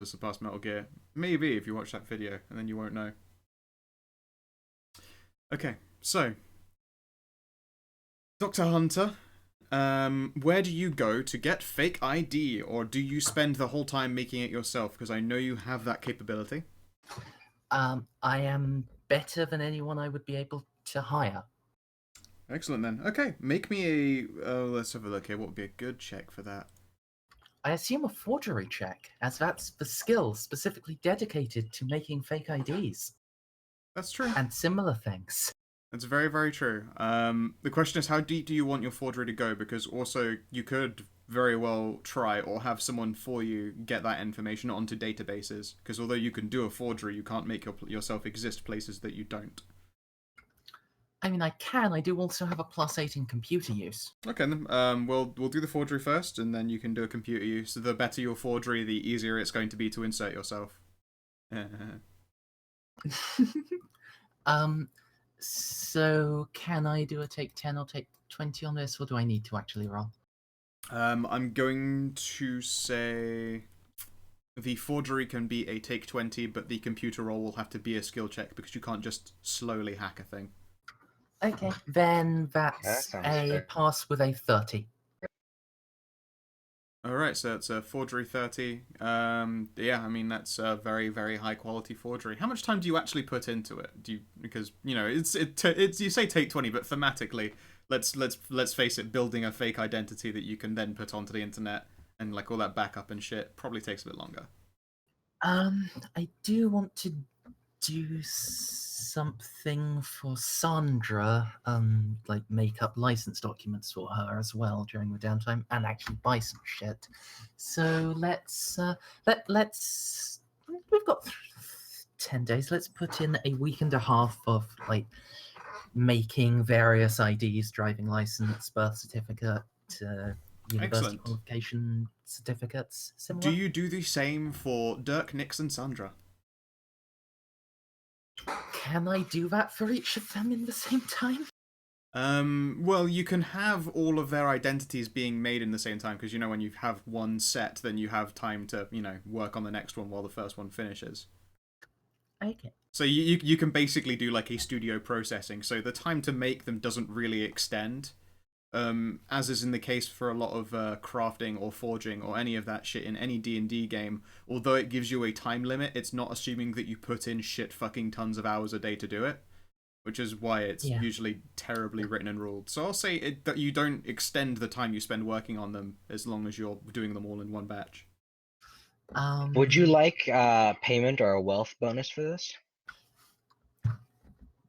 to surpass Metal Gear. Maybe if you watch that video, and then you won't know. Okay, so Dr. Hunter, where do you go to get fake ID, or do you spend the whole time making it yourself? Because I know you have that capability. I am better than anyone I would be able to hire. Excellent then. Okay, make me a. Let's have a look here. What would be a good check for that? I assume a forgery check, as that's the skill specifically dedicated to making fake IDs. That's true. And similar things. That's very, very true. The question is, how deep do you want your forgery to go? Because also, you could very well try or have someone for you get that information onto databases. Because although you can do a forgery, you can't make yourself exist places that you don't. I mean, I can. I do also have a +8 in computer use. Okay, then. We'll do the forgery first, and then you can do a computer use. So the better your forgery, the easier it's going to be to insert yourself. So can I do a take 10 or take 20 on this, or do I need to actually roll? I'm going to say the forgery can be a take 20, but the computer roll will have to be a skill check because you can't just slowly hack a thing. Okay, then that's That a fair. pass with a 30. Alright, so it's a forgery 30. Yeah, I mean, that's a very, very high quality forgery. How much time do you actually put into it? Because, you know, it's you say take 20, but thematically, let's face it, building a fake identity that you can then put onto the internet and like all that backup and shit probably takes a bit longer. I do want to do something for Sandra, like make up license documents for her as well during the downtime, and actually buy some shit. So let's we've got 10 days. Let's put in a week and a half of like making various IDs, driving license, birth certificate, university Excellent. qualification certificates. Similar. Do you do the same for Dirk, Nix, and Sandra? Can I do that for each of them in the same time? Well, you can have all of their identities being made in the same time, because, you know, when you have one set, then you have time to, you know, work on the next one while the first one finishes. Okay. So you can basically do like a studio processing, so the time to make them doesn't really extend. As is in the case for a lot of crafting or forging or any of that shit in any D&D game, although it gives you a time limit, it's not assuming that you put in shit fucking tons of hours a day to do it, which is why it's usually terribly written and ruled. So I'll say that you don't extend the time you spend working on them as long as you're doing them all in one batch. Would you like payment or a wealth bonus for this?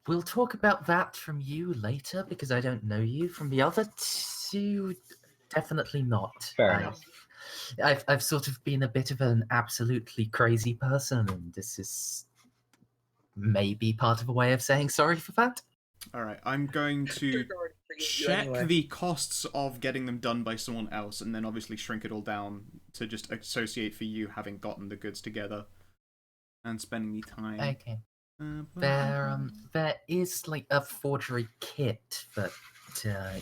We'll talk about that from you later, because I don't know you. From the other two, definitely not. Fair enough. I've sort of been a bit of an absolutely crazy person, and this is maybe part of a way of saying sorry for that. Alright, I'm going to check the costs of getting them done by someone else, and then obviously shrink it all down to just associate for you having gotten the goods together and spending the time. Okay. There is like a forgery kit that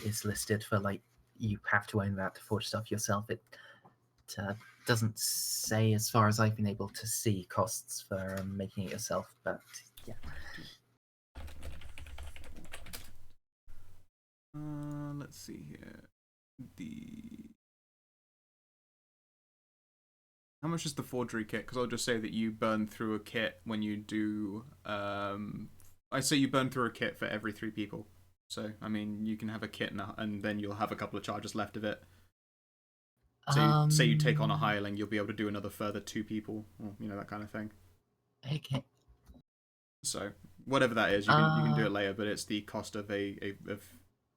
is listed for, like, you have to own that to forge stuff yourself. It doesn't say, as far as I've been able to see, costs for making it yourself, but yeah. Let's see here. How much is the forgery kit? Because I'll just say that you burn through a kit when you do. I say you burn through a kit for every 3 people. So I mean, you can have a kit now, and then you'll have a couple of charges left of it. So say you take on a hireling, you'll be able to do another further 2 people, or you know, that kind of thing. Okay. So whatever that is, you can do it later, but it's the cost of of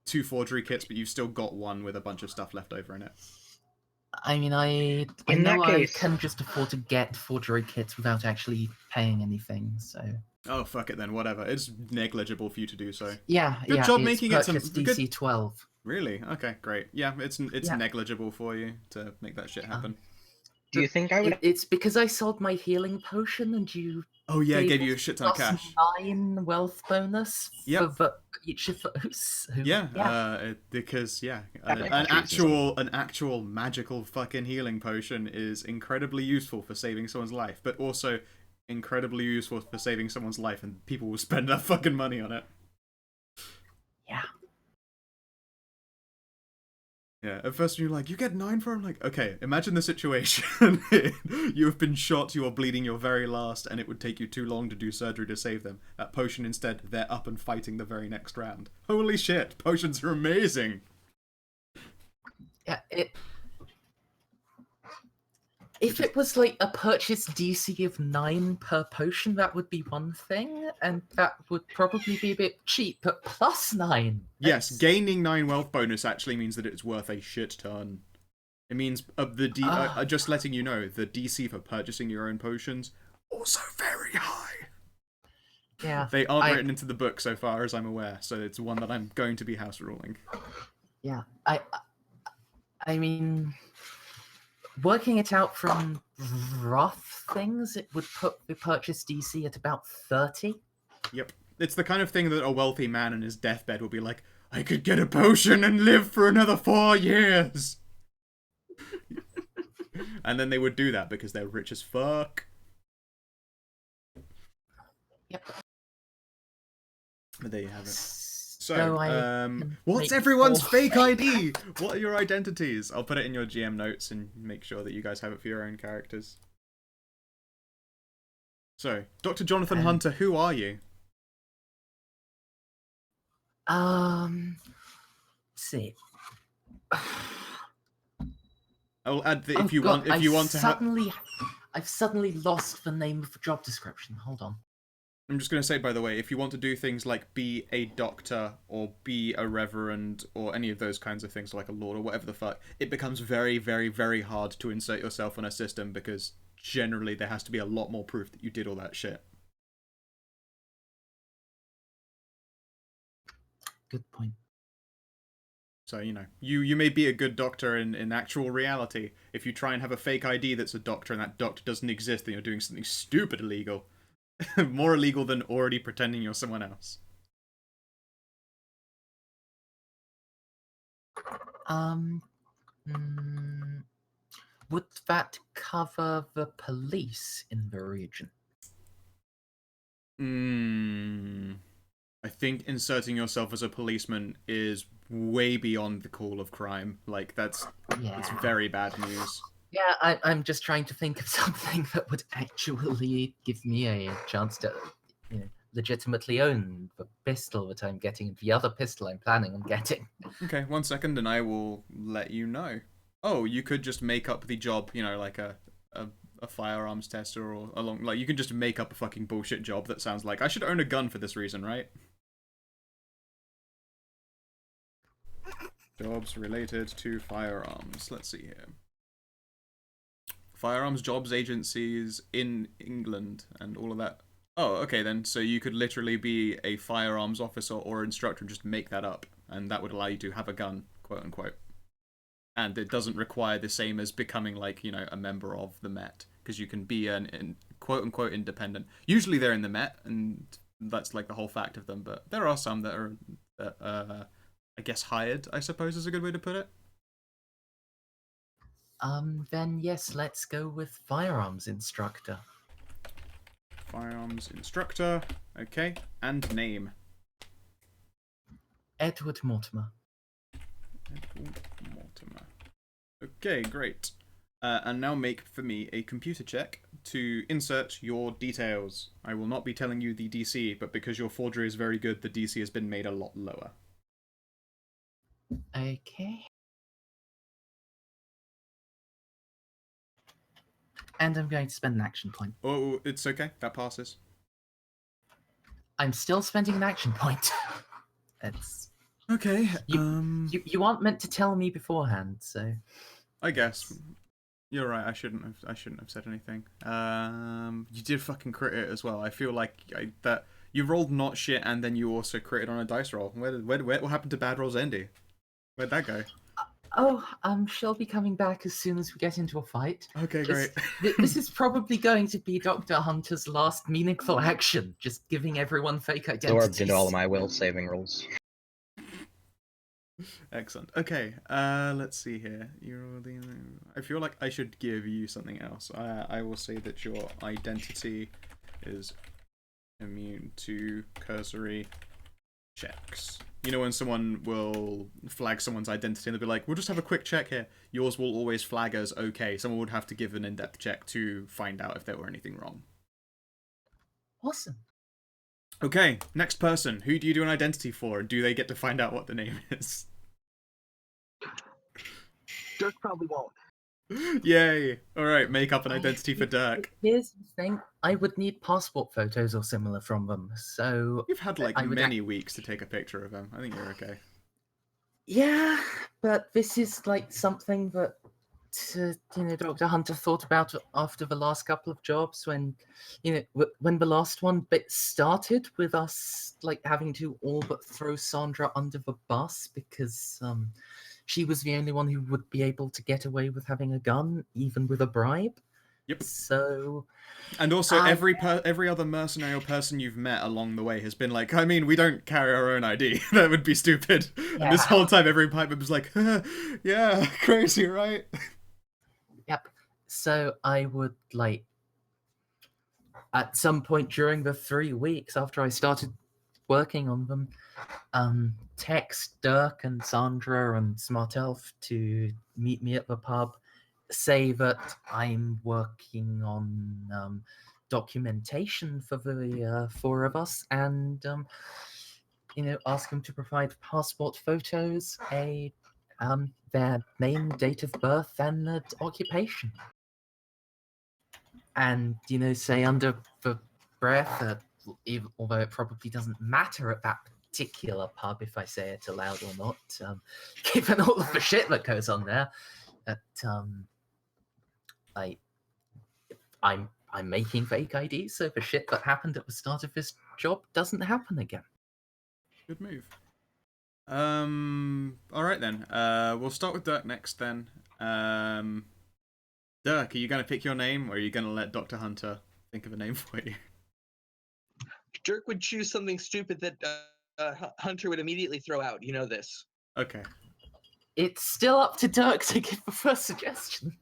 2 forgery kits, but you've still got one with a bunch of stuff left over in it. I mean, I In know that case- I can just afford to get forgery kits without actually paying anything, so... Oh, fuck it then, whatever. It's negligible for you to do so. Yeah, Good job it's making it some DC 12. Really? Okay, great. Yeah, it's negligible for you to make that shit happen. Do you think I would? It's because I sold my healing potion, and you Oh yeah, it They gave you a shit ton of plus cash. 9 wealth bonus Yep. for each of those. Yeah, because an actual magical fucking healing potion is incredibly useful for saving someone's life, but also incredibly useful for saving someone's life, and people will spend that fucking money on it. Yeah. Yeah, at first you're like, you get 9 for him? Like, okay, imagine the situation. You have been shot, you are bleeding your very last, and it would take you too long to do surgery to save them. That potion instead, they're up and fighting the very next round. Holy shit, potions are amazing! Yeah, if it was like a purchase DC of 9 per potion, that would be one thing, and that would probably be a bit cheap, but plus 9. Yes, gaining 9 wealth bonus actually means that it's worth a shit ton. It means just letting you know, the DC for purchasing your own potions, also very high. Yeah. They aren't written into the book so far as I'm aware, so it's one that I'm going to be house ruling. Yeah, I mean, working it out from rough things, it would put the purchase DC at about 30. Yep. It's the kind of thing that a wealthy man in his deathbed will be like, I could get a potion and live for another 4 years! And then they would do that because they're rich as fuck. Yep. But there you have it. So, what's everyone's fake ID? What are your identities? I'll put it in your GM notes and make sure that you guys have it for your own characters. So, Dr. Jonathan Hunter, who are you? Let's see. I'll add that if you want to have. I've suddenly lost the name of the job description. Hold on. I'm just going to say, by the way, if you want to do things like be a doctor or be a reverend or any of those kinds of things, like a lord or whatever the fuck, it becomes very, very, very hard to insert yourself in a system because generally there has to be a lot more proof that you did all that shit. Good point. So, you know, you may be a good doctor in actual reality. If you try and have a fake ID that's a doctor and that doctor doesn't exist, then you're doing something stupid illegal. More illegal than already pretending you're someone else. Would that cover the police in the region? I think inserting yourself as a policeman is way beyond the call of crime. Like, it's very bad news. Yeah, I'm just trying to think of something that would actually give me a chance to, legitimately own the pistol that I'm getting, the other pistol I'm planning on getting. Okay, 1 second, and I will let you know. Oh, you could just make up the job, like a firearms tester or you can just make up a fucking bullshit job that sounds like I should own a gun for this reason, right? Jobs related to firearms. Let's see here. Firearms jobs agencies in England and all of that. Oh, okay then. So you could literally be a firearms officer or instructor and just make that up, and that would allow you to have a gun, quote unquote. And it doesn't require the same as becoming a member of the Met, because you can be an quote unquote independent. Usually they're in the Met, and that's like the whole fact of them. But there are some that are, I guess, hired, I suppose is a good way to put it. Then yes, let's go with firearms instructor. Firearms instructor, okay, and name. Edward Mortimer. Edward Mortimer. Okay, great. And now make for me a computer check to insert your details. I will not be telling you the DC, but because your forgery is very good, the DC has been made a lot lower. Okay. And I'm going to spend an action point. Oh, it's okay. That passes. I'm still spending an action point. It's okay. You aren't meant to tell me beforehand, so I guess you're right. I shouldn't have said anything. You did fucking crit it as well. I feel like that you rolled not shit, and then you also critted on a dice roll. What happened to bad rolls, Andy? Where'd that go? Oh, she'll be coming back as soon as we get into a fight. Okay, great. This is probably going to be Dr. Hunter's last meaningful action, just giving everyone fake identities. Absorbed into all of my will saving rolls. Excellent. Okay, let's see here. I feel like I should give you something else. I will say that your identity is immune to cursory checks. You know when someone will flag someone's identity and they'll be like, we'll just have a quick check here. Yours will always flag as okay. Someone would have to give an in-depth check to find out if there were anything wrong. Awesome. Okay, next person. Who do you do an identity for? And do they get to find out what the name is? Dirk probably won't. Yay! Alright, make up an identity for Dirk. Here's the thing. I would need passport photos or similar from them, so... You've had like many weeks to take a picture of him. I think you're okay. Yeah, but this is like something that, Dr. Hunter thought about after the last couple of jobs when, when the last one bit started with us like having to all but throw Sandra under the bus because she was the only one who would be able to get away with having a gun, even with a bribe. Yep. So... And also, every other mercenary person you've met along the way has been like, I mean, we don't carry our own ID. That would be stupid. Yeah. And this whole time, every piper was like, yeah, crazy, right? Yep. So I would, like, at some point during the 3 weeks after I started working on them, text Dirk and Sandra and Smart Elf to meet me at the pub, say that I'm working on documentation for the 4 of us, and ask them to provide passport photos, their name, date of birth, and the occupation. And say under the breath, although it probably doesn't matter at that particular pub if I say it aloud or not, given all of the shit that goes on there, that I'm making fake IDs, so the shit that happened at the start of this job doesn't happen again. Good move. All right then. We'll start with Dirk next then. Dirk, are you gonna pick your name, or are you gonna let Dr. Hunter think of a name for you? Dirk would choose something stupid that Hunter would immediately throw out. You know this. Okay. It's still up to Dirk to give the first suggestion.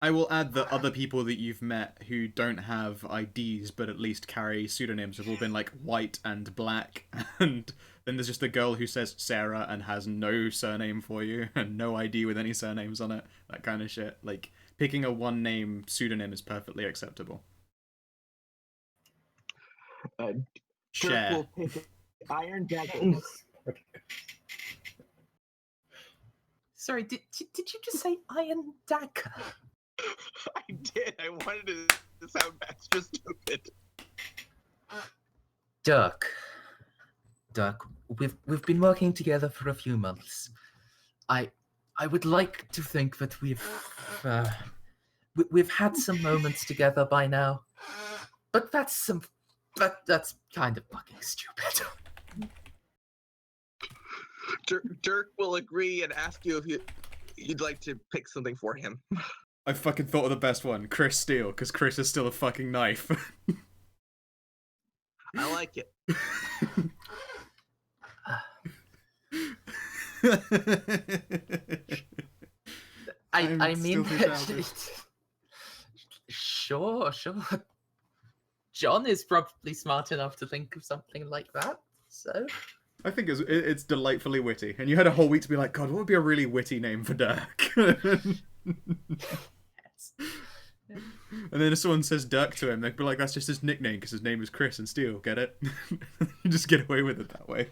I will add that other people that you've met who don't have IDs but at least carry pseudonyms have all been like white and black, and then there's just the girl who says Sarah and has no surname for you and no ID with any surnames on it. That kind of shit. Like, picking a one-name pseudonym is perfectly acceptable. Share. Dirk will pick Iron Dagger. Sorry, did you just say Iron Dagger? I did. I wanted to sound extra stupid. Dirk, we've been working together for a few months. I would like to think that we've had some moments together by now, but that's kind of fucking stupid. Dirk will agree and ask you if you'd like to pick something for him. I fucking thought of the best one, Chris Steele, because Chris is still a fucking knife. I like it. I mean, sure. John is probably smart enough to think of something like that, so... I think it's delightfully witty, and you had a whole week to be like, God, what would be a really witty name for Dirk? Yes. And then if someone says Dirk to him, they'd be like, that's just his nickname because his name is Chris and Steele, get it? You just get away with it that way.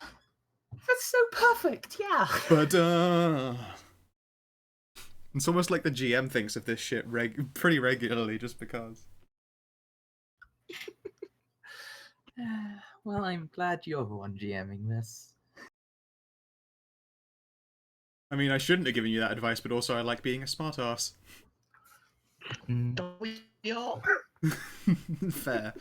That's so perfect, yeah. But, it's almost like the GM thinks of this shit pretty regularly just because. Well, I'm glad you're the one GMing this. I mean, I shouldn't have given you that advice, but also I like being a smartass. Don't we all? Fair.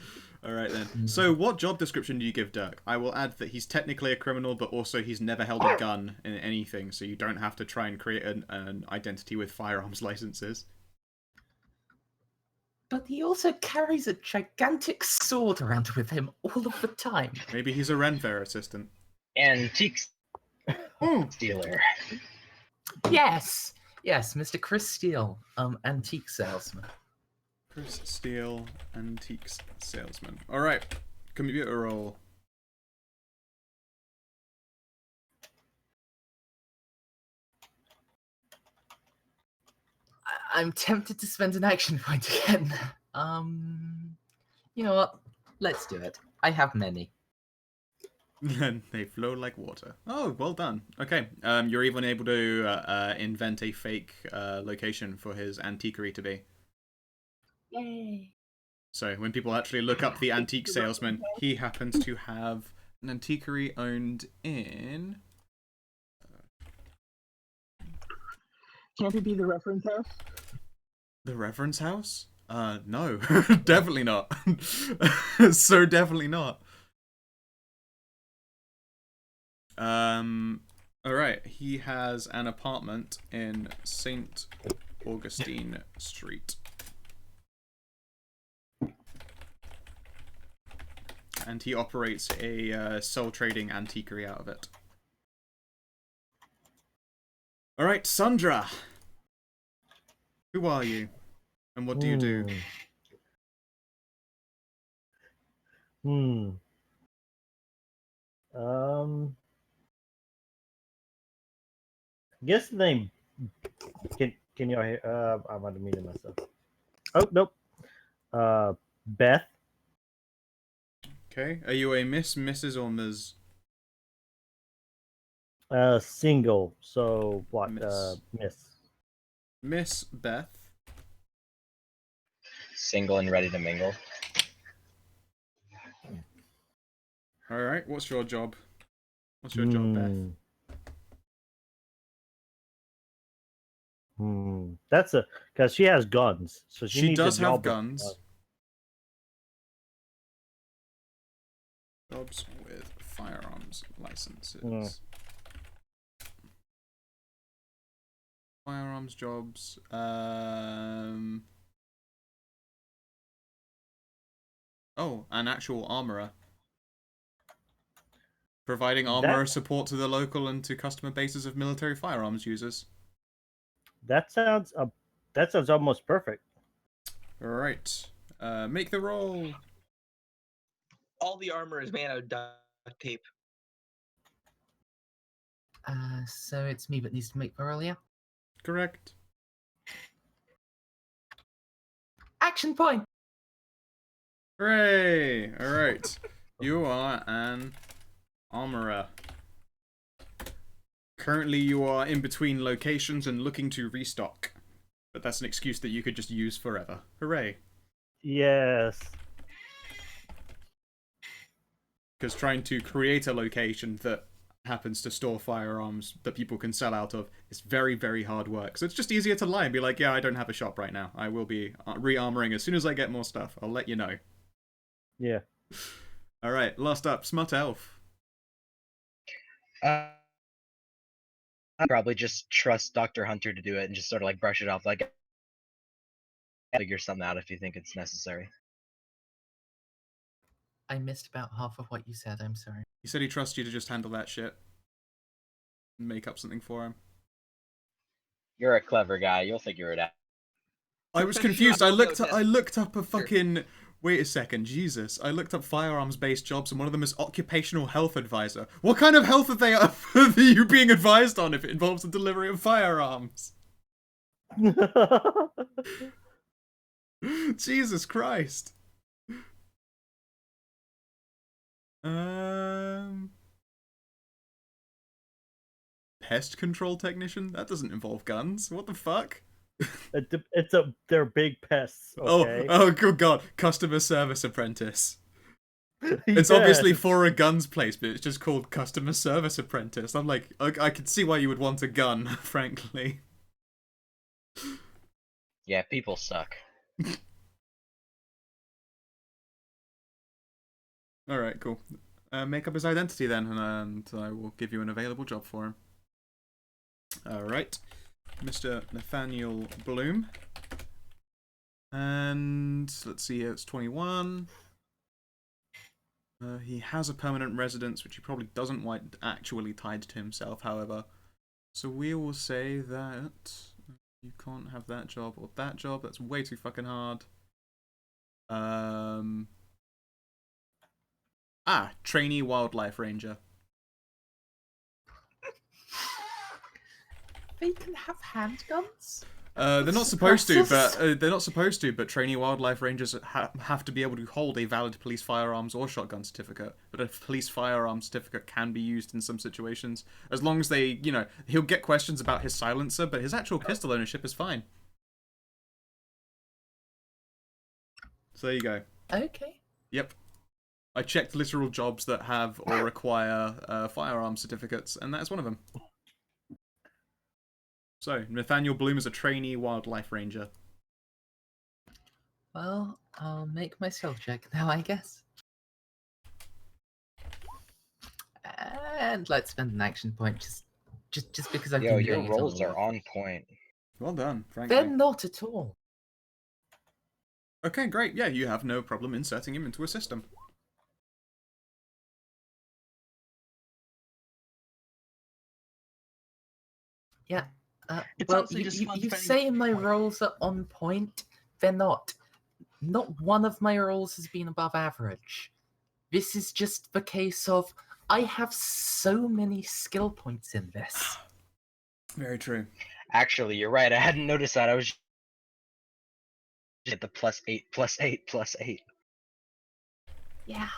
All right then. So, what job description do you give Dirk? I will add that he's technically a criminal, but also he's never held a gun in anything, so you don't have to try and create an identity with firearms licenses. But he also carries a gigantic sword around with him all of the time. Maybe he's a Ren Fair assistant. Antique dealer. Yes, Mr. Chris Steele, antique salesman. Chris Steele, antiques salesman. All right, computer roll. I'm tempted to spend an action point again. You know what? Let's do it. I have many. Then they flow like water. Oh, well done. Okay, you're even able to invent a fake location for his antiquery to be. Yay! So when people actually look up the antique salesman, he happens to have an antiquery owned in... Can't it be the reference house? The Reverend's house? No. Definitely not. So definitely not. Alright, he has an apartment in St. Augustine Street. And he operates a soul trading antiquery out of it. Alright, Sandra! Who are you? And what do you do? I guess the name. Can y'all hear? I'm about to mute myself. Oh nope. Beth. Okay, are you a Miss, Mrs, or Ms? Single. So what? Miss. Miss Beth. Single and ready to mingle. Alright, what's your job? What's your job, Beth? That's because she has guns, so she does have guns. Jobs with firearms licenses. Firearms jobs. Oh, an actual armorer. Providing armorer support to the local and to customer bases of military firearms users. That sounds almost perfect. All right, make the roll. All the armor is made out of duct tape. So it's me that needs to make the roll, yeah? Correct. Action point! Hooray! All right, you are an armorer. Currently, you are in between locations and looking to restock. But that's an excuse that you could just use forever. Hooray. Yes. Because trying to create a location that happens to store firearms that people can sell out of is very, very hard work. So it's just easier to lie and be like, yeah, I don't have a shop right now. I will be re-armoring as soon as I get more stuff. I'll let you know. Yeah. Alright, last up, Smut Elf. I'd probably just trust Dr. Hunter to do it and just sort of like brush it off, like figure something out if you think it's necessary. I missed about half of what you said, I'm sorry. He said he trusts you to just handle that shit. And make up something for him. You're a clever guy, you'll figure it out. I was confused. I looked up a fucking... Wait a second, Jesus. I looked up firearms-based jobs and one of them is occupational health advisor. What kind of health are you being advised on if it involves the delivery of firearms? Jesus Christ. Pest control technician? That doesn't involve guns. What the fuck? They're big pests. Okay? Oh, good God. Customer service apprentice. It's obviously for a guns place, but it's just called customer service apprentice. I'm like, I could see why you would want a gun, frankly. Yeah, people suck. All right, cool. Make up his identity then, and I will give you an available job for him. All right, Mr. Nathaniel Bloom. And let's see, it's 21. He has a permanent residence, which he probably doesn't want actually tied to himself, however. So we will say that you can't have that job or that job. That's way too fucking hard. Trainee wildlife ranger. They can have handguns? They're not supposed to, Suppressors? but trainee wildlife rangers have to be able to hold a valid police firearms or shotgun certificate. But a police firearms certificate can be used in some situations, as long as they, he'll get questions about his silencer, but his actual pistol ownership is fine. So there you go. Okay. Yep. I checked literal jobs that have or require firearms certificates, and that is one of them. So, Nathaniel Bloom is a trainee wildlife ranger. Well, I'll make my skill check now, I guess. And let's spend an action point just because I've Yo, been your doing it on rolls a are lot. on point. Well done, frankly. They're not at all. Okay, great. Yeah, you have no problem inserting him into a system. Yeah. It's Well, honestly just fun you spending say my points. rolls are on point. They're not. Not one of my rolls has been above average. This is just the case of I have so many skill points in this. Very true. Actually, you're right. I hadn't noticed that. I was just at the +8, +8, +8. Yeah.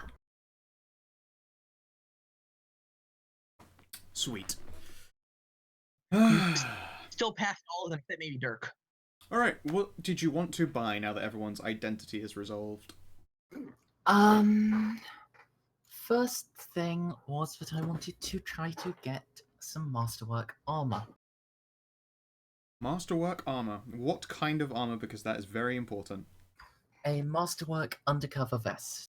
Sweet. Still past all of them except maybe Dirk. Alright, what did you want to buy now that everyone's identity is resolved? First thing was that I wanted to try to get some masterwork armor. Masterwork armor. What kind of armor? Because that is very important. A masterwork undercover vest.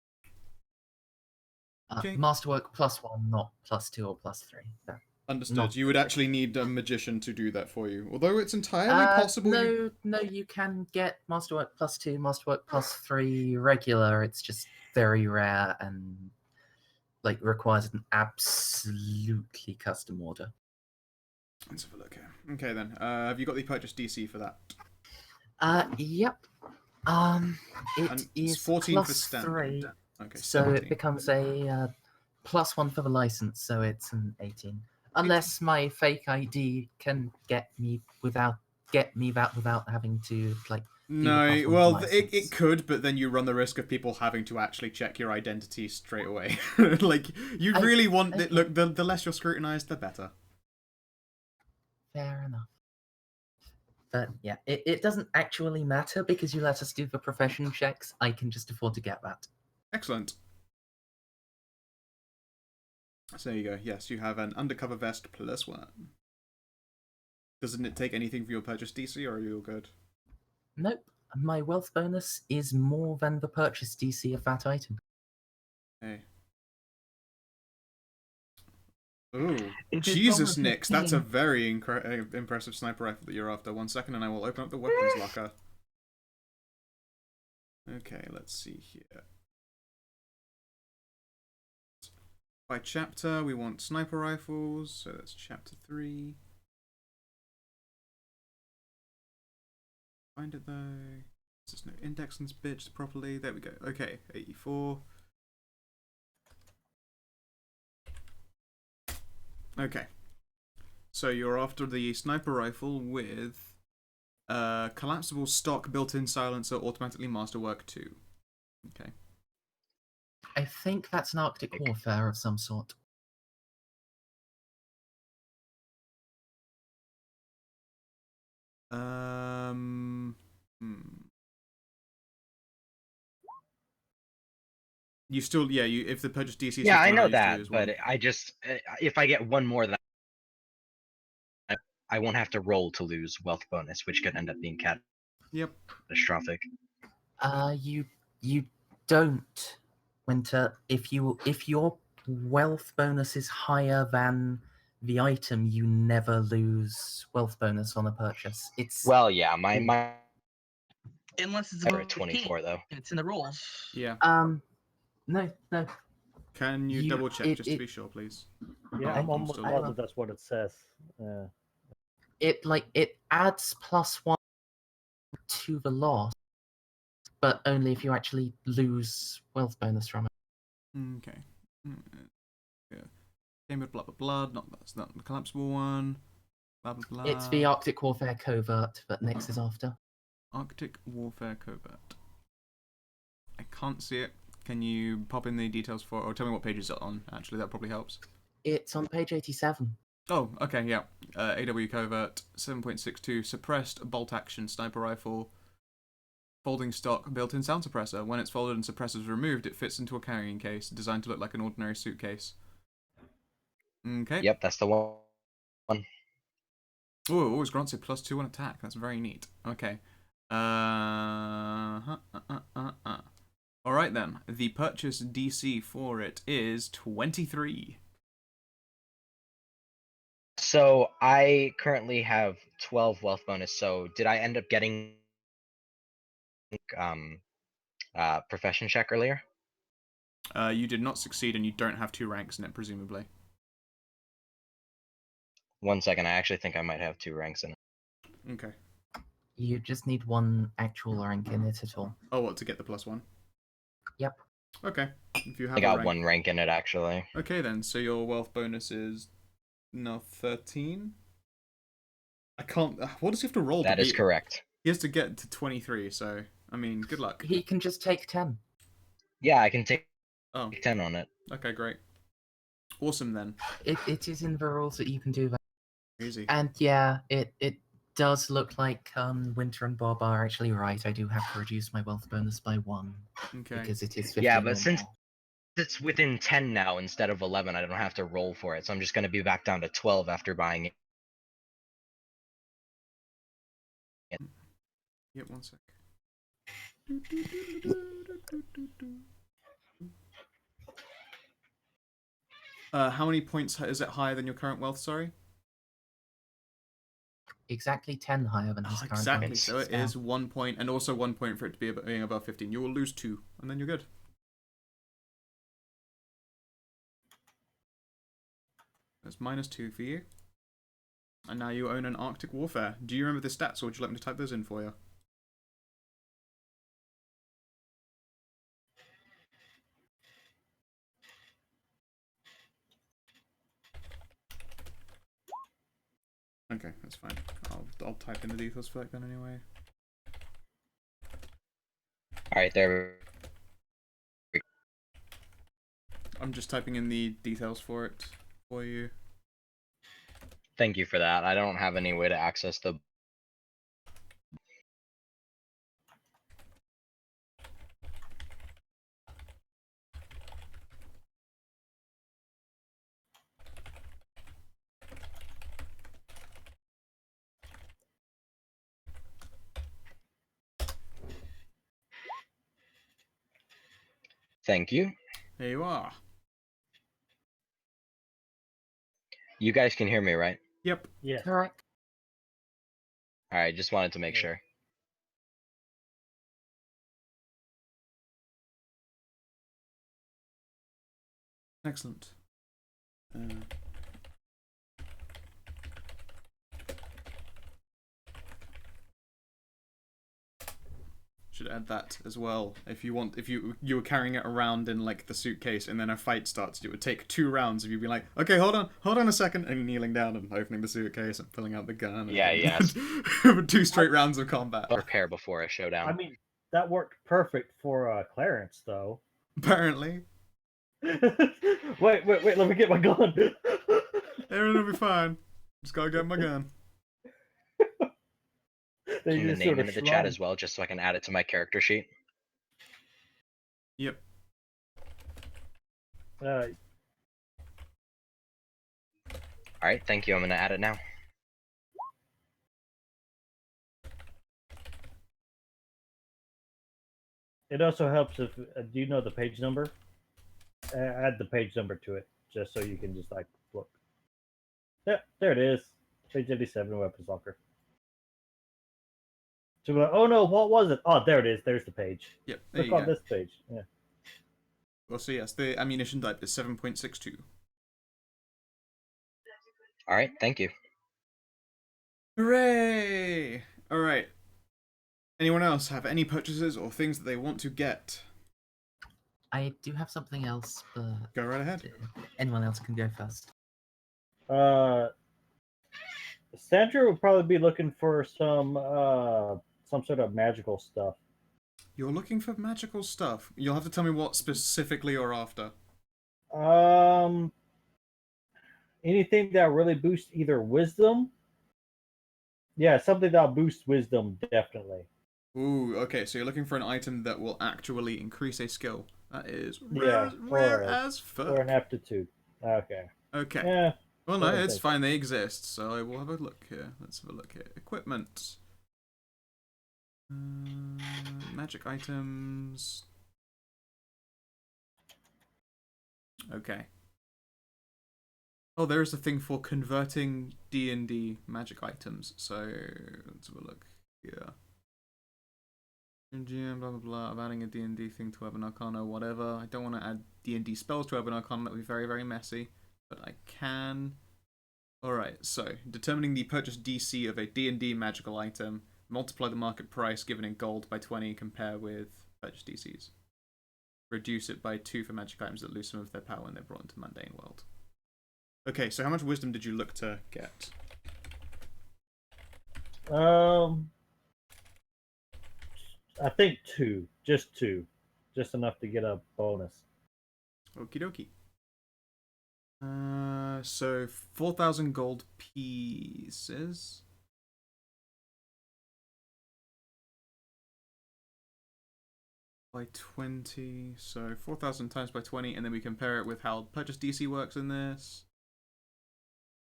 Okay. Masterwork +1, not +2 or +3. No. Understood. Not- You would actually need a magician to do that for you. Although it's entirely possible No, you can get Masterwork +2, Masterwork +3 regular. It's just very rare and requires an absolutely custom order. Let's have a look here. Okay then. Have you got the purchase DC for that? Yep. And It it's is 14 for standard. +3, Okay, so 17. it becomes a +1 for the license, so it's an 18. Unless my fake ID can get me that without having to No, +1 well, for it license. could, but then you run the risk of people having to actually check your identity straight away. You really want it. okay. Look, the less you're scrutinized, the better. Fair enough. But yeah, it doesn't actually matter because you let us do the profession checks. I can just afford to get that. Excellent. So there you go. Yes, you have an undercover vest +1. Doesn't it take anything for your purchase DC, or are you all good? Nope. My wealth bonus is more than the purchase DC of that item. Hey. Ooh, If it's Jesus, over Nix, that's a 15 very impressive sniper rifle that you're after. 1 second, and I will open up the weapons locker. Okay, let's see here. By chapter, we want sniper rifles, so that's chapter 3. Find it though. There's no index on this bitch properly. There we go. Okay, 84. Okay. So you're after the sniper rifle with collapsible stock, built-in silencer, automatically masterwork 2. Okay. I think that's an Arctic warfare of some sort. You still, yeah. If the purchase DC. Yeah, I know raised that, to as well. but I just if I get one more, that I won't have to roll to lose wealth bonus, which could end up being Yep. catastrophic. You don't Winter, if your wealth bonus is higher than the item, you never lose wealth bonus on a purchase. It's Well, yeah, my Unless it's are above 24 though. and it's in the rules. Yeah. no. Can you, You- double check it- just to it- be sure, please? Yeah, I- I'm almost still- positive that's what it says. It adds +1 to the loss, but only if you actually lose wealth bonus from it. Okay. Yeah. Game with blah blah blah. That's not the collapsible one. Blah blah blah. It's the Arctic Warfare Covert that Nyx is after. Arctic Warfare Covert. I can't see it. Can you pop in the details for, or tell me what page it's on? Actually, that probably helps. It's on page 87. Oh, okay, yeah. AW Covert 7.62 suppressed bolt action sniper rifle. Folding stock built-in sound suppressor. When it's folded and suppressor is removed, it fits into a carrying case, designed to look like an ordinary suitcase. Okay. Yep, that's the one. Oh, always grants you +2 on attack. That's very neat. Okay. Alright then. The purchase DC for it is 23. So I currently have 12 wealth bonus. So did I end up getting profession check earlier? You did not succeed and you don't have 2 ranks in it, presumably. 1 second, I actually think I might have 2 ranks in it. Okay. You just need 1 actual rank in it at all. Oh, what, to get the +1? Yep. Okay. If you have I got a rank. 1 rank in it actually. Okay then, so your wealth bonus is now 13? I can't... What does he have to roll That to is beat? correct. He has to get to 23, so... I mean, good luck. He can just take 10. Yeah, I can take Oh, 10 on it. okay, great. Awesome then. It is in the rules that you can do that. Easy. And yeah, it does look like Winter and Bob are actually right. I do have to reduce my wealth bonus by 1 Okay. because it is 15 Yeah, or but since more. it's within 10 now instead of 11, I don't have to roll for it. So I'm just going to be back down to 12 after buying it. Yep, 1 sec. How many points is it higher than your current wealth, sorry? Exactly 10 higher than his current Exactly, wealth. so it is 1 point, and also 1 point for it to be being above 15. You will lose 2, and then you're good. That's -2 for you. And now you own an Arctic Warfare. Do you remember the stats, or would you like me to type those in for you? Okay, that's fine. I'll type in the details for that then anyway. Alright, there. I'm just typing in the details for it for you. Thank you for that. I don't have any way to access the. Thank you. Here you are. You guys can hear me, right? Yep. Yes. Correct. Alright, just wanted to make Yeah. sure. Excellent. Should add that as well. If you want, if you were carrying it around in like the suitcase, and then a fight starts, it would take 2 rounds of you being like, okay, hold on a second, and kneeling down and opening the suitcase and pulling out the gun. And Yeah, yeah. 2 straight rounds of combat. Prepare before a showdown. I mean, that worked perfect for Clarence, though. Apparently, wait, let me get my gun. everything will be fine. Just gotta get my gun. They Can you just name sort it of in the chat shrug. as well, just so I can add it to my character sheet? Yep. Alright, thank you. I'm gonna add it now. It also helps if do you know the page number? add the page number to it, just so you can just like look. Yeah, there it is. Page 87, Weapons Locker. So we're like, oh no, what was it? Oh, there it is. There's the page. Yep, there Look you on go. this page. Yeah. Well, so yes, the ammunition type is 7.62. All right, thank you. Hooray! All right. Anyone else have any purchases or things that they want to get? I do have something else, but Go right ahead. anyone else can go first. Sandra will probably be looking for some sort of magical stuff. You're looking for magical stuff. You'll have to tell me what specifically you're after. Anything that really boosts either wisdom. Yeah, something that'll boost wisdom, definitely. Ooh, okay, so you're looking for an item that will actually increase a skill. That is Yeah, rare as fuck. Or an aptitude. Okay. Okay. Yeah. Well, no, what do you it's think? fine. They exist, so I will have a look here. Let's have a look here. Equipment. Magic items. Okay. Oh, there is a thing for converting D&D magic items. So let's have a look here. GM, blah blah blah. I'm adding a D&D thing to Urban Arcana, whatever. I don't want to add D&D spells to Urban Arcana. That would be very, very messy. But I can. Alright, so determining the purchase DC of a D&D magical item. Multiply the market price given in gold by 20. Compare with purchase DCs. Reduce it by 2 for magic items that lose some of their power when they're brought into the mundane world. Okay, so how much wisdom did you look to get? I think 2. Just 2. Just enough to get a bonus. Okie dokie. So 4,000 gold pieces. By 20, so 4,000 times by 20, and then we compare it with how purchase DC works in this.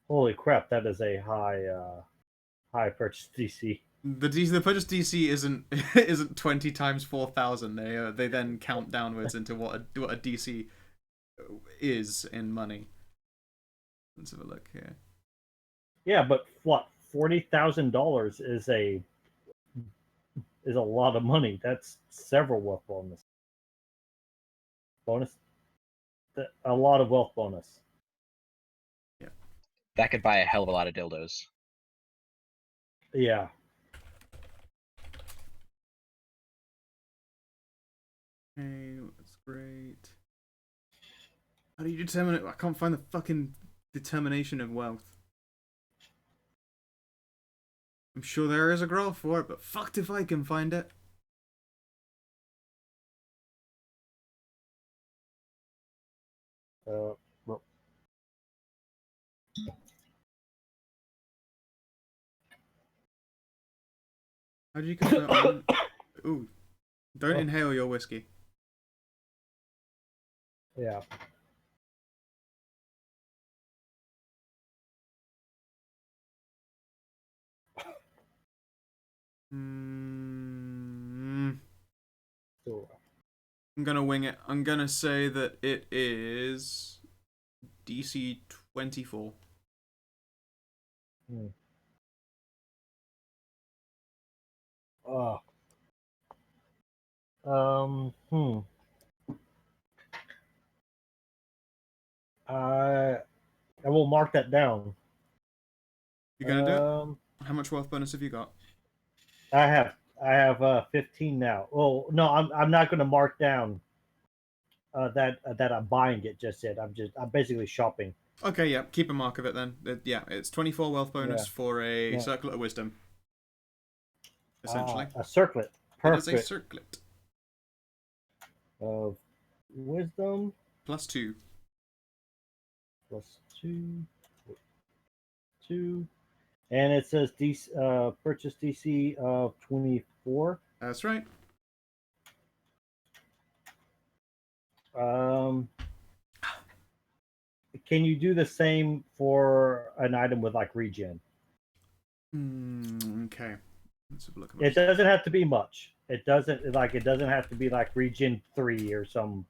Holy crap, that is a high purchase DC. The purchase DC isn't 20 times 4,000. They then count downwards into what a DC is in money. Let's have a look here. Yeah, but what, $40,000 is a lot of money. That's several wealth bonus. A lot of wealth bonus. That could buy a hell of a lot of dildos. Yeah. Okay, that's great. How do you determine it? I can't find the fucking determination of wealth. I'm sure there is a graph for it, but fucked if I can find it. Well. How do you confirm? Ooh, don't Oh. inhale your whiskey. Yeah. So, I'm gonna wing it. I'm gonna say that it is DC 24. Hmm. I will mark that down. You gonna do it? How much wealth bonus have you got? I have 15 now. Oh no, I'm not going to mark down that I'm buying it just yet. I'm basically shopping. Okay, yeah, keep a mark of it then. Yeah, it's 24 wealth bonus Yeah. for a Yeah. circlet of wisdom. Essentially, A circlet. Perfect. it is a circlet. Of wisdom +2. +2, and it says purchase DC of 24. That's right. Can you do the same for an item with like regen? Okay. Let's have a look. It doesn't have to be much. It doesn't have to be like regen 3 or some.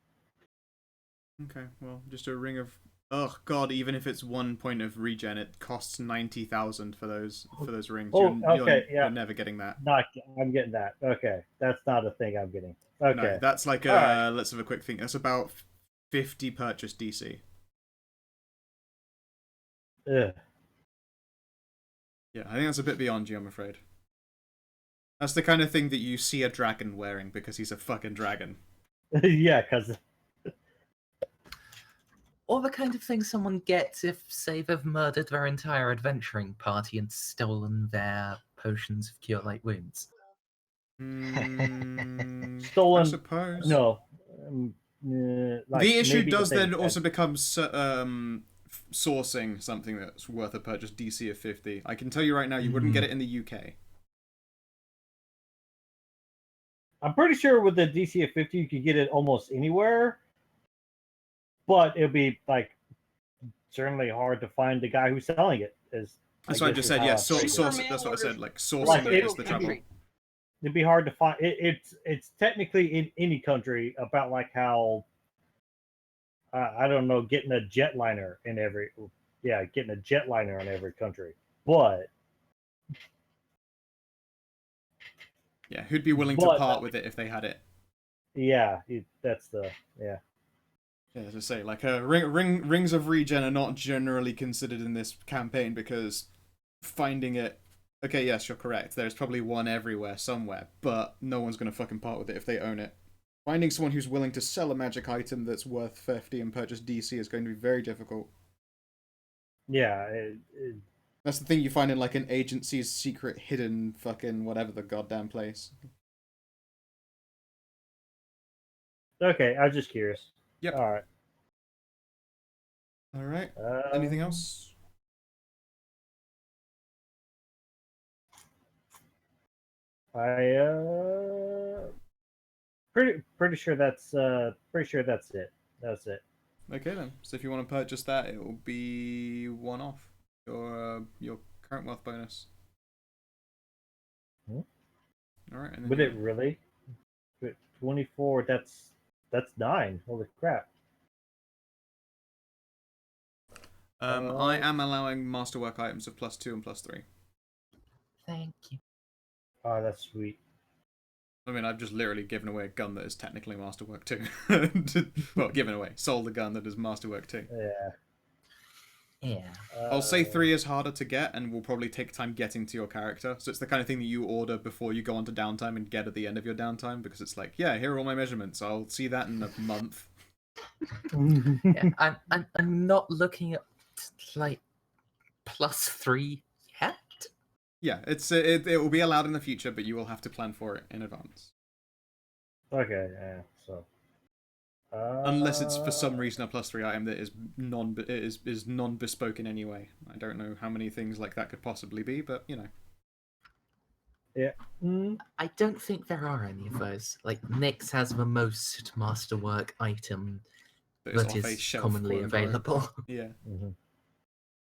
Okay, well, just a ring of. Oh God! Even if it's 1 point of regen, it costs 90,000 for those rings. Oh, okay, yeah. You're never getting that. Not, I'm getting that. Okay, that's not a thing I'm getting. No, Okay, that's like All right. let's have a quick think. That's about 50 purchase DC. Ugh. Yeah, I think that's a bit beyond you, I'm afraid. That's the kind of thing that you see a dragon wearing because he's a fucking dragon. Yeah, because Or the kind of thing someone gets if, say, they've murdered their entire adventuring party and stolen their potions of cure light wounds. I stolen. suppose. No. Like The issue maybe does if they then had- also become sourcing something that's worth a purchase DC of 50. I can tell you right now, you wouldn't get it in the UK. I'm pretty sure with the DC of 50, you could get it almost anywhere, but it'd be like certainly hard to find the guy who's selling it. That's what I just said. Yeah, source. Superman That's what I said. orders Like Like, sourcing it- is the trouble. It'd be hard to find. It's technically in any country about like how I don't know, getting a jetliner in every country, but Yeah, who'd be willing to But- part with it if they had it? yeah, that's the yeah. Yeah, as I say, like rings of regen are not generally considered in this campaign because finding it. Okay, yes, you're correct. There's probably one everywhere somewhere, but no one's gonna fucking part with it if they own it. Finding someone who's willing to sell a magic item that's worth 50 and purchase DC is going to be very difficult. Yeah, That's the thing you find in like an agency's secret hidden fucking whatever the goddamn place. okay. I was just curious. Yep. All right. All right. Anything else? Pretty sure that's it. That's it. Okay then. So if you want to purchase that, it will be one off your current wealth bonus. Hmm. All right. And then Would it really? 24. That's 9. Holy crap. I am allowing masterwork items of +2 and +3. Thank you. Oh, that's sweet. I mean, I've just literally given away a gun that is technically masterwork 2. Well, given away, sold a gun that is masterwork 2. Yeah. Yeah. I'll say 3 is harder to get and will probably take time getting to your character. So it's the kind of thing that you order before you go onto downtime and get at the end of your downtime because it's like, yeah, here are all my measurements. I'll see that in a month. Yeah, I'm not looking at like +3 yet. Yeah, it will be allowed in the future, but you will have to plan for it in advance. Okay. Yeah. So. Unless it's for some reason a +3 item that is non bespoke in any way. I don't know how many things like that could possibly be, but you know. Yeah. I don't think there are any of those. Like Nyx has the most masterwork item That is that off a is shelf, commonly quote-unquote. available. Yeah. Mhm.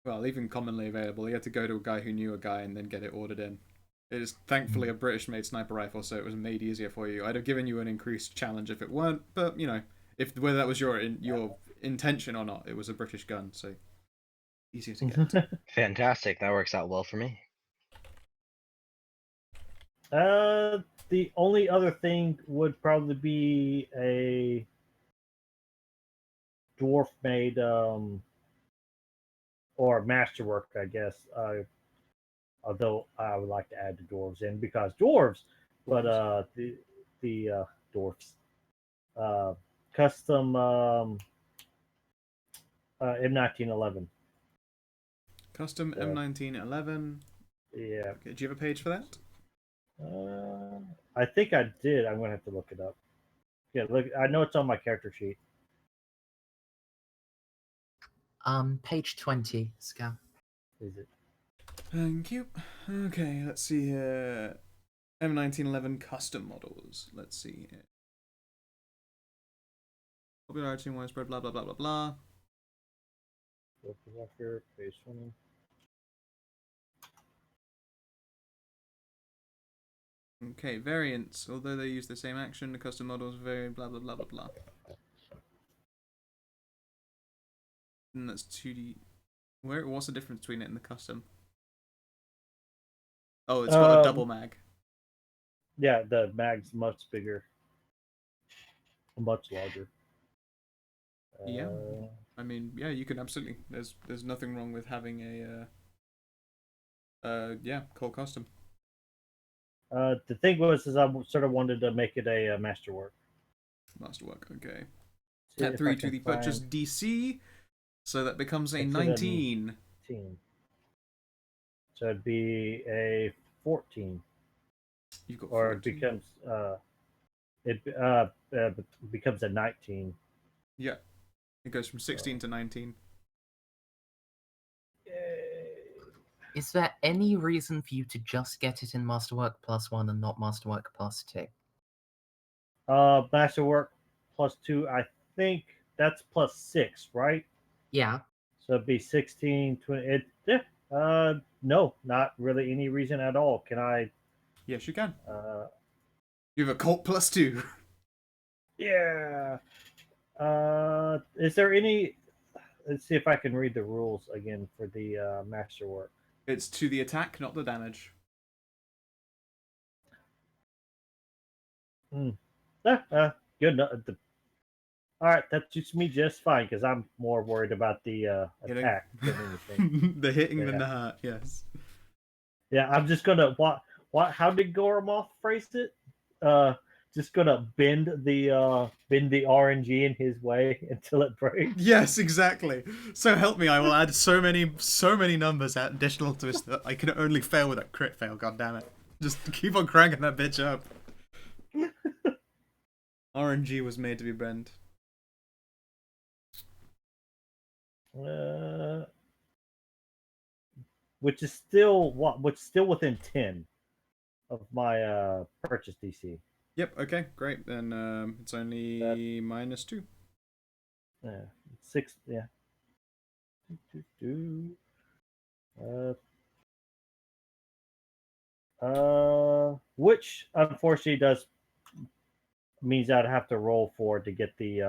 Well, even commonly available. You had to go to a guy who knew a guy and then get it ordered in. It is thankfully a British-made sniper rifle, so it was made easier for you. I'd have given you an increased challenge if it weren't, but you know, if whether that was your intention or not, it was a British gun, so easier to get. Fantastic. That works out well for me. The only other thing would probably be a dwarf made or masterwork, I guess. Although I would like to add the dwarves in because dwarves, but the dwarfs, custom M1911. Custom M1911. Yeah, Okay, do you have a page for that? I think I did. I'm gonna have to look it up. Yeah, look, I know it's on my character sheet. Page 20, Scout. Is it? Thank you. Okay, let's see here. M1911 custom models. Let's see here. Popularity and widespread, blah blah blah blah blah. Page 20. Okay, variants. Although they use the same action, the custom models vary, blah blah blah blah blah. And that's 2D. What's the difference between it and the custom? Oh, it's got a double mag. Yeah, the mag's much bigger, much larger. Yeah. I mean, yeah, you can absolutely. There's nothing wrong with having a cold custom. The thing was, is I sort of wanted to make it a masterwork. Masterwork, okay. See At if 3 I to can the purchase find DC, so that becomes a It's a 19. 19. So it'd be a 14, You've got or 14. it becomes a 19. Yeah, it goes from 16 to 19. Is there any reason for you to just get it in Masterwork +1 and not Masterwork +2? Masterwork +2. I think that's +6, right? Yeah. So it'd be 16, 20. No, not really any reason at all. Can I? Yes, you can. Uh, You have a cult +2. yeah. Is there any? Let's see if I can read the rules again for the masterwork. It's to the attack, not the damage. Good. All right, that suits me just fine because I'm more worried about the attack than anything. The hitting than Yeah. the hurt, yes. Yeah, I'm just gonna what? How did Goromoth phrase it? Just gonna bend the RNG in his way until it breaks. Yes, exactly. So help me, I will add so many numbers additional to this that I can only fail with a crit fail, god damn it. Just keep on cranking that bitch up. RNG was made to be bent. Which is still within 10 of my purchase DC. Yep, okay, great. Then it's only -2. Yeah, 6. Yeah. Which unfortunately means I'd have to roll for to get the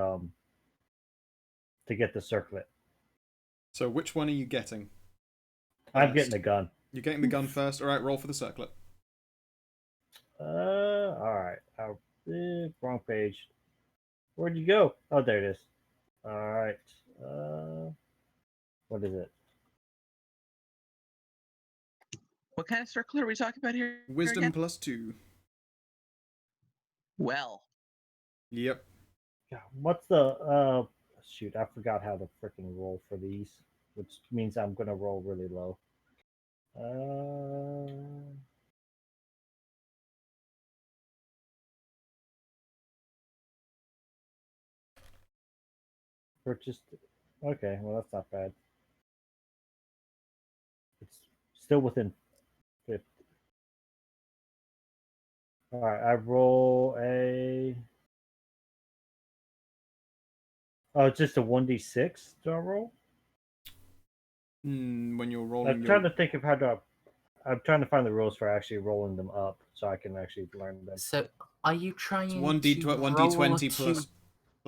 circlet. So which one are you getting? I'm getting the gun. You're getting the gun first. Alright, roll for the circlet. Alright. Wrong page. Where'd you go? Oh, there it is. Alright. What is it? What kind of circle are we talking about here? Wisdom again? +2. Well, Yep. Yeah, what's the shoot, I forgot how to freaking roll for these, which means I'm gonna roll really low. Purchased. Okay, well that's not bad. It's still within 50. All right, I roll a. Oh, it's just a 1d6. Do I roll? When you're rolling, I'm trying to think of how to. I'm trying to find the rules for actually rolling them up so I can actually learn them. So, are you trying it's to 1d20 plus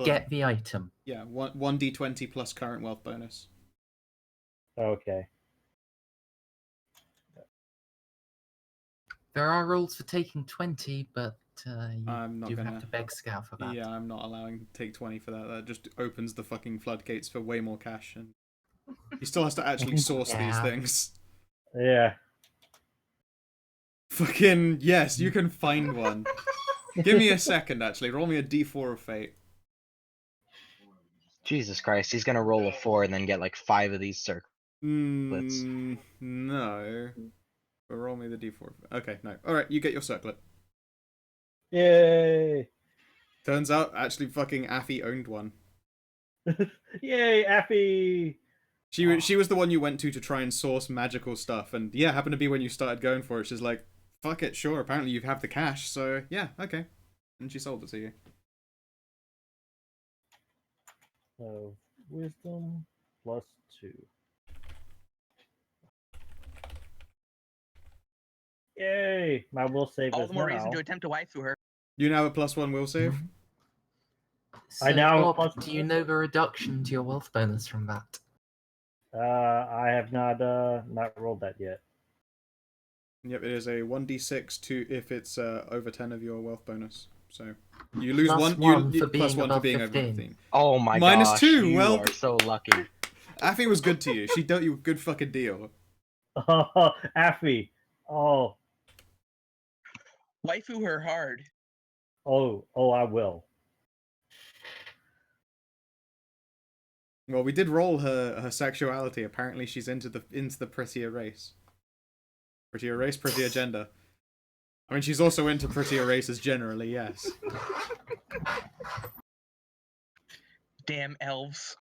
get the item? Yeah, 1d20 plus current wealth bonus. Okay. There are rules for taking 20, but you I'm not do gonna have to beg Scout for that. Yeah, I'm not allowing take 20 for that. That just opens the fucking floodgates for way more cash, and he still has to actually source these Yeah. things. Yeah. Fucking yes, you can find one. Give me a second, actually. Roll me a d4 of fate. Jesus Christ, he's gonna roll a 4 and then get like 5 of these circlets. No. But roll me the d4. Okay, no. Alright, you get your circlet. Yay! Turns out, actually, fucking Affy owned one. Yay, Affy! She was the one you went to try and source magical stuff, and yeah, happened to be when you started going for it. She's like, fuck it, sure, apparently you have the cash, so yeah, okay. And she sold it to you. So, wisdom +2. Yay! My will save all is the more now. reason to attempt to waifu her. You now have a +1 will save? So, I now have Bob, plus- do you know the reduction to your wealth bonus from that? I have not rolled that yet. Yep, it is a 1d6 to if it's over 10 of your wealth bonus. So you lose Plus one. one You for plus being one for above being over 15. 15. Oh my Minus gosh, 2. you Well, are so lucky. Affy was good to you. She dealt you a good fucking deal. Oh, Affy. Oh, Waifu her hard. oh, I will. Well, we did roll her sexuality. Apparently, she's into the prettier race. Prettier race, prettier gender. I mean, she's also into prettier races generally. Yes. Damn elves.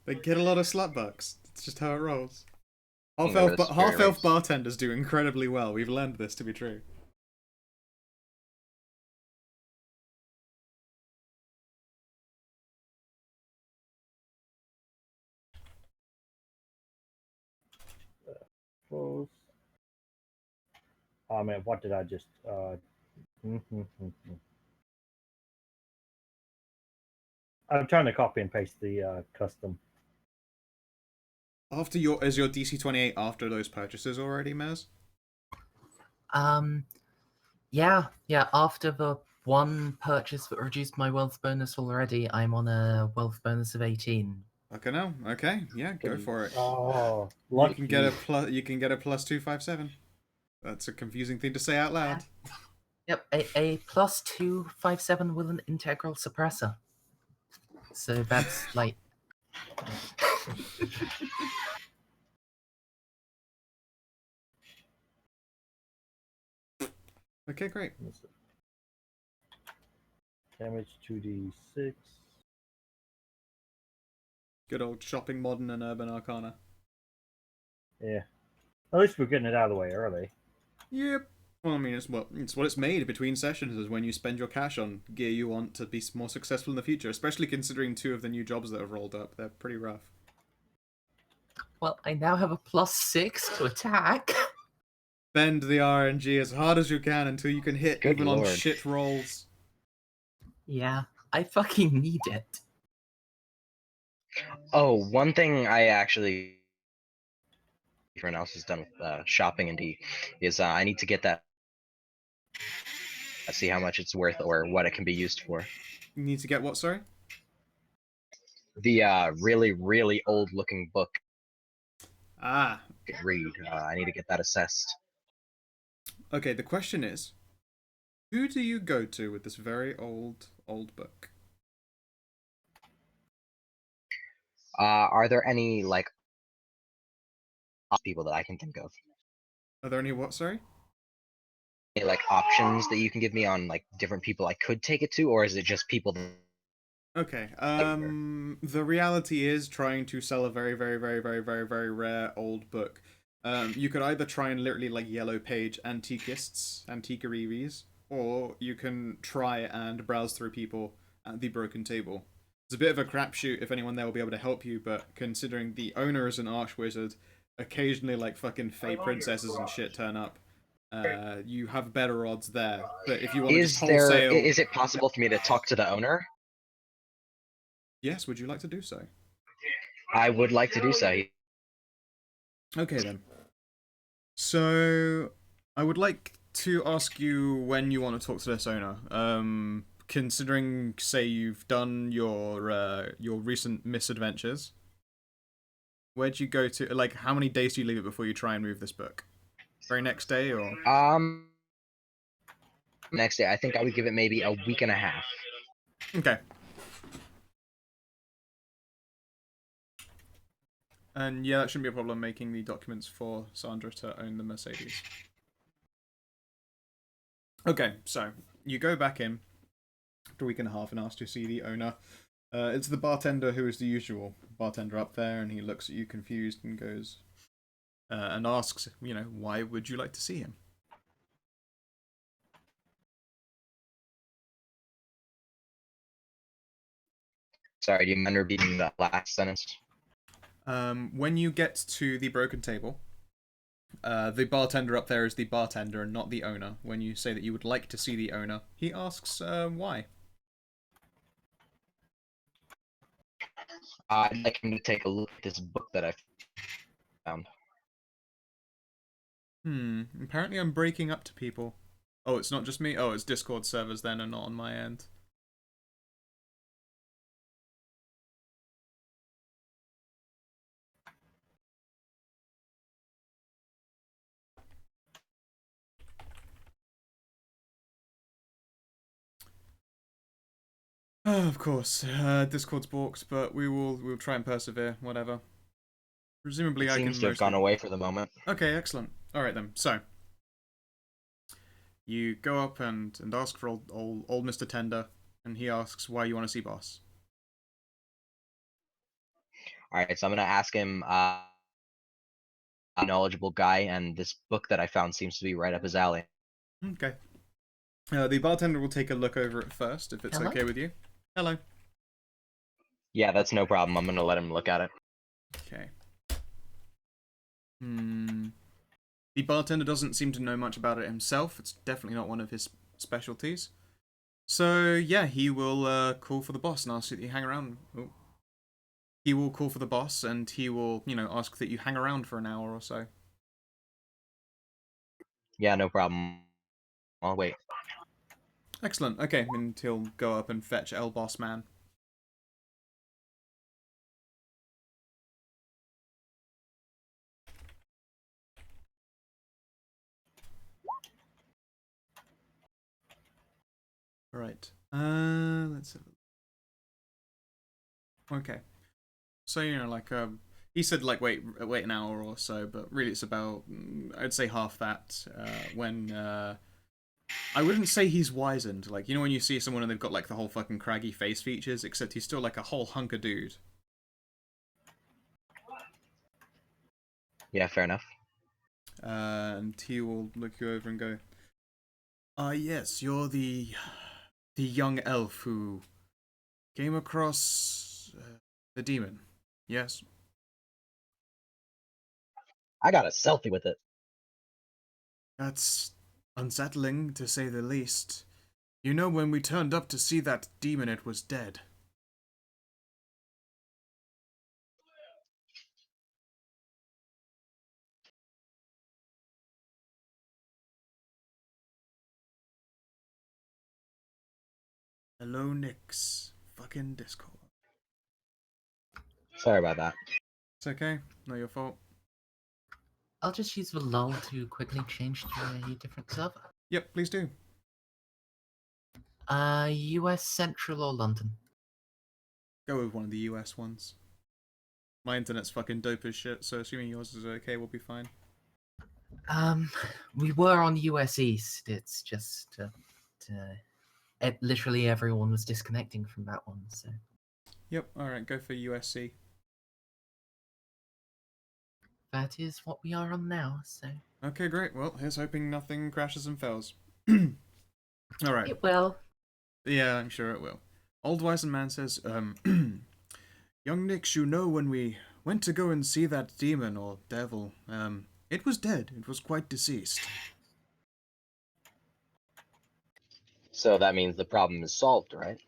They get a lot of slut bucks. It's just how it rolls. Half Over elf, the half spirit elf race. bartenders do incredibly well. We've learned this to be true. Close. Oh man, what did I just? I'm trying to copy and paste the custom. Is your DC 28 after those purchases already, Mez? Yeah. After the one purchase that reduced my wealth bonus already, I'm on a wealth bonus of 18. Okay, no. Okay, yeah, go for it. Oh, You lucky. can get a plus. You can get a plus 257. That's a confusing thing to say out loud. Yep, a plus 257 with an integral suppressor. So that's like. Okay, great. Damage 2d6. Good old shopping modern and urban arcana. Yeah. At least we're getting it out of the way early. Yep. Well, I mean, it's what it's made between sessions is when you spend your cash on gear you want to be more successful in the future. Especially considering 2 of the new jobs that have rolled up, they're pretty rough. Well, I now have a plus 6 to attack. Bend the RNG as hard as you can until you can hit Good even on lord. shit rolls. Yeah, I fucking need it. Oh, one thing I actually everyone else has done with shopping and D is I need to get that. See how much it's worth or what it can be used for. You need to get what? Sorry. The really really old looking book. Ah. I could read. I need to get that assessed. Okay. The question is, who do you go to with this very old book? Are there any like people that I can think of? Are there any what? Sorry. Any like options that you can give me on like different people I could take it to, or is it just people that Okay. The reality is trying to sell a very, very, very, very, very, very rare old book. You could either try and literally like yellow page antiquaries, or you can try and browse through people at the broken table. It's a bit of a crapshoot if anyone there will be able to help you, but considering the owner is an archwizard, occasionally like fucking fey princesses and shit turn up. You have better odds there. But if you want to just wholesale, is it possible for me to talk to the owner? yes, would you like to do so? I would like to do so. Okay then. So I would like to ask you when you want to talk to this owner. Considering, say, you've done your recent misadventures, where'd you go to? Like, how many days do you leave it before you try and move this book? Very next day, or Next day. I think I would give it maybe a week and a half. okay. And yeah, that shouldn't be a problem making the documents for Sandra to own the Mercedes. Okay, so you go back in after a week and a half and ask to see the owner. It's the bartender who is the usual bartender up there, and he looks at you confused and goes and asks, why would you like to see him? Sorry, do you mind repeating that last sentence? When you get to the broken table, the bartender up there is the bartender and not the owner. When you say that you would like to see the owner, he asks why. I'd like him to take a look at this book that I found. Apparently I'm breaking up to people. Oh, it's not just me? Oh, it's Discord servers then and not on my end. Oh, of course, Discord's balked, but we'll try and persevere, whatever. Presumably It I seems can to have mostly... gone away for the moment. Okay, excellent. Alright then, so... You go up and ask for old Mr. Tender, and he asks why you want to see boss. Alright, so I'm gonna ask him, a knowledgeable guy, and this book that I found seems to be right up his alley. Okay. The bartender will take a look over it first, if it's Hello? okay with you. Hello. Yeah, that's no problem. I'm gonna let him look at it. Okay. The bartender doesn't seem to know much about it himself. It's definitely not one of his specialties. So, yeah, he will call for the boss and ask that you hang around. Oh. He will call for the boss and he will, ask that you hang around for an hour or so. Yeah, no problem. I'll wait. Excellent. Okay, and he'll go up and fetch El Boss Man. Alright. Let's have a... Okay. So, he said, wait an hour or so, but really it's about, I'd say half that, when, I wouldn't say he's wizened. When you see someone and they've got, the whole fucking craggy face features, except he's still, a whole hunk of dude. Yeah, fair enough. And he will look you over and go, yes, you're the young elf who came across the demon. Yes? I got a selfie with it. That's unsettling, to say the least. When we turned up to see that demon, it was dead. Hello, Nix. Fucking Discord. Sorry about that. It's okay. Not your fault. I'll just use the lull to quickly change to a different server. Yep, please do. US Central or London? Go with one of the US ones. My internet's fucking dope as shit, so assuming yours is okay, we'll be fine. We were on US East. It's just literally everyone was disconnecting from that one. So. Yep. All right. Go for USC. That is what we are on now. So. Okay, great. Well, here's hoping nothing crashes and fails. All right. It will. Yeah, I'm sure it will. Old Wizened Man says, Young Nix, when we went to go and see that demon or devil, it was dead. It was quite deceased. So that means the problem is solved, right?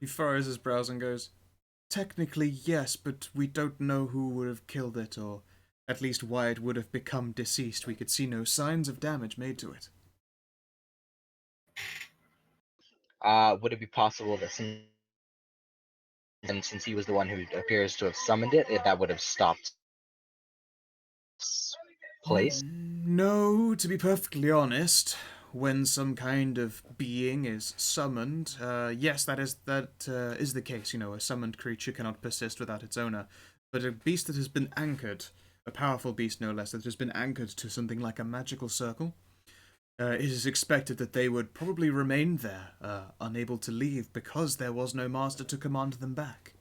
He furrows his brows and goes, technically, yes, but we don't know who would have killed it, or at least why it would have become deceased. We could see no signs of damage made to it. Would it be possible that since he was the one who appears to have summoned it, that would have stopped place? No, to be perfectly honest, when some kind of being is summoned, yes, that is the case. A summoned creature cannot persist without its owner. But a beast that has been anchored, a powerful beast no less, that has been anchored to something like a magical circle, it is expected that they would probably remain there, unable to leave, because there was no master to command them back.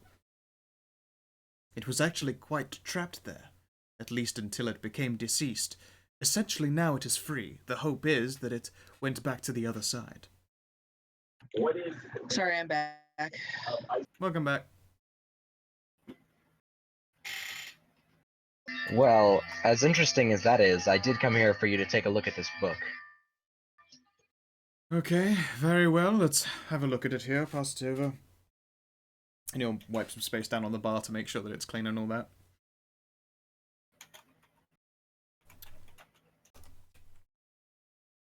It was actually quite trapped there, at least until it became deceased. Essentially now it is free. The hope is that it went back to the other side. Sorry, I'm back. Welcome back. Well, as interesting as that is, I did come here for you to take a look at this book. Okay, very well. Let's have a look at it here. Pass it over. And he'll wipe some space down on the bar to make sure that it's clean and all that.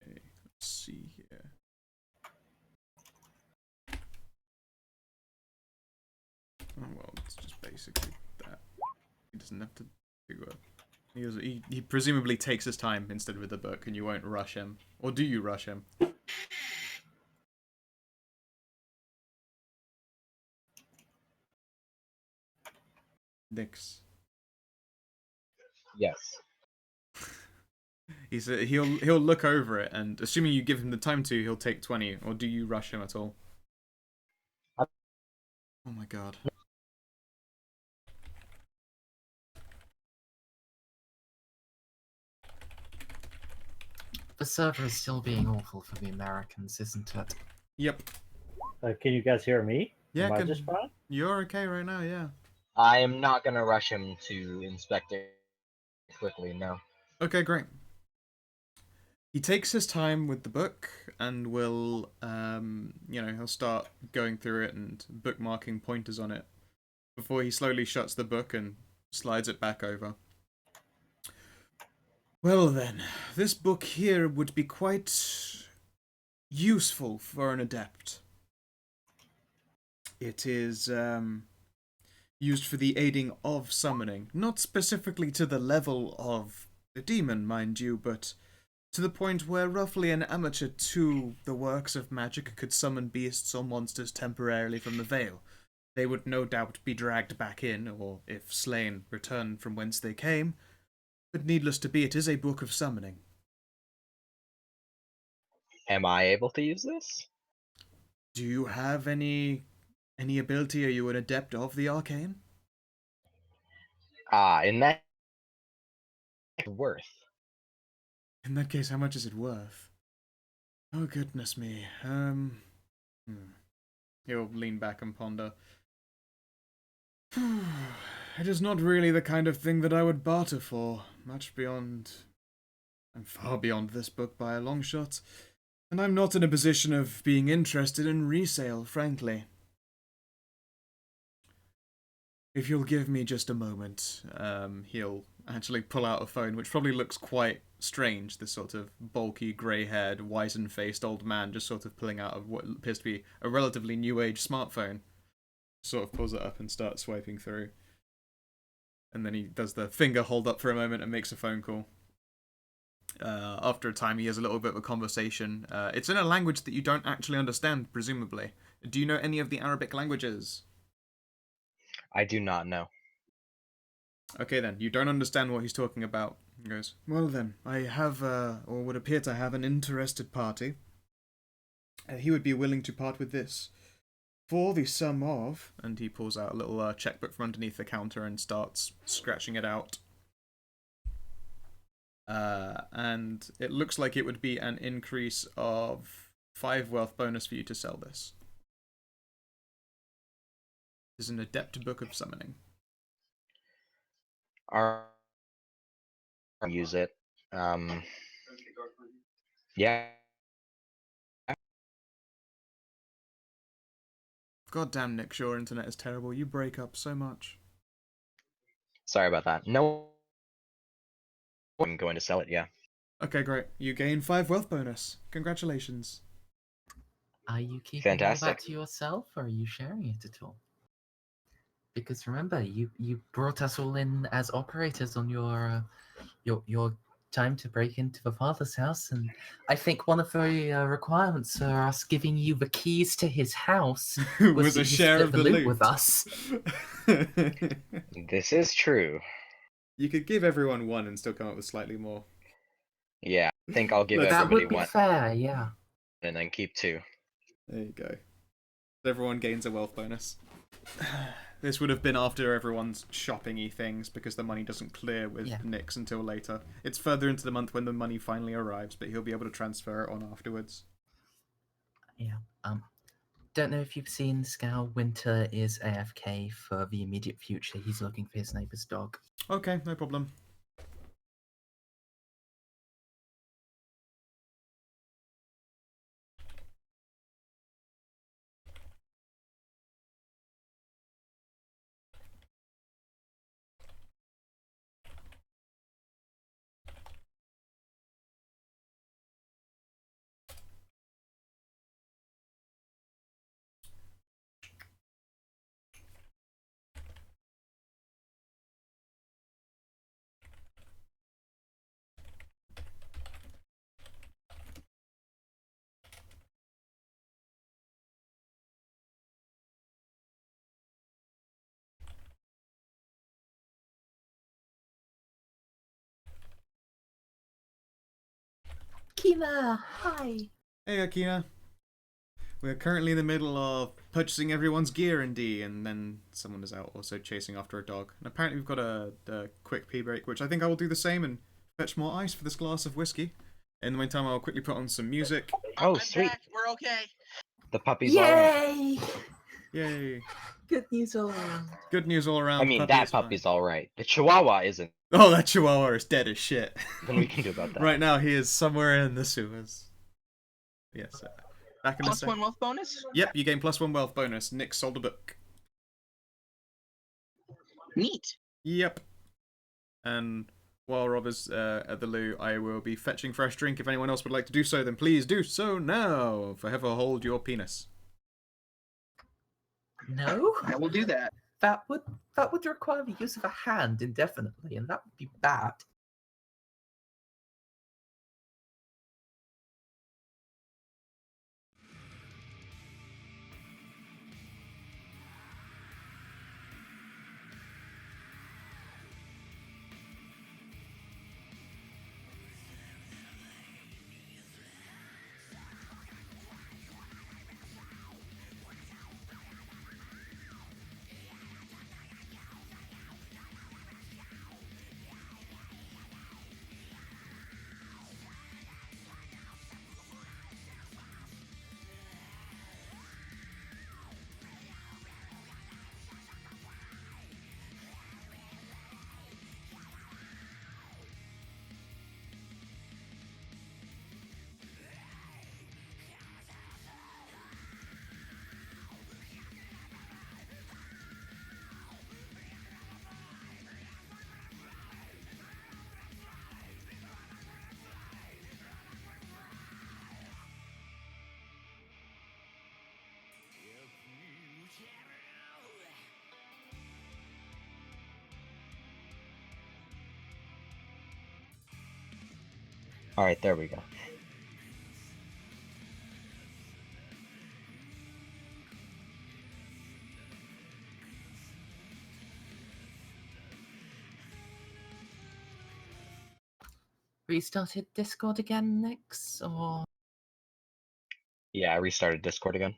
Okay, let's see here. Oh well, it's just basically that. He doesn't have to do it. He presumably takes his time instead with the book, and you won't rush him. Or do you rush him? Nix. Yes. He'll look over it, and assuming you give him the time to, he'll take 20. Or do you rush him at all? Oh my god. The server is still being awful for the Americans, isn't it? Yep. Can you guys hear me? Yeah, Am I just fine? you're okay right now, yeah. I am not gonna rush him to inspect it quickly, no. Okay, great. He takes his time with the book and will, he'll start going through it and bookmarking pointers on it before he slowly shuts the book and slides it back over. Well then, this book here would be quite useful for an adept. It is used for the aiding of summoning, not specifically to the level of the demon, mind you, but to the point where roughly an amateur to the works of magic could summon beasts or monsters temporarily from the veil. They would no doubt be dragged back in, or if slain, return from whence they came. But needless to be, it is a book of summoning. Am I able to use this? Do you have any ability? Are you an adept of the arcane? In that worth. In that case, how much is it worth? Oh goodness me. He'll lean back and ponder. It is not really the kind of thing that I would barter for. Much beyond... I'm far beyond this book by a long shot. And I'm not in a position of being interested in resale, frankly. If you'll give me just a moment, he'll actually pull out a phone, which probably looks quite strange, this sort of bulky, grey-haired, wizen-faced old man just sort of pulling out of what appears to be a relatively new-age smartphone. Sort of pulls it up and starts swiping through. And then he does the finger hold up for a moment and makes a phone call. After a time, he has a little bit of a conversation. It's in a language that you don't actually understand, presumably. Do you know any of the Arabic languages? I do not know. Okay then, you don't understand what he's talking about. He goes, well then, I have, or would appear to have an interested party. He would be willing to part with this. For the sum of... And he pulls out a little checkbook from underneath the counter and starts scratching it out. And it looks like it would be an increase of 5 wealth bonus for you to sell this. This is an adept book of summoning. I'll use it. Yeah. God damn, Nick, your internet is terrible. You break up so much. Sorry about that. No, I'm going to sell it, yeah. Okay, great. You gain 5 wealth bonus. Congratulations. Are you keeping all Fantastic. that to yourself, or are you sharing it at all? Because remember, you brought us all in as operators on your time to break into the father's house, and I think one of the requirements for us giving you the keys to his house Was that a you share split of the loot with us. This is true. You could give everyone 1 and still come up with slightly more. Yeah, I think I'll give That That everybody would be 1 fair, yeah. and then keep 2. There you go. Everyone gains a wealth bonus. This would have been after everyone's shopping-y things, because the money doesn't clear with Nyx until later. It's further into the month when the money finally arrives, but he'll be able to transfer it on afterwards. Yeah. Don't know if you've seen Scowl. Winter is AFK for the immediate future. He's looking for his neighbor's dog. Okay, no problem. Kina, hi. Hey, Akina. We're currently in the middle of purchasing everyone's gear in D, and then someone is out also chasing after a dog. And apparently we've got a quick pee break, which I think I will do the same and fetch more ice for this glass of whiskey. In the meantime, I'll quickly put on some music. Oh, I'm sweet. back. We're okay. The puppy's all right. Yay! Yay. Good news all around. Good news all around. I mean, Puppy that is fine. puppy's all right. The Chihuahua isn't. Oh, that chihuahua is dead as shit. Nothing we can do about that. Right now, he is somewhere in the sewers. Yes. Back in a Plus sec. 1 wealth bonus. Yep, you gain +1 wealth bonus. Nick sold a book. Neat. Yep. And while Rob is at the loo, I will be fetching fresh drink. If anyone else would like to do so, then please do so now. Forever hold your penis. No, I will do that. that would require the use of a hand indefinitely, and that would be bad. All right, there we go. Restarted Discord again, Nix, or Yeah, I restarted Discord again.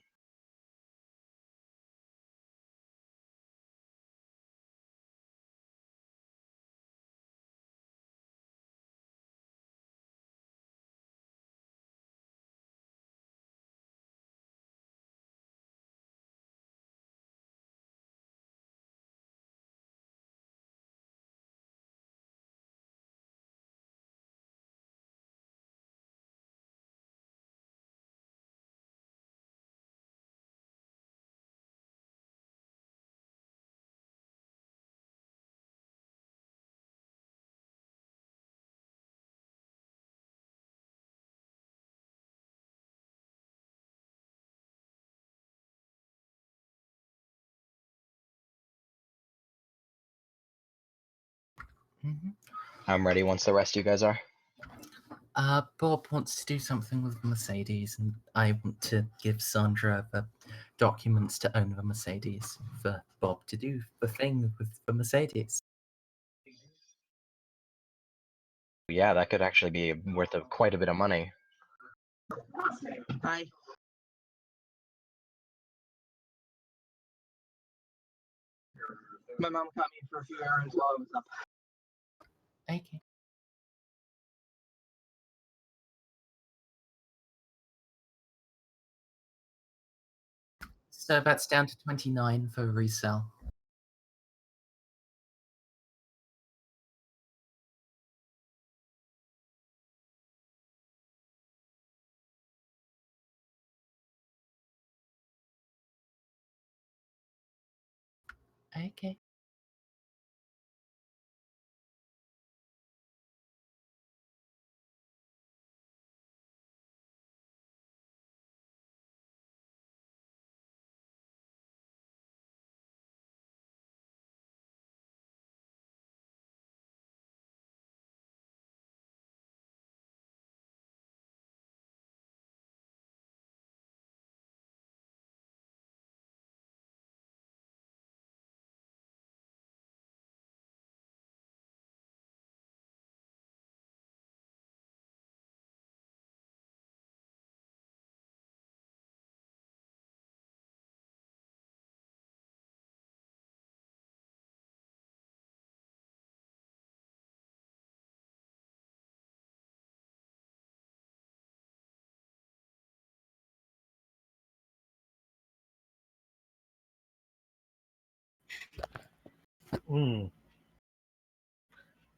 I'm ready once the rest of you guys are. Bob wants to do something with Mercedes, and I want to give Sandra the documents to own the Mercedes for Bob to do the thing with the Mercedes. Yeah, that could actually be worth quite a bit of money. Hi. My mom caught me for a few errands while I was up. Okay. So that's down to 29 for resell. Okay.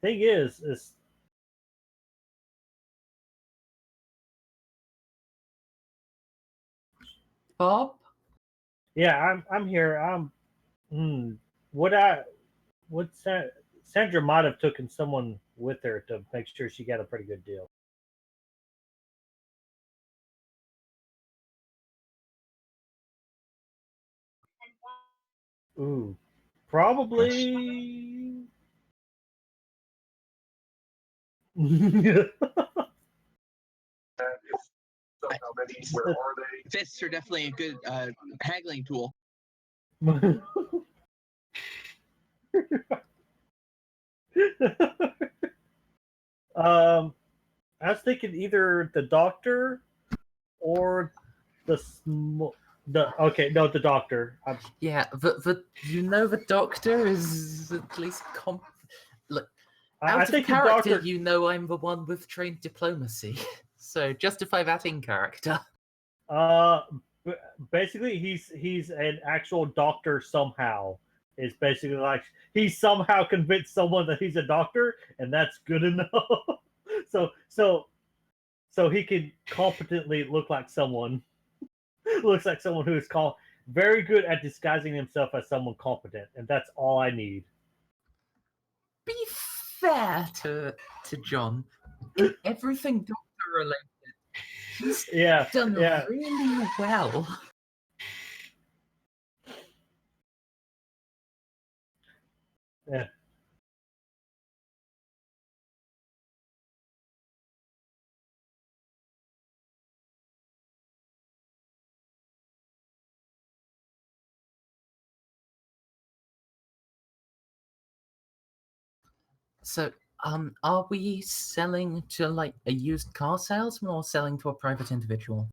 Thing is Bob? yeah, I'm here. What Sandra might have taken someone with her to make sure she got a pretty good deal. Ooh, probably. Fists are definitely a good haggling tool. I was thinking either the doctor or the doctor. Yeah, the doctor is at least look, I out of think the character. doctor. You know, I'm the one with trained diplomacy, so justify that in character. Basically, he's an actual doctor somehow. It's basically like he somehow convinced someone that he's a doctor, and that's good enough. so he can competently look like someone. Looks like someone who is very good at disguising himself as someone competent, and that's all I need. Be fair to John. In everything doctor related, he's done really well. Yeah. So, are we selling to like a used car salesman or selling to a private individual?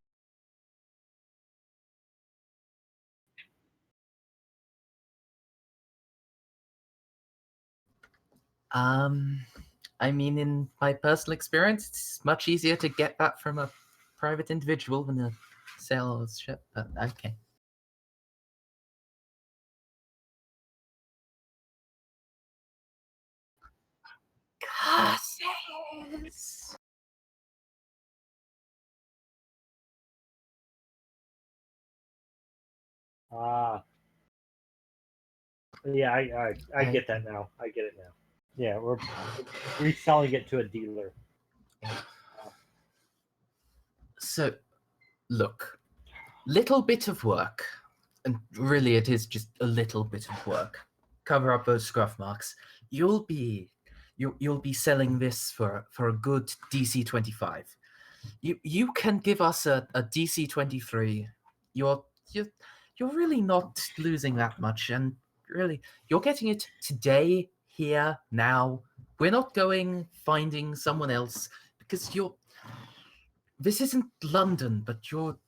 I mean, in my personal experience, it's much easier to get that from a private individual than a sales ship, but okay. Curses! Yeah, I get that now. I get it now. Yeah, we're reselling it to a dealer. So, look, little bit of work, and really it is just a little bit of work. Cover up those scruff marks. You'll be selling this for a good DC 25. You can give us a DC 23. You're really not losing that much, and really you're getting it today, here, now. We're not going finding someone else because this isn't London, but you're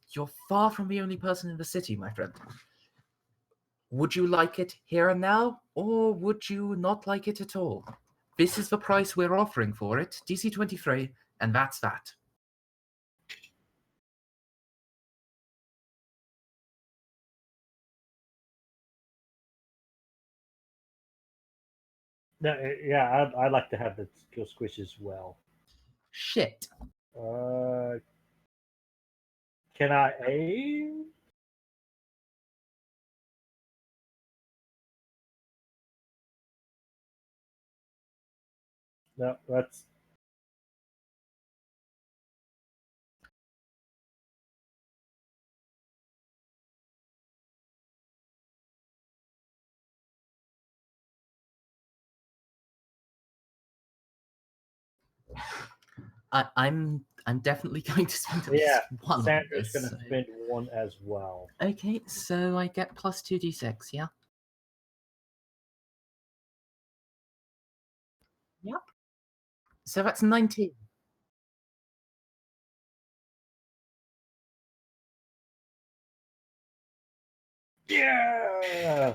far from the only person in the city, my friend. Would you like it here and now, or would you not like it at all? This is the price we're offering for it, DC 23, and that's that. No, yeah, I'd like to have the skill squish as well. Shit. Can I aim? No, that's. I'm definitely going to spend at least one Sandra's on going to spend one as well. Okay, so I get plus 2d6, yeah? Yep. So that's 19. Yeah!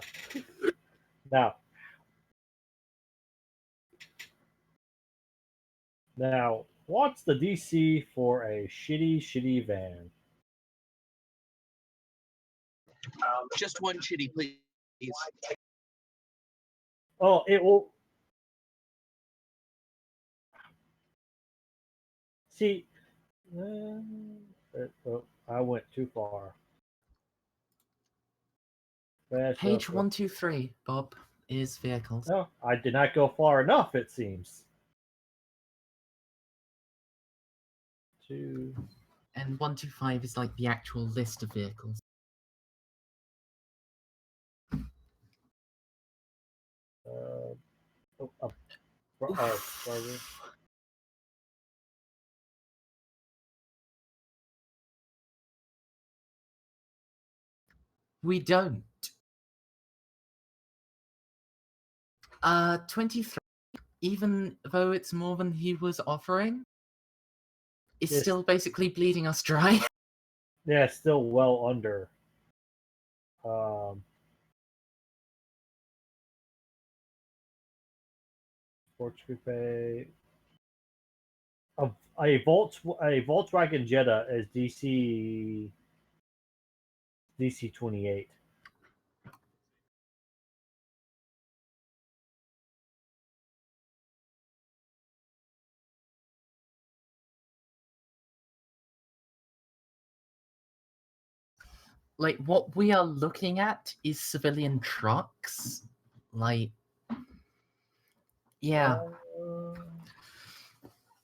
Now, what's the DC for a shitty van? Just one shitty, please. Oh, it will. See, I went too far. Page 123, Bob, is vehicles. No, I did not go far enough, it seems. Two. And 125 is like the actual list of vehicles. Sorry. We don't. 23, even though it's more than he was offering, is Yes. still basically bleeding us dry. Yeah, still well under. Sports Coupe. A Volkswagen Jetta is DC 28. Like, what we are looking at is civilian trucks. Like, yeah.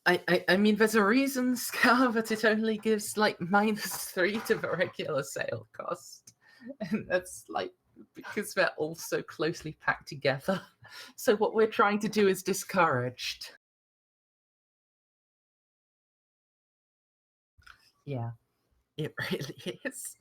I mean, there's a reason, Scar, that it only gives like -3 to the regular sale cost. And that's like because they're all so closely packed together. So what we're trying to do is discouraged. Yeah, it really is.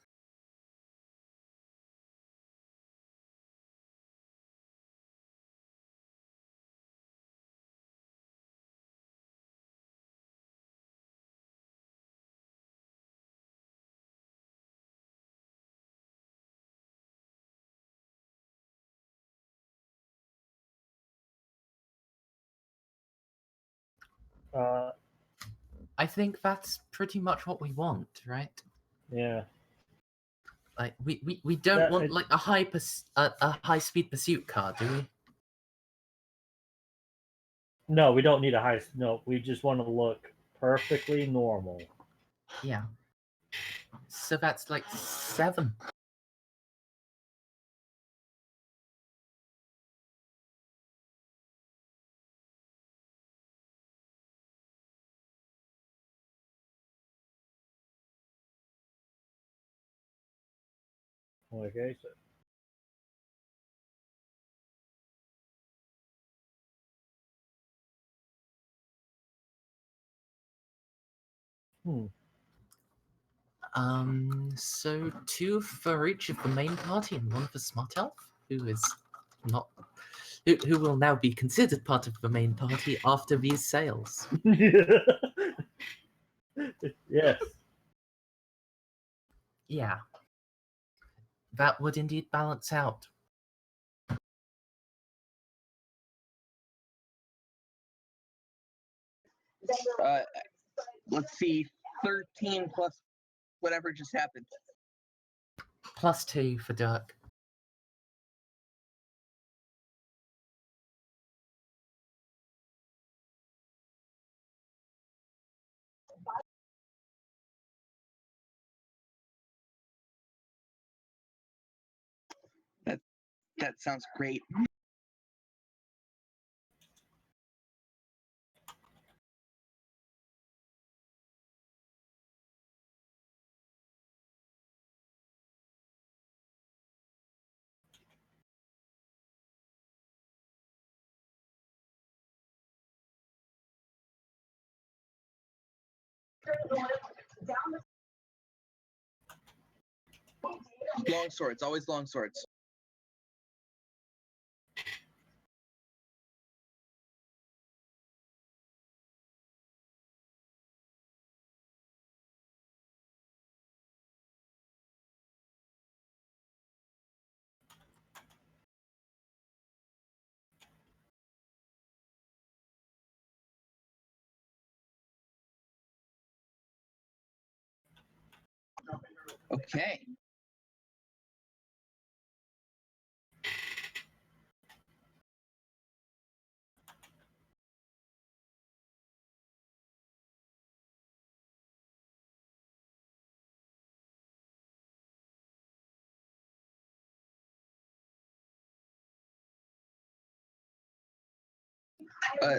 I think that's pretty much what we want, right? Yeah. Like we don't want like a high speed pursuit car, do we? No, we don't need a high. No, we just want to look perfectly normal. Yeah. So that's like 7. Okay, so So 2 for each of the main party and 1 for Smart Elf, who is not who will now be considered part of the main party after these sales. yes. Yeah. That would indeed balance out. Let's see, 13 plus whatever just happened. +2 for Dirk. That sounds great. Long swords, always long swords. Okay.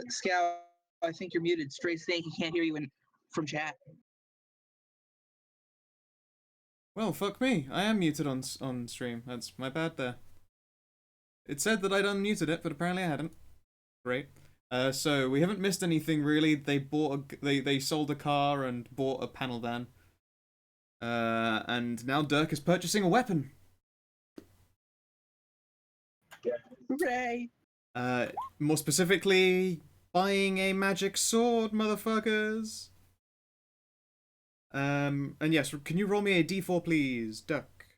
Scout, I think you're muted. Stray Snake, he can't hear you from chat. Well, fuck me. I am muted on stream. That's my bad there. It said that I'd unmuted it, but apparently I hadn't. Great. So we haven't missed anything really. They sold a car and bought a panel van. And now Dirk is purchasing a weapon. Hooray! More specifically, buying a magic sword, motherfuckers. And yes, can you roll me a d4, please, Dirk?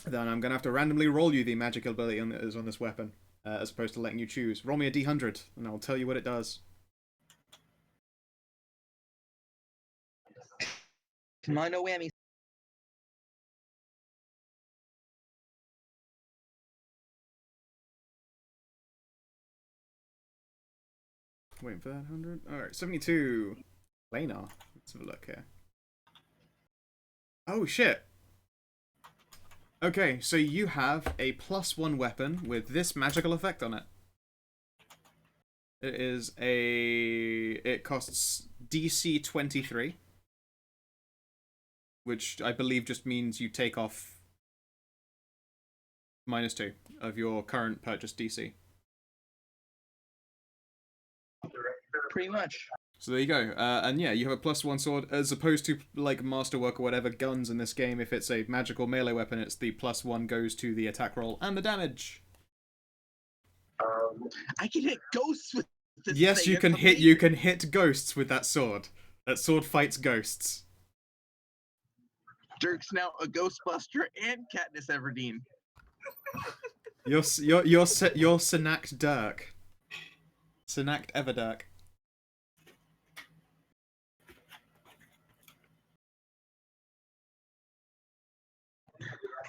Then I'm gonna have to randomly roll you the magic ability on this weapon, as opposed to letting you choose. Roll me a d100, and I'll tell you what it does. Come on, no whammies. Waiting for that 100. Alright, 72. Planar. Let's have a look here. Oh, shit. Okay, so you have a +1 weapon with this magical effect on it. It costs DC 23. Which I believe just means you take off -2 of your current purchase DC. Pretty much. So there you go. And yeah, you have a +1 sword, as opposed to like Masterwork or whatever guns in this game. If it's a magical melee weapon, it's the +1 goes to the attack roll and the damage. I can hit ghosts with this Yes, thing. you can hit. You can hit ghosts with that sword. That sword fights ghosts. Dirk's now a Ghostbuster and Katniss Everdeen. You're Synact Dirk. Synact Everdirk.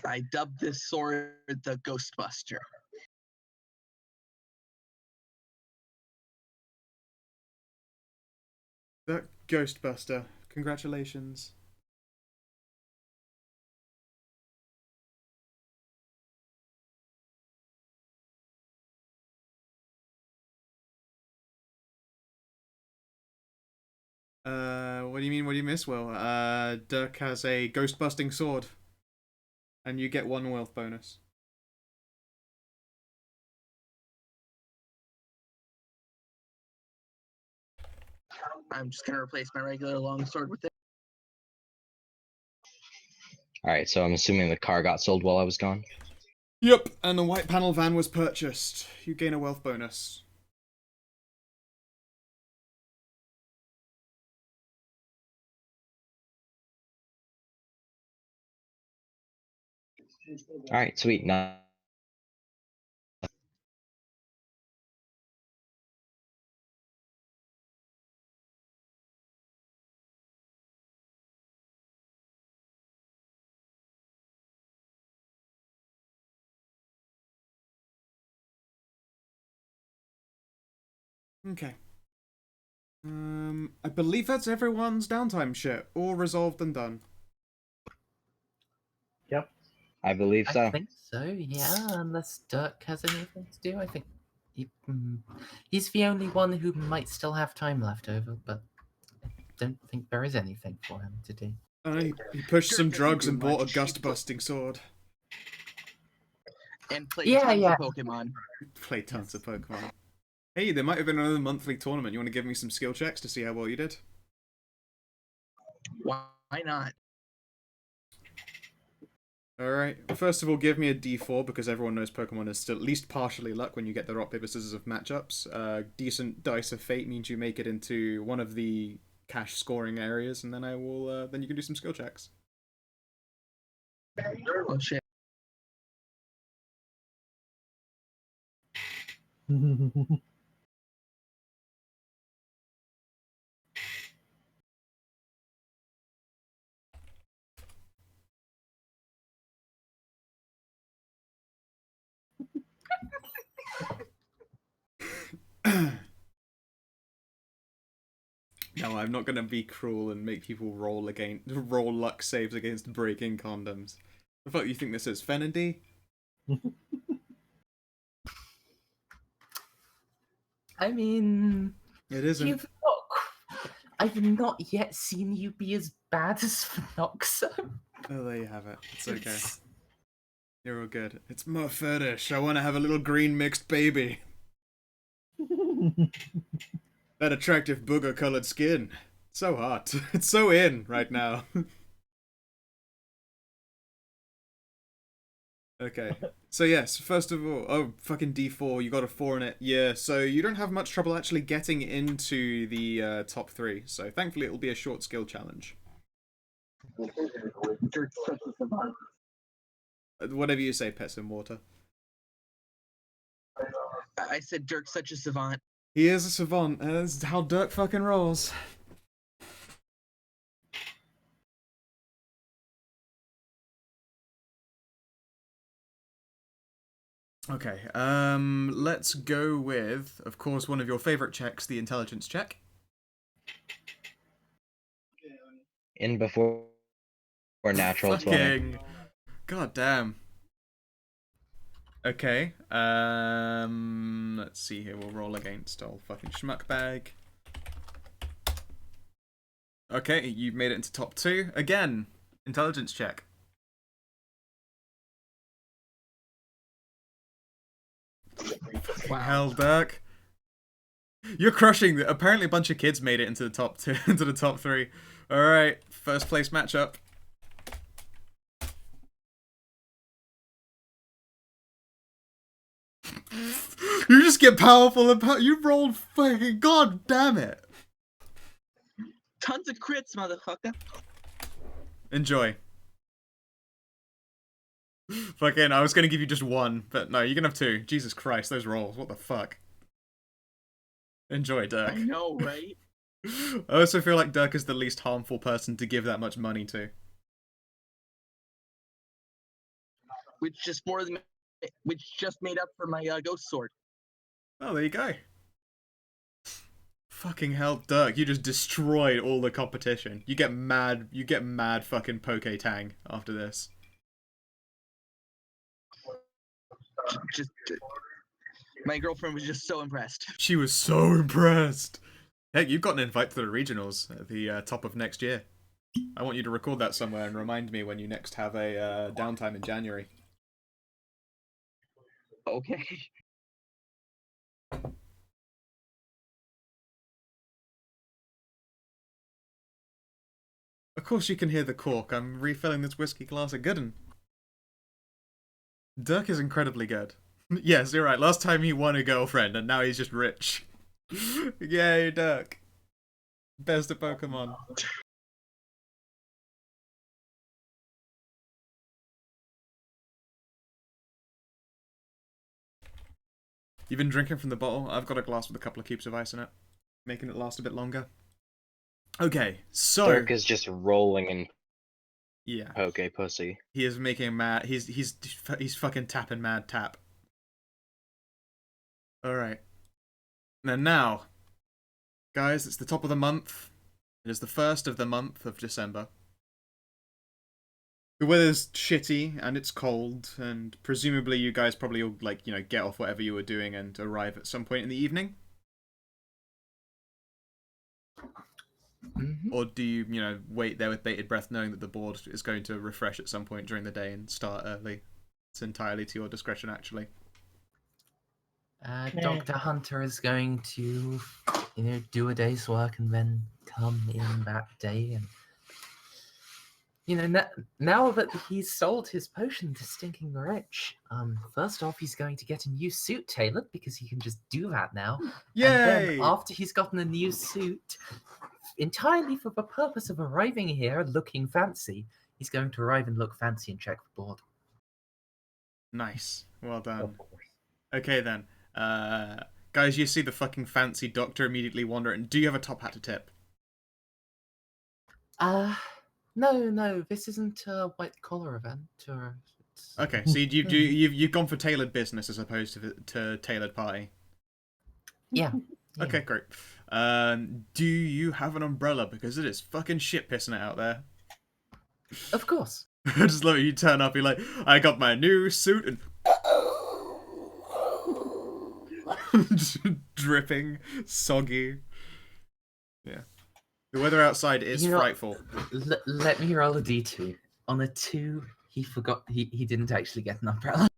I dubbed this sword the Ghostbuster. That Ghostbuster. Congratulations. What do you mean? What do you miss, Will? Dirk has a ghost-busting sword. And you get 1 wealth bonus. I'm just gonna replace my regular longsword with it. Alright, so I'm assuming the car got sold while I was gone. Yep, and the white panel van was purchased. You gain a wealth bonus. Alright, sweet. Now Okay. I believe that's everyone's downtime shit. All resolved and done. Yep. I believe so. I think so, yeah, unless Dirk has anything to do. I think he's the only one who might still have time left over, but I don't think there is anything for him to do. He pushed some Dirk doesn't drugs do and bought a much. gust-busting sword. And play Yeah, tons yeah. of Pokemon. Play tons of Pokemon. Hey, there might have been another monthly tournament. You want to give me some skill checks to see how well you did? Why not? Alright, first of all, give me a d4, because everyone knows Pokemon is still at least partially luck when you get the rock, paper, scissors of matchups. Decent dice of fate means you make it into one of the cash scoring areas, and then I will, then you can do some skill checks. Oh shit. No, I'm not gonna be cruel and make people roll luck saves against breaking condoms. The fuck you think this is? Fen and D? I mean, It isn't. I've not yet seen you be as bad as Phenoxo. Oh, there you have it. It's okay. You're all good. It's my fetish. I want to have a little green mixed baby. That attractive booger-colored skin. So hot. It's so in right now. Okay. So yes, first of all, oh, fucking D4, you got a 4 in it. Yeah, so you don't have much trouble actually getting into the top 3. So thankfully it'll be a short skill challenge. Whatever you say, Pets in Water. I said Dirk's such a savant. He is a savant, and that's how Dirk fucking rolls. Okay, let's go with, of course, one of your favorite checks, the intelligence check. In before or natural 20. Fucking... God damn. Okay, let's see here, we'll roll against old fucking schmuck bag. Okay, you've made it into top 2. Again, intelligence check. Fucking hell, Dirk. You're crushing. Apparently a bunch of kids made it into the top 2, into the top 3. Alright, first place matchup. You just get powerful and you rolled fucking, god damn it. Tons of crits, motherfucker. Enjoy. Fucking, I was gonna give you just 1, but no, you're gonna have 2. Jesus Christ, those rolls, what the fuck. Enjoy, Dirk. I know, right? I also feel like Dirk is the least harmful person to give that much money to. Which just made up for my ghost sword. Oh, there you go. Fucking hell, Dirk, you just destroyed all the competition. You get mad fucking Poke-Tang after this. Just my girlfriend was just so impressed. She was so impressed. Heck, you've got an invite to the regionals at the top of next year. I want you to record that somewhere and remind me when you next have a downtime in January. Okay. Of course you can hear the cork. I'm refilling this whiskey glass of good 'un. Dirk is incredibly good. Yes, you're right. Last time he won a girlfriend and now he's just rich. Yay, Dirk. Best of Pokemon. You've been drinking from the bottle? I've got a glass with a couple of cubes of ice in it, making it last a bit longer. Okay, so Dirk is just rolling in yeah, Poke pussy. he is making mad. He's fucking tapping mad tap. All right, now, guys, it's the top of the month. It is the first of the month of December. The weather's shitty and it's cold, and presumably you guys probably all, like, you know, get off whatever you were doing and arrive at some point in the evening. Mhm. Or do you, you know, wait there with bated breath knowing that the board is going to refresh at some point during the day and start early? It's entirely to your discretion, actually. Dr. Hunter is going to, do a day's work and then come in that day. And, now that he's sold his potion to Stinking Rich, first off, he's going to get a new suit tailored because he can just do that now. Yay! And then after he's gotten a new suit, entirely for the purpose of arriving here looking fancy, he's going to arrive and look fancy and check the board. Nice. Well done. Of course. Okay then. Guys, you see the fucking fancy doctor immediately wondering, do you have a top hat to tip? No, this isn't a white collar event. Okay, so you've gone for tailored business as opposed to tailored party. Yeah. Okay, great. Do you have an umbrella? Because it is fucking shit pissing it out there. Of course. I just love it. You turn up, you're like, I got my new suit and dripping, soggy. Yeah. The weather outside is You know- frightful. Let me roll a d2. On a 2, he forgot he didn't actually get an umbrella.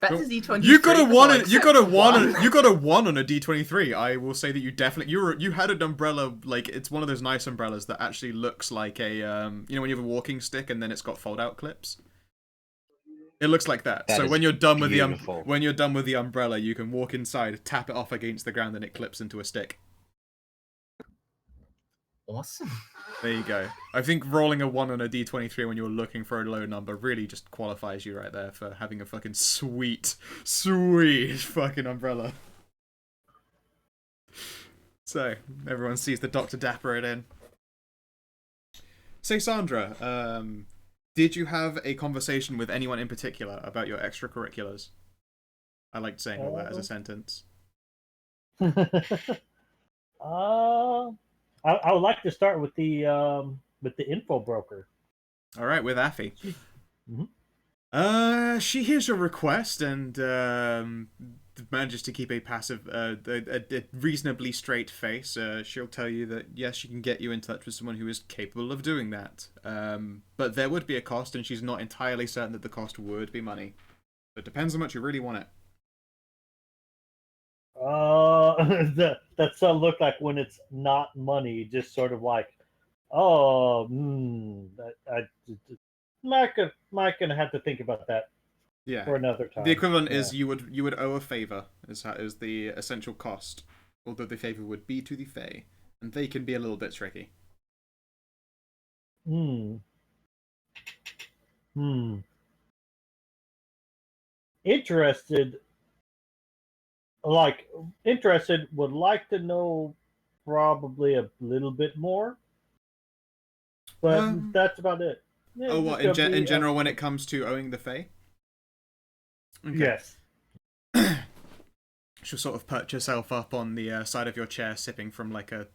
That's Cool. a d20. You got a one. You got a one. You got a 1 on a d23. I will say that you definitely you had an umbrella, like it's one of those nice umbrellas that actually looks like a you know when you have a walking stick and then it's got fold out clips. It looks like that. That So is when you're done with beautiful. when you're done with the umbrella, you can walk inside, tap it off against the ground, and it clips into a stick. Awesome. There you go. I think rolling a 1 on a d23 when you're looking for a low number really just qualifies you right there for having a fucking sweet fucking umbrella. So, everyone sees the Dr. Dapper it in. Say, Sandra, did you have a conversation with anyone in particular about your extracurriculars? I liked saying all that as a sentence. I would like to start with the info broker. All right, with Affy. Mhm. She hears your request and manages to keep a passive, a reasonably straight face. She'll tell you that yes, she can get you in touch with someone who is capable of doing that. But there would be a cost, and she's not entirely certain that the cost would be money. It depends how much you really want it. That some look like when it's not money, just sort of like, oh, Mike gonna have to think about that Yeah. for another time. The equivalent is Yeah. you would owe a favor is the essential cost, although the favor would be to the Fae, and they can be a little bit tricky. Interested, would like to know probably a little bit more, but that's about it. Yeah, Oh, what in general when it comes to owing the Fae? Okay. Yes. She'll sort of perch herself up on the side of your chair, sipping from like a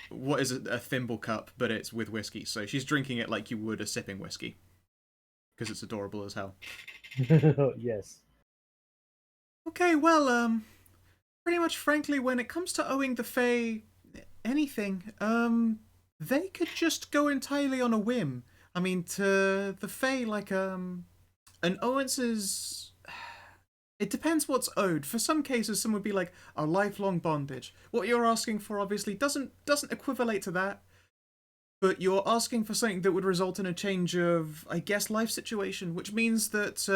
what is a thimble cup, but it's with whiskey. So she's drinking it like you would a sipping whiskey, because it's adorable as hell. Yes. Okay, well, pretty much frankly, when it comes to owing the Fae anything, they could just go entirely on a whim. I mean, to the Fae, like, an owance is... It depends what's owed. For some cases, some would be like a lifelong bondage. What you're asking for, obviously, doesn't equivalate to that. But you're asking for something that would result in a change of, I guess, life situation, which means that,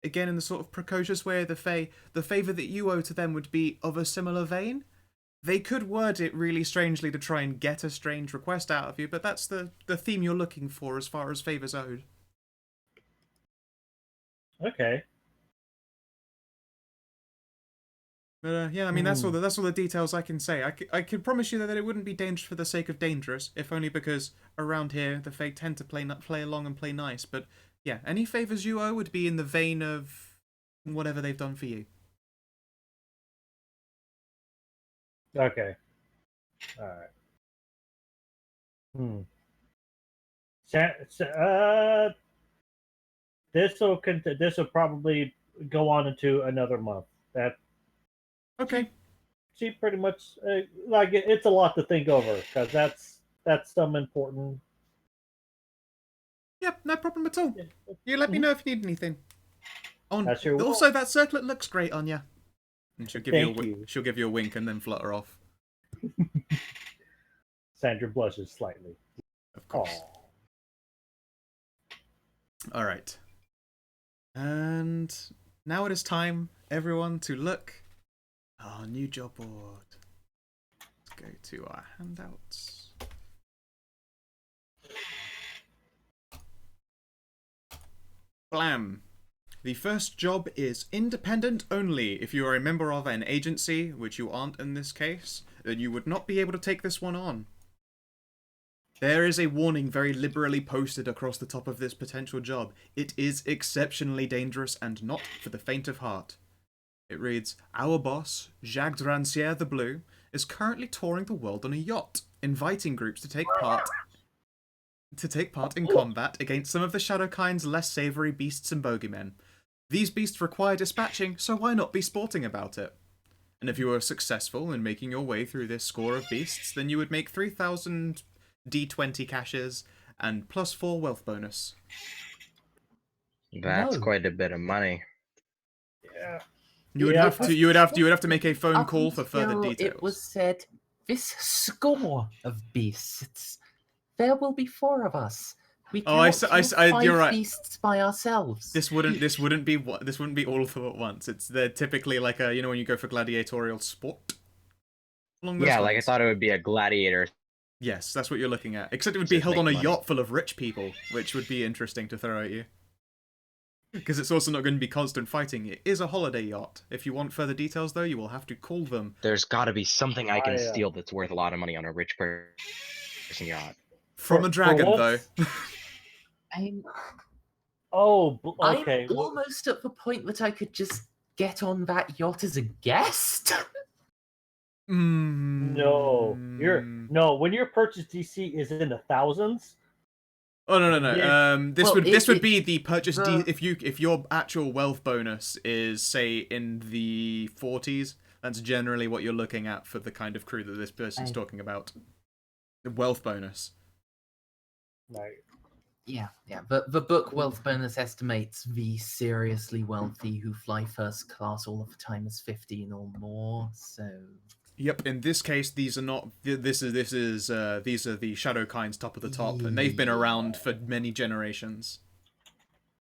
again, in the sort of precocious way of the Fae, the favour that you owe to them would be of a similar vein. They could word it really strangely to try and get a strange request out of you, but that's the theme you're looking for as far as favours owed. Okay. But yeah, I mean that's all the details I can say. I can promise you that it wouldn't be dangerous for the sake of dangerous, if only because around here the Fae tend to play along and play nice. But yeah, any favours you owe would be in the vein of whatever they've done for you. Okay. All right. This will probably go on into another month. That. Okay. She pretty much like it's a lot to think over because that's some important. Yep, no problem at all. Yeah. You let me know if you need anything. Sure will. Also, that circlet looks great on you. And she'll give you. She'll give you a wink and then flutter off. Sandra blushes slightly. Of course. All right. And now it is time, everyone, to look at our new job board. Let's go to our handouts. Blam. The first job is independent only. If you are a member of an agency, which you aren't in this case, then you would not be able to take this one on. There is a warning very liberally posted across the top of this potential job. It is exceptionally dangerous and not for the faint of heart. It reads, our boss, Jacques Drancière the Blue, is currently touring the world on a yacht, inviting groups to take part in combat against some of the Shadowkind's less savoury beasts and bogeymen. These beasts require dispatching, so why not be sporting about it? And if you were successful in making your way through this score of beasts, then you would make 3,000 d20 caches and +4 wealth bonus. That's No. quite a bit of money. Yeah. You would Yeah, have to make a phone Up call for further until details. It was said, this score of beasts. There will be 4 of us. We Oh, I cannot s- kill 5 you're right. beasts by ourselves. This wouldn't be all of them at once. They're typically like a, when you go for gladiatorial sport. Along those Yeah, like I lines. thought it would be a gladiator. Yes, that's what you're looking at. Except it would be Just held make on a money. yacht full of rich people, which would be interesting to throw at you. Because it's also not going to be constant fighting. It is a holiday yacht. If you want further details, though, you will have to call them. There's got to be something I can I, steal that's worth a lot of money on a rich person yacht. From For- a dragon, for though. once- I'm, Oh, okay. I'm almost at the point that I could just get on that yacht as a guest. No, when your purchase DC is in the thousands. Oh no. Yeah. This Well, would be the purchase the- if your actual wealth bonus is say in the 40s. That's generally what you're looking at for the kind of crew that this person's talking about. The wealth bonus. Like, Yeah. The book wealth bonus estimates the seriously wealthy who fly first class all of the time as 15 or more. So Yep. In this case, these are not. These are the Shadowkind's top of the top, and they've been around for many generations.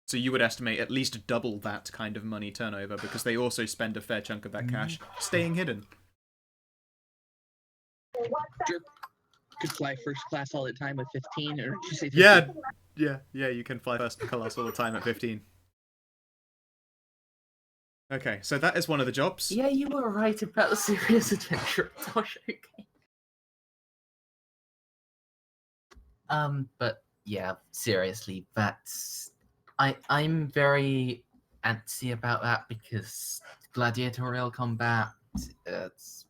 So you would estimate at least double that kind of money turnover because they also spend a fair chunk of that cash staying hidden. Jerk could fly first class all the time at 15, or did you say 15? Yeah. You can fly first class all the time at 15. Okay, so that is one of the jobs. yeah, you were right about the serious adventure of Tosh. Okay. But yeah, seriously, I'm very antsy about that because gladiatorial combat. It's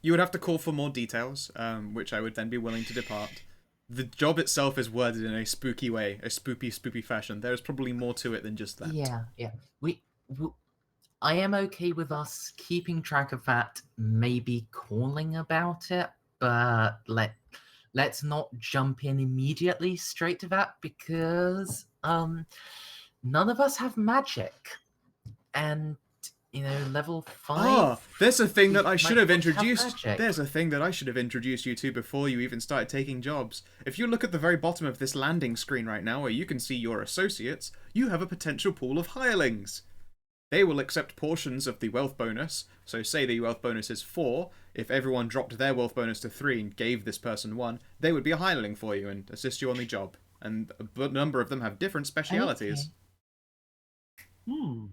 You would have to call for more details, which I would then be willing to depart. The job itself is worded in a spooky way, a spoopy fashion. There is probably more to it than just that. yeah. I am okay with us keeping track of that, maybe calling about it, but let's not jump in immediately straight to that because none of us have magic, and level 5. Ah, there's a thing we that I might should have not have introduced. magic. There's a thing that I should have introduced you to before you even started taking jobs. If you look at the very bottom of this landing screen right now, where you can see your associates, you have a potential pool of hirelings. They will accept portions of the wealth bonus. So say the wealth bonus is 4. If everyone dropped their wealth bonus to 3 and gave this person 1, they would be a hireling for you and assist you on the job. And a number of them have different specialities. Okay.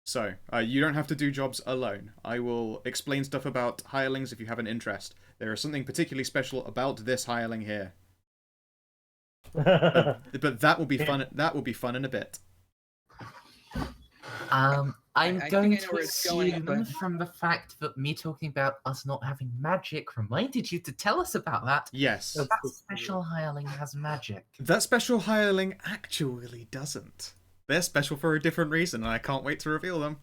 So, you don't have to do jobs alone. I will explain stuff about hirelings if you have an interest. There is something particularly special about this hireling here. But that will be fun. That will be fun in a bit. I'm I think going I know to where it's going, assume but- from the fact that me talking about us not having magic reminded you to tell us about that. Yes. That special hireling has magic. That special hireling actually doesn't. They're special for a different reason, and I can't wait to reveal them.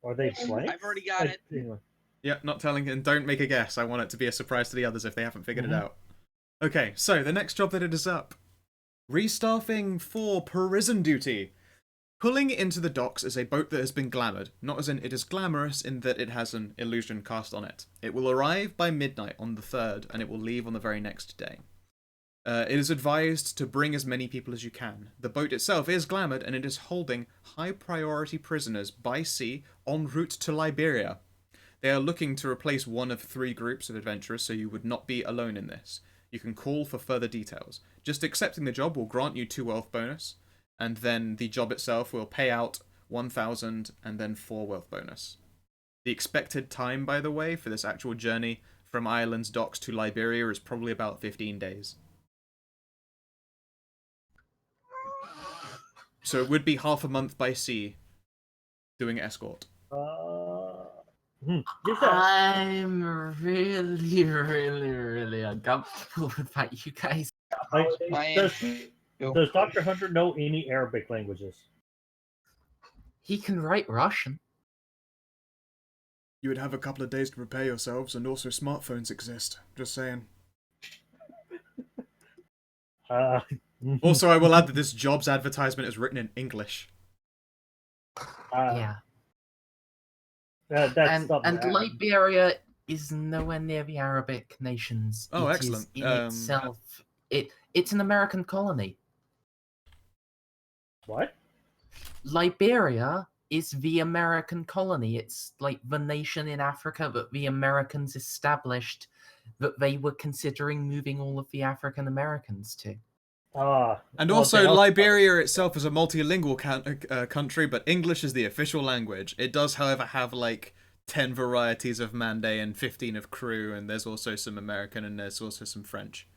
Are they blank? I've already got it. Anyway. Yeah, not telling, and don't make a guess. I want it to be a surprise to the others if they haven't figured it out. Okay, so the next job that it is up. Restaffing for prison duty. Pulling into the docks is a boat that has been glamoured, not as in it is glamorous in that it has an illusion cast on it. It will arrive by midnight on the 3rd, and it will leave on the very next day. It is advised to bring as many people as you can. The boat itself is glamoured, and it is holding high-priority prisoners by sea en route to Liberia. They are looking to replace one of 3 groups of adventurers, so you would not be alone in this. You can call for further details. Just accepting the job will grant you 2 wealth bonus, and then the job itself will pay out 1,000 and then 4 wealth bonus. The expected time, by the way, for this actual journey from Ireland's docks to Liberia is probably about 15 days. So it would be half a month by sea doing escort. Just that. I'm really uncomfortable with that, you guys. Like, I am. does Dr. Hunter know any Arabic languages? He can write Russian. You would have a couple of days to prepare yourselves, and also smartphones exist. Just saying. Uh, Also, I will add that this job's advertisement is written in English. Yeah. That's And something. Liberia is nowhere near the Arabic nations. Oh, It excellent. is in itself. It's an American colony. What? Liberia is the American colony. It's like the nation in Africa that the Americans established that they were considering moving all of the African Americans to. And well, also, they also- Liberia itself is a multilingual country, but English is the official language. It does, however, have like 10 varieties of Mande and 15 of Crew, and there's also some American and there's also some French.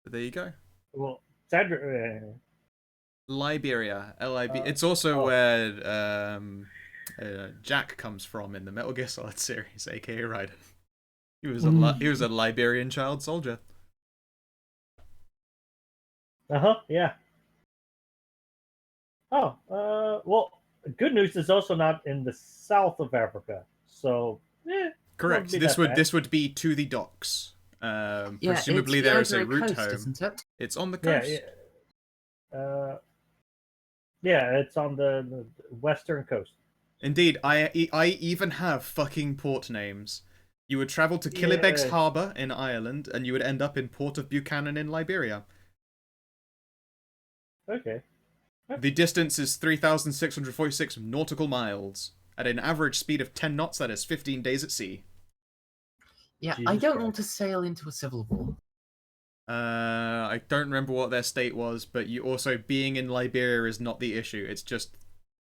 But there you go. Well, Sandra, Liberia, L-I-B. It's also oh. where Jack comes from in the Metal Gear Solid series, aka Raiden. He was a Liberian child soldier. Yeah. Oh, well, good news is also not in the south of Africa. So, Correct. This would be to the docks. Presumably there is a route coast, home. isn't it? It's on the coast. Yeah, it's on the western coast. Indeed, I even have fucking port names. You would travel to Killybegs Yeah. Harbour in Ireland, and you would end up in Port of Buchanan in Liberia. Okay. The distance is 3,646 nautical miles. At an average speed of 10 knots, that is 15 days at sea. Yeah, Jesus I don't Christ. want to sail into a civil war. I don't remember what their state was, but you also being in Liberia is not the issue. It's just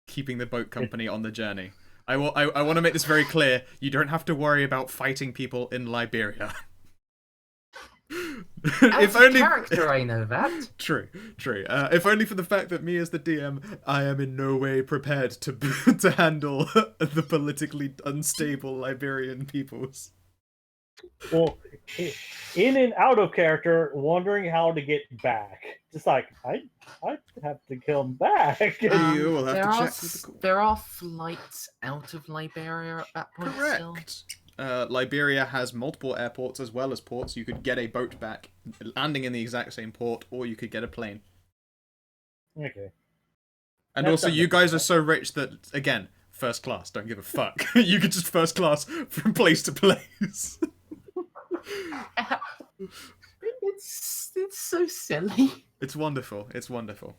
keeping the boat company on the journey. I want to make this very clear. You don't have to worry about fighting people in Liberia. As a character, I know that. True. If only for the fact that me as the DM, I am in no way prepared to handle the politically unstable Liberian peoples. Well, in and out of character, wondering how to get back. Just like I have to come back. You will have there to are check with the there are flights out of Liberia at that point still. Correct. Liberia has multiple airports as well as ports. You could get a boat back, landing in the exact same port, or you could get a plane. Okay. And That's also, you something. guys are so rich that, again, first class, don't give a fuck. You could just first class from place to place. It's so silly. It's wonderful. It's wonderful.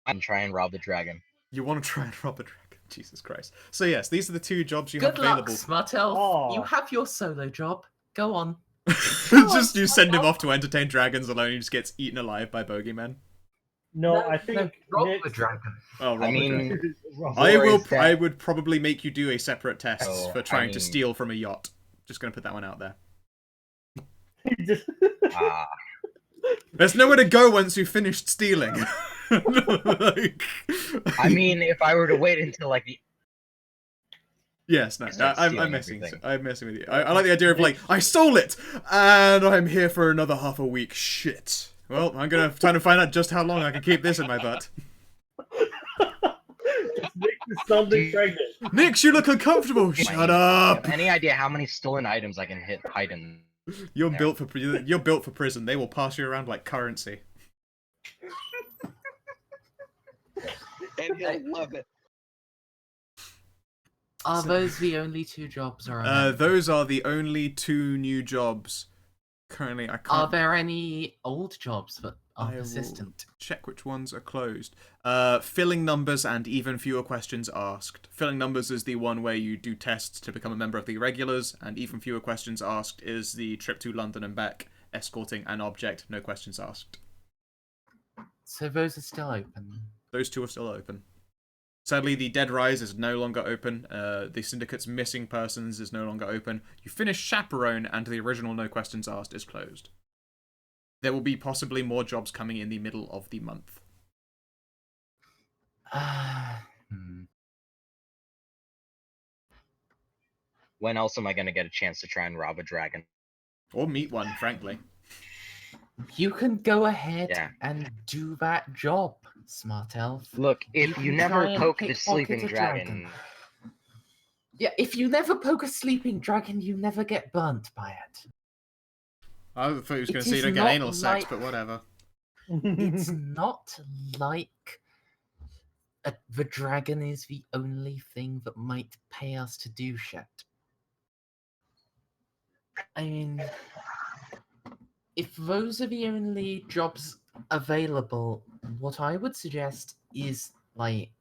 And try and rob the dragon. You want to try and rob a dragon? Jesus Christ. So yes, these are the two jobs you Good have luck, available. Smart Elf. Aw. You have your solo job. Go on. Just you send him off to entertain dragons alone. He just gets eaten alive by bogeymen. No, I think rob Nick's- the dragon. Oh, rob I a dragon. mean, I Or will. is that- I would probably make you do a separate test Oh, for trying I to mean- steal from a yacht. Just gonna put that one out there. just ah, There's nowhere to go once you've finished stealing. Like- I mean, if I were to wait until like the yes, no, start I'm stealing messing. everything. I'm messing with you. I like the idea of like I stole it, and I'm here for another half a week. Shit. Well, I'm gonna try to find out just how long I can keep this in my butt. Nick is something pregnant. Nix, you look uncomfortable. Shut have up. any idea how many stolen items I can hide in? You're built for you're built for prison. They will pass you around like currency. And he'll love it. Are So- those the only two jobs? Or Those are the only two new jobs currently. I are can't there any old jobs that are I will persistent? check which ones are closed. Filling numbers and even fewer questions asked. Filling numbers is the one where you do tests to become a member of the regulars, and even fewer questions asked is the trip to London and back, escorting an object, no questions asked. So those are still open. Those two are still open. Sadly, the Dead Rise is no longer open. The Syndicate's Missing Persons is no longer open. You finish Chaperone, and the original No Questions Asked is closed. There will be possibly more jobs coming in the middle of the month. Hmm. When else am I gonna get a chance to try and rob a dragon? Or meet one, frankly. You can go ahead Yeah. and do that job, Smart Elf. Look, if you can never try and poke the pickpocket sleeping a dragon, Yeah, if you never poke a sleeping dragon, you never get burnt by it. I thought he was going It to say you is don't get not anal sex, like- but whatever. It's not like the dragon is the only thing that might pay us to do shit. I mean, if those are the only jobs available, what I would suggest is, like,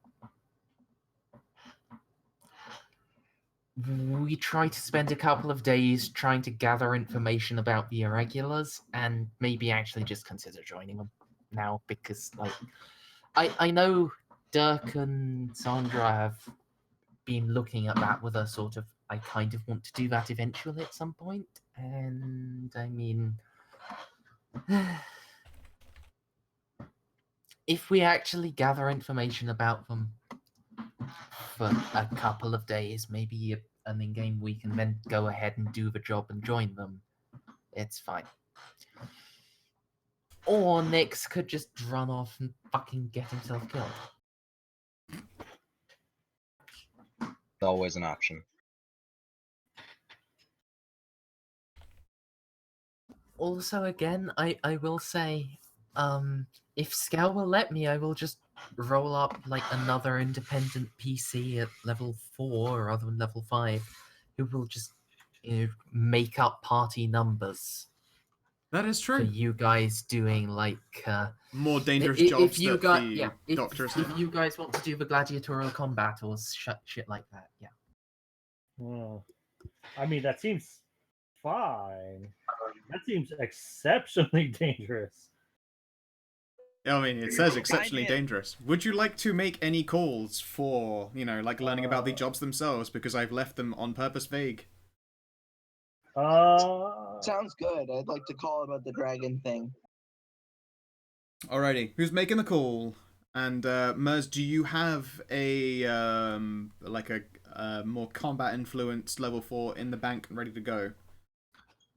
we try to spend a couple of days trying to gather information about the irregulars and maybe actually just consider joining them now, because, like, I know Dirk and Sandra have been looking at that with a sort of, I kind of want to do that eventually at some point, and I mean, if we actually gather information about them for a couple of days, maybe an in-game week, and then go ahead and do the job and join them, it's fine. Or Nix could just run off and fucking get himself killed. always an option. Also, again, I will say, if Scal will let me, I will just roll up like another independent PC at level 4 rather than level 5, who will just, make up party numbers That is for true. you guys doing like More dangerous if jobs you that got the doctors if do. you guys want to do the gladiatorial combat or shit like that, yeah. Well, I mean, that seems fine. That seems exceptionally dangerous. I mean, it says I exceptionally did. dangerous. Would you like to make any calls for, like learning about the Uh, jobs themselves? Because I've left them on purpose vague. Sounds good. I'd like to call about the dragon thing. Alrighty, who's making the call? And Mers, do you have a like a more combat influenced level 4 in the bank and ready to go?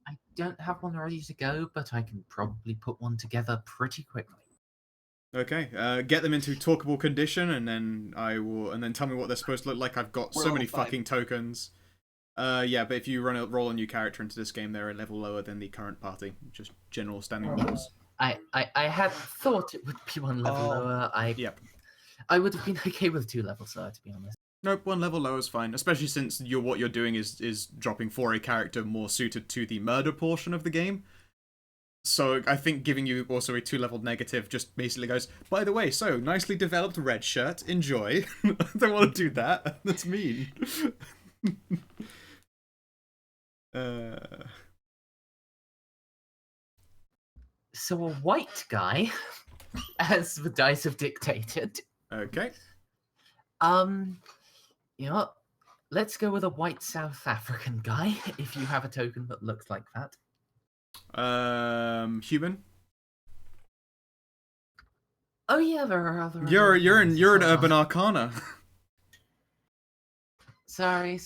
I don't have one ready to go, but I can probably put one together pretty quickly. Okay, get them into talkable condition, and then and then tell me what they're supposed to look like. I've got We're so many level 5. fucking tokens. Yeah, but if you roll a new character into this game, they're a level lower than the current party. Just general standing rules. I had thought it would be one level Oh. lower. Yep. I would have been okay with 2 levels lower, to be honest. Nope, one level lower is fine, especially since what you're doing is dropping for a character more suited to the murder portion of the game. So I think giving you also a 2-level negative just basically goes, by the way, so nicely developed red shirt, enjoy. I don't want to do that. That's mean. So a white guy, as the dice have dictated. Okay. You know what? Let's go with a white South African guy, if you have a token that looks like that. Human. Oh yeah, there are other. You're an Hold urban on. arcana. Sorry.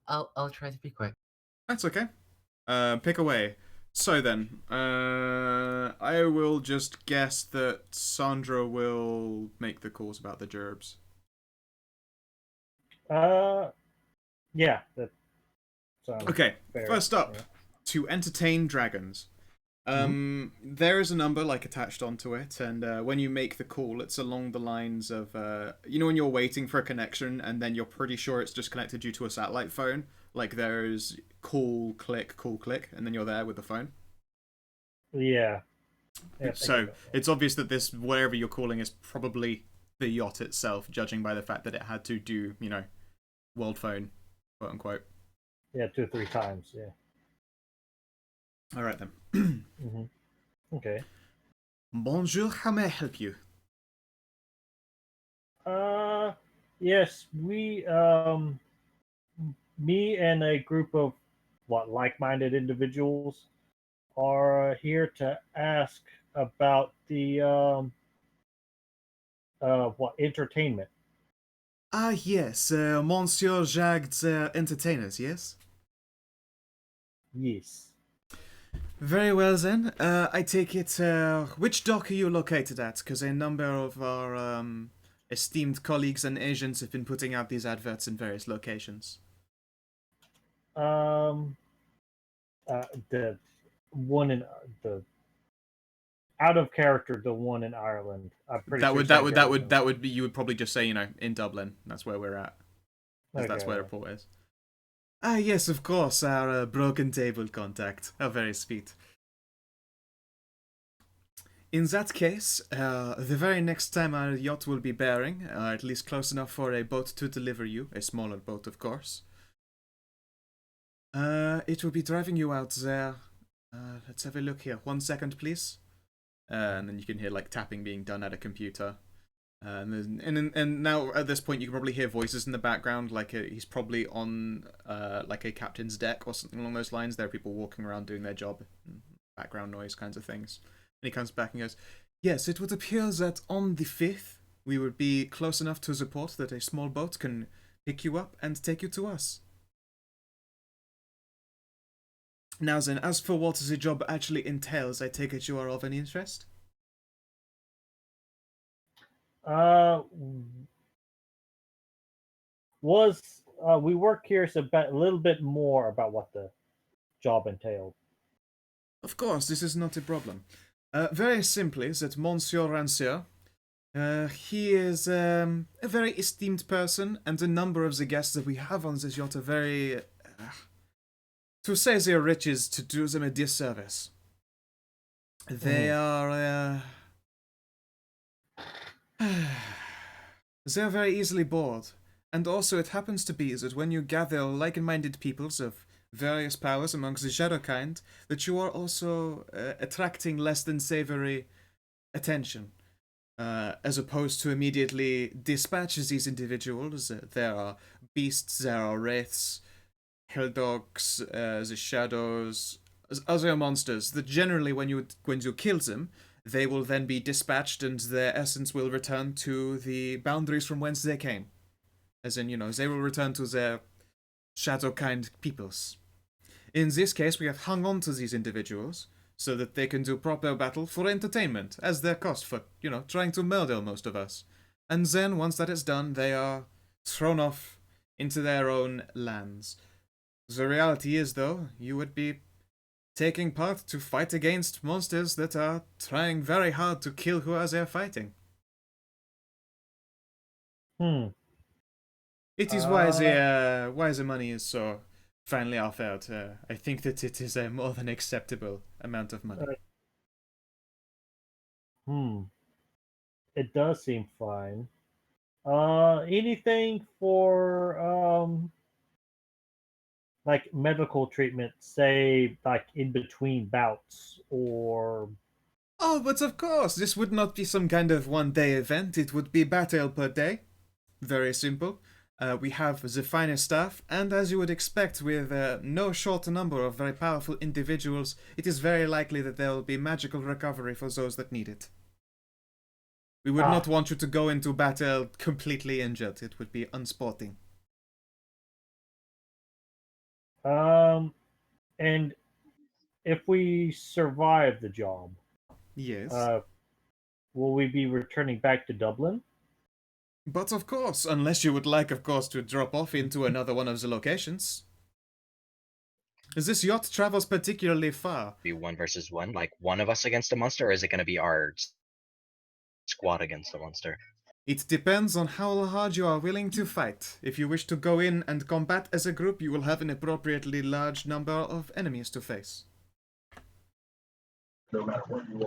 I'll try to be quick. That's okay. Pick away. So then, I will just guess that Sandra will make the calls about the gerbs. Yeah. That sounds Okay, fair. first up, Yeah. to entertain dragons. There is a number like attached onto it, and when you make the call, it's along the lines of when you're waiting for a connection, and then you're pretty sure it's just connected you to a satellite phone. Like there's call, click, and then you're there with the phone. Yeah. So it's obvious that this whatever you're calling is probably the yacht itself, judging by the fact that it had to do world phone, quote unquote. Yeah, 2 or 3 times. Yeah. All right then. Okay. Bonjour, how may I help you? Yes, we me and a group of like-minded individuals are here to ask about the what entertainment? Ah, yes, Monsieur Jagd's entertainers, yes? Yes. Very well then. I take it, which dock are you located at? Because a number of our esteemed colleagues and agents have been putting out these adverts in various locations. Um, the one in the out of character, the one in Ireland. I'm pretty sure That would be, you would probably just say, you know, in Dublin. That's where we're at. Because that's where the port is. Ah, yes, of course, our broken table contact. How very sweet. In that case, the very next time our yacht will be bearing, at least close enough for a boat to deliver you, a smaller boat, of course, it will be driving you out there. Let's have a look here. 1 second, please. And then you can hear like tapping being done at a computer. And now at this point you can probably hear voices in the background, like he's probably on like a captain's deck or something along those lines. There are people walking around doing their job, background noise kinds of things. And he comes back and goes, yes, it would appear that on the 5th we would be close enough to the port that a small boat can pick you up and take you to us. Now then, as for what the job actually entails, I take it you are of any interest? We were curious about a little bit more about what the job entailed. Of course, this is not a problem. Very simply, that Monsieur Rancière, he is a very esteemed person, and a number of the guests that we have on this yacht are very... to say their riches to do them a disservice. They are... they are very easily bored. And also it happens to be that when you gather like-minded peoples of various powers amongst the shadow kind, that you are also attracting less than savory attention. As opposed to immediately dispatch these individuals. There are beasts, there are wraiths, hell dogs, the shadows, other monsters that generally when you kill them, they will then be dispatched and their essence will return to the boundaries from whence they came. As in, you know, they will return to their shadow-kind peoples. In this case, we have hung on to these individuals so that they can do proper battle for entertainment, as their cost for, you know, trying to murder most of us. And then, once that is done, they are thrown off into their own lands. The reality is, though, you would be taking part to fight against monsters that are trying very hard to kill who they're fighting. It is why the money is so finely offered. I think that it is a more than acceptable amount of money. It does seem fine. Anything for like medical treatment, say like in between bouts or... Oh, but of course, this would not be some kind of one-day event. It would be battle per day. Very simple. We have the finest staff, and as you would expect with no short number of very powerful individuals, it is very likely that there will be magical recovery for those that need it. We would not want you to go into battle completely injured. It would be unsporting. And if we survive the job, yes, will we be returning back to Dublin? But of course, unless you would like, of course, to drop off into another one of the locations. As this yacht travels particularly far. Be 1 versus 1, like one of us against a monster, or is it going to be our squad against the monster? It depends on how hard you are willing to fight. If you wish to go in and combat as a group, you will have an appropriately large number of enemies to face. No matter what you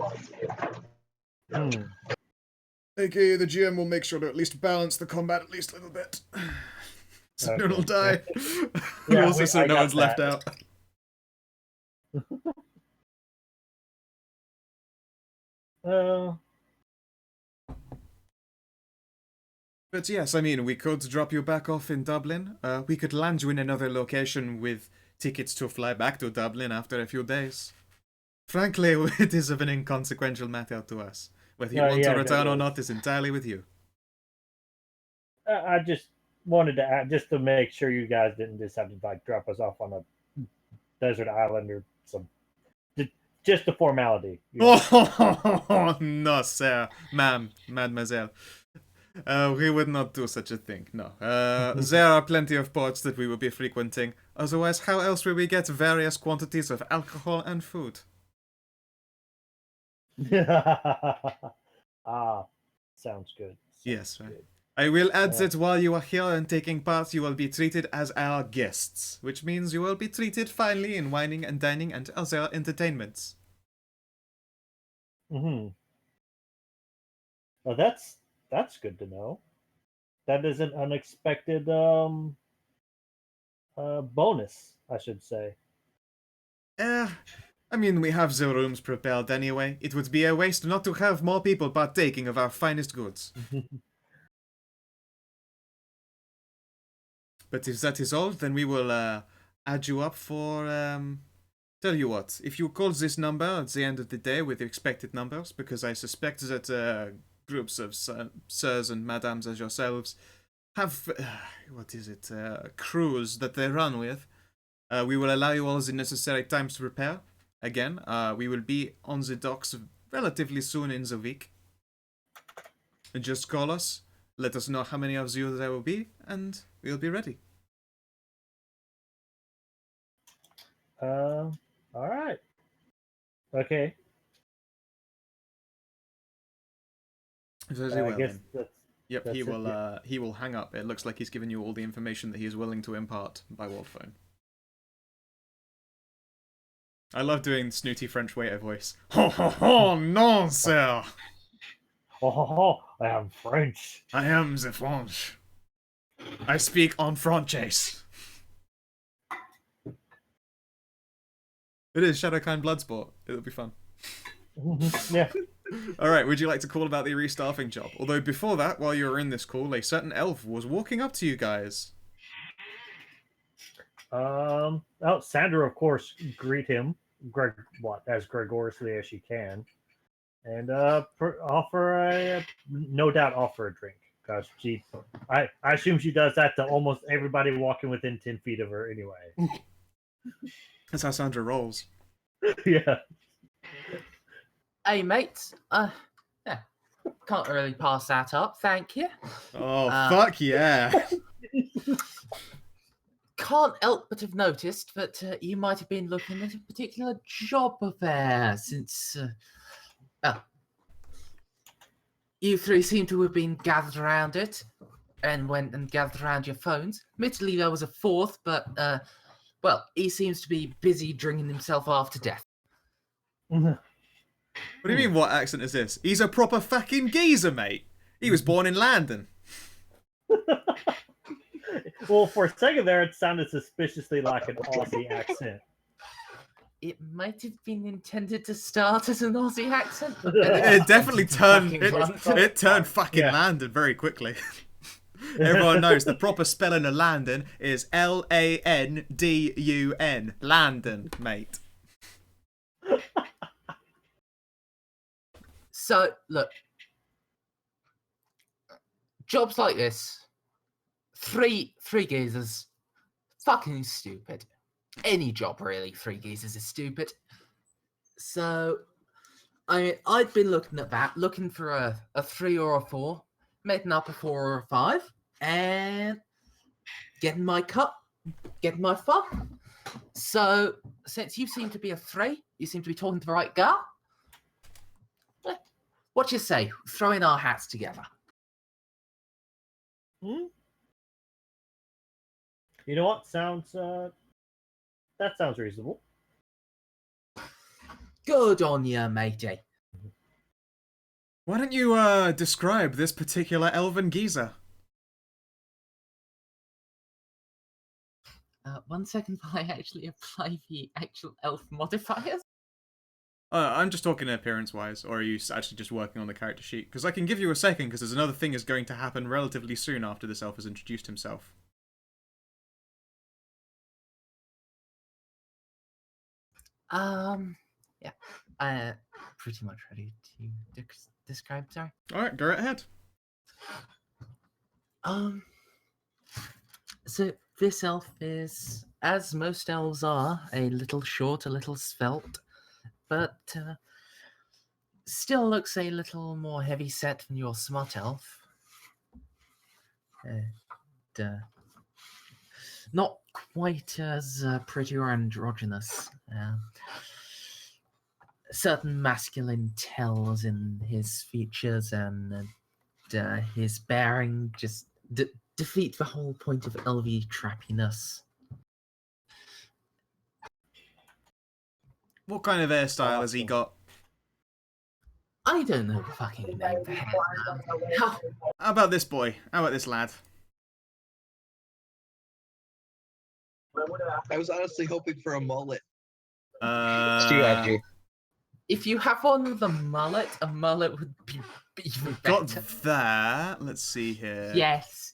want. AKA the GM will make sure to at least balance the combat at least a little bit. So no one will die. Yeah, also so no one's left out. But yes, I mean, we could drop you back off in Dublin. We could land you in another location with tickets to fly back to Dublin after a few days. Frankly, it is of an inconsequential matter to us. Whether you want to return or not is entirely with you. I just wanted to add, just to make sure you guys didn't just have to like drop us off on a desert island or some. Just a formality. You know? Oh, no, sir. Ma'am, mademoiselle. We would not do such a thing, no. There are plenty of ports that we will be frequenting. Otherwise, how else will we get various quantities of alcohol and food? Ah, sounds good. Yes, Sounds right. good. I will add Yeah. that while you are here and taking part, you will be treated as our guests, which means you will be treated finely in wining and dining and other entertainments. Mm-hmm. Well, that's good to know. That is an unexpected bonus, I should say. I mean, we have the rooms prepared anyway. It would be a waste not to have more people partaking of our finest goods. But if that is all, then we will add you up for. Tell you what, if you call this number at the end of the day with the expected numbers, because I suspect that groups of sirs and madams as yourselves have what is it, crews that they run with, we will allow you all the necessary time to prepare. Again, we will be on the docks relatively soon in the week. And just call us, let us know how many of you there will be, and we'll be ready. All right. Okay. Very I well guess then. that's Yep, that's he it, will. yeah. He will hang up. It looks like he's given you all the information that he is willing to impart by world phone. I love doing snooty French waiter voice. Ho ho ho! Non, sir. Oh, I am French. I am the French. I speak en Frances. It is Shadowkind Bloodsport. It'll be fun. Yeah. Alright, would you like to call about the restaffing job? Although before that, while you were in this call, a certain elf was walking up to you guys. Oh, Sandra, of course, greet him, as gregoriously as she can, and offer no doubt offer a drink because I assume she does that to almost everybody walking within 10 feet of her anyway. That's how Sandra rolls. Yeah. Hey, mates. Yeah, can't really pass that up. Thank you. Oh, fuck yeah. Can't help but have noticed that you might have been looking at a particular job affair since. You three seem to have been gathered around it and went and gathered around your phones. Admittedly, there was a fourth, but, well, he seems to be busy drinking himself after death. What do you mean, what accent is this? He's a proper fucking geezer, mate. He was born in London. Well, for a second there, it sounded suspiciously like an Aussie accent. It might have been intended to start as an Aussie accent, but It definitely turned. fucking It turned fucking Yeah. Landon very quickly. Everyone knows the proper spelling of Landon is Landun. Landon, mate. So, look, jobs like this, three geezers, fucking stupid. Any job, really, 3 geezers is stupid. So, I'd been looking at that, looking for a 3 or a 4, making up a 4 or a 5, and getting my cut, getting my fun. So, since you seem to be a 3, you seem to be talking to the right guy. What you say? Throwing our hats together. You know what? That sounds reasonable. Good on you, matey. Why don't you describe this particular elven geezer? 1 second while I actually apply the actual elf modifiers. I'm just talking appearance-wise, or are you actually just working on the character sheet? Because I can give you a second, because there's another thing is going to happen relatively soon after this elf has introduced himself. Yeah. Pretty much ready to describe, sorry. Alright, go right ahead. So this elf is, as most elves are, a little short, a little svelte, but still looks a little more heavy set than your smart elf. And, not quite as pretty or androgynous. Certain masculine tells in his features and his bearing just defeat the whole point of LV trappiness. What kind of hairstyle has he Awesome. got? I don't know the fucking name for him. How? How about this boy? How about this lad? I was honestly hoping for a mullet. It's too edgy. If you have one with a mullet would be even Got better. that. Let's see here. Yes,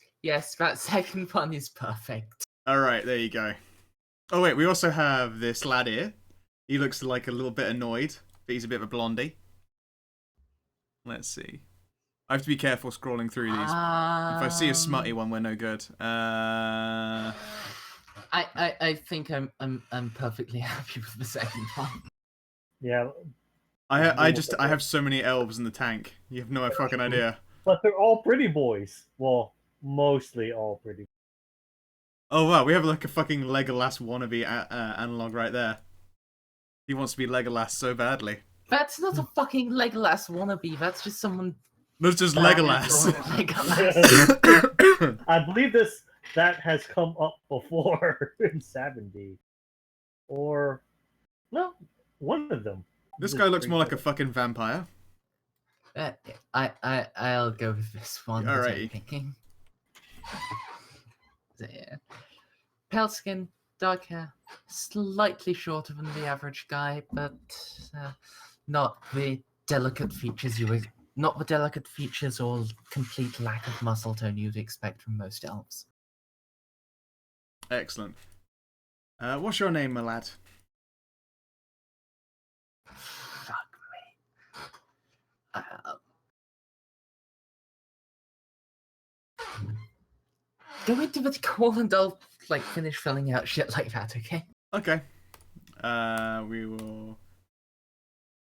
that second one is perfect. Alright, there you go. Oh wait, we also have this lad here. He looks like a little bit annoyed, but he's a bit of a blondie. Let's see. I have to be careful scrolling through these. If I see a smutty one, we're no good. I think I'm perfectly happy with the second one. Yeah, I have so many elves in the tank. You have no fucking idea. but they're all pretty boys. Well, mostly all pretty. Oh wow, we have like a fucking Legolas wannabe analog right there. He wants to be Legolas so badly. That's not a fucking Legolas wannabe. That's just someone. That's just bad Legolas. drawing Legolas. I believe that has come up before in 70, or no, one of them. This guy looks more like a fucking vampire. I'll go with this one. that I'm Alrighty. thinking. So, yeah. Pale skin, dark hair, slightly shorter than the average guy, but not the delicate features or complete lack of muscle tone you'd expect from most elves. Excellent. What's your name, my lad? Fuck me. Go into the call and I'll finish filling out shit like that, okay? Okay. We will.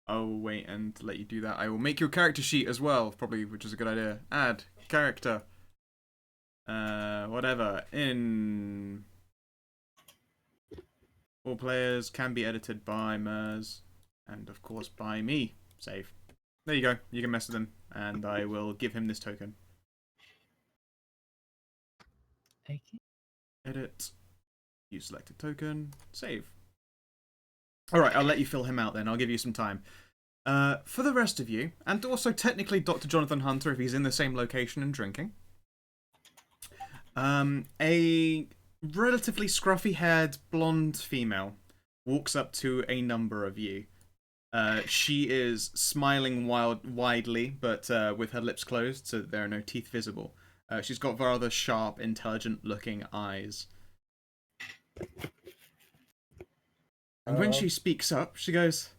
I'll wait and let you do that. I will make your character sheet as well, probably, which is a good idea. Add character. Whatever. In. All players can be edited by Mers, and of course by me. Save. There you go. You can mess with him, and I will give him this token. Okay. Edit. Use selected token. Save. Alright, I'll let you fill him out then. I'll give you some time. For the rest of you, and also technically Dr. Jonathan Hunter if he's in the same location and drinking, a relatively scruffy-haired blonde female walks up to a number of you. She is smiling widely, but with her lips closed, so there are no teeth visible. She's got rather sharp, intelligent-looking eyes. And when she speaks up, she goes,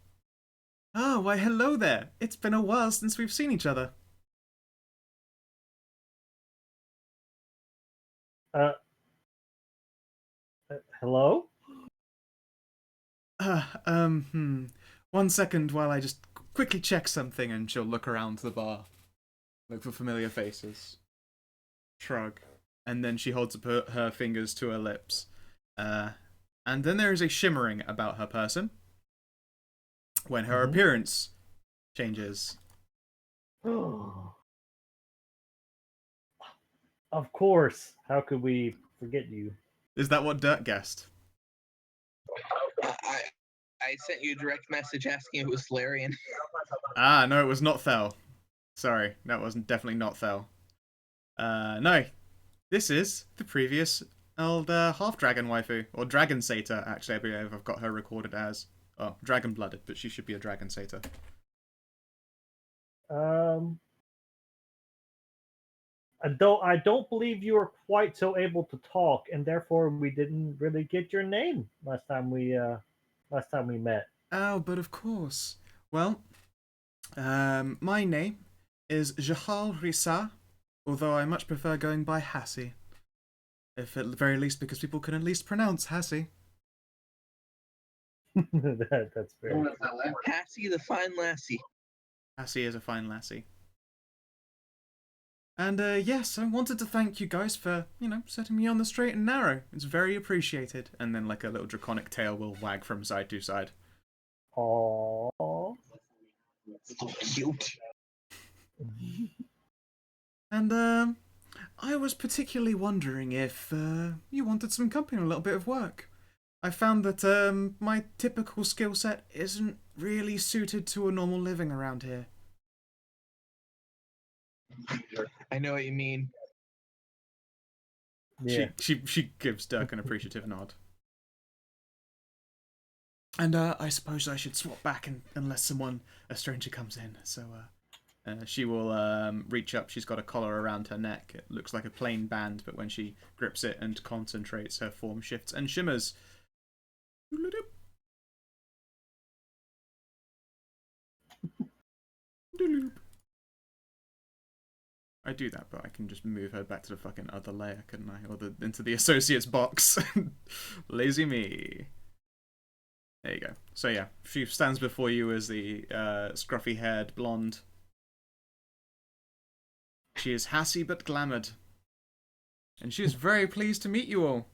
"Oh, why hello there. It's been a while since we've seen each other." Hello? 1 second while I just quickly check something, and she'll look around the bar. Look for familiar faces. Shrug. And then she holds up her fingers to her lips. And then there is a shimmering about her person when her appearance changes. Of course. How could we forget you? Is that what Dirk guessed? I sent you a direct message asking if it was Larian. Ah, no, it was not Thel. Sorry, that wasn't definitely not Thel. No, this is the previous old half-dragon waifu, or dragon satyr, actually, I believe I've got her recorded as. Oh, dragon-blooded, but she should be a dragon satyr. I don't believe you were quite so able to talk, and therefore we didn't really get your name last time we met. Oh, but of course. Well, my name is Jahal Risa, Although I much prefer going by Hassie. If at the very least because people can at least pronounce Hassie. That's very Known as that land. Cassie the fine lassie. Hassie is a fine lassie. And yes, I wanted to thank you guys for, setting me on the straight and narrow. It's very appreciated. And then like a little draconic tail will wag from side to side. Aww. So cute. And I was particularly wondering if you wanted some company and a little bit of work. I found that my typical skill set isn't really suited to a normal living around here. I know what you mean. Yeah. She gives Dirk an appreciative nod. And I suppose I should swap back unless a stranger comes in. So she will reach up. She's got a collar around her neck. It looks like a plain band, but when she grips it and concentrates, her form shifts and shimmers. I do that, but I can just move her back to the fucking other layer, couldn't I? Or into the associates box. Lazy me. There you go. So yeah, she stands before you as the scruffy-haired blonde. She is Hassie but glamoured. And she is very pleased to meet you all.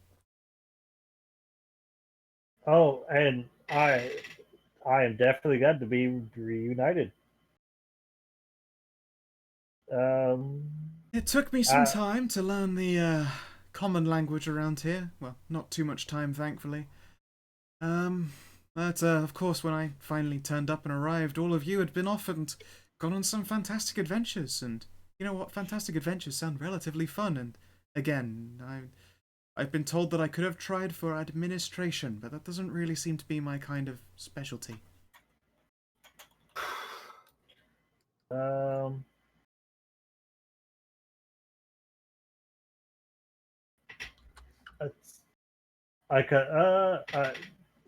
Oh, and I am definitely glad to be reunited. It took me some time to learn the common language around here. Well, not too much time, thankfully. But of course, when I finally turned up and arrived, all of you had been off and gone on some fantastic adventures. And you know what? Fantastic adventures sound relatively fun. And again, I've been told that I could have tried for administration, but that doesn't really seem to be my kind of specialty.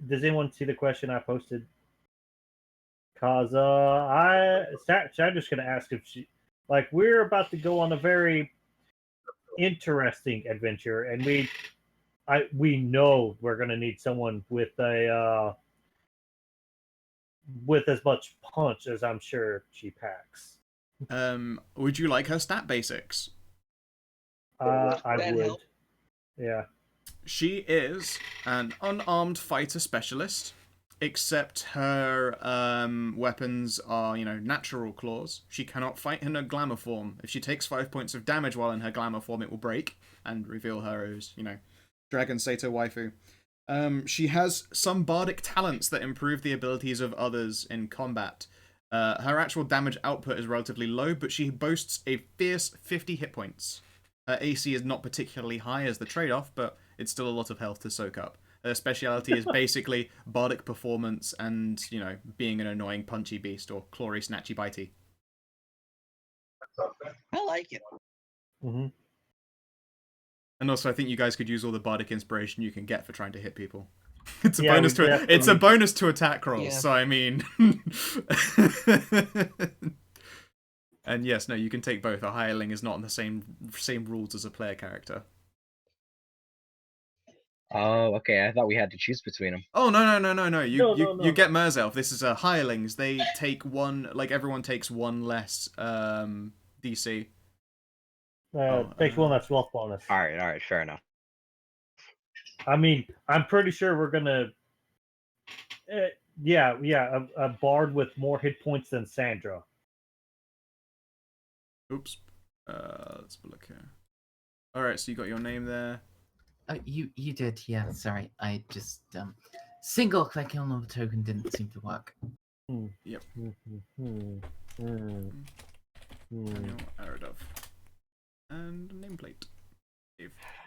Does anyone see the question I posted? Cause I'm just gonna ask if she, like, we're about to go on a very interesting adventure, and we know we're gonna need someone with as much punch as I'm sure she packs. Would you like her stat basics? I That would. help? Yeah. She is an unarmed fighter specialist, except her weapons are, natural claws. She cannot fight in her glamour form. If she takes 5 points of damage while in her glamour form, it will break and reveal her as, Dragon Sato waifu. She has some bardic talents that improve the abilities of others in combat. Her actual damage output is relatively low, but she boasts a fierce 50 hit points. Her AC is not particularly high as the trade-off, but it's still a lot of health to soak up. Her speciality is basically bardic performance and, being an annoying punchy beast or clawy snatchy bitey. I like it. Mm-hmm. And also, I think you guys could use all the bardic inspiration you can get for trying to hit people. It's a Yeah, bonus we to it's a bonus to attack rolls. Yeah. So I mean, and yes, no, you can take both. A hireling is not on the same rules as a player character. Oh, okay. I thought we had to choose between them. Oh no. You No. get Merzelf. This is a hirelings. They take one. Like everyone takes one less DC. Takes one less wealth bonus. All right, fair enough. I mean, I'm pretty sure we're gonna. A bard with more hit points than Sandra. Oops. Let's have a look here. All right, so you got your name there. Oh, you did, yeah. Sorry, I just single clicking on the token didn't seem to work. Yep. Hmm. Daniel Aradov. And nameplate.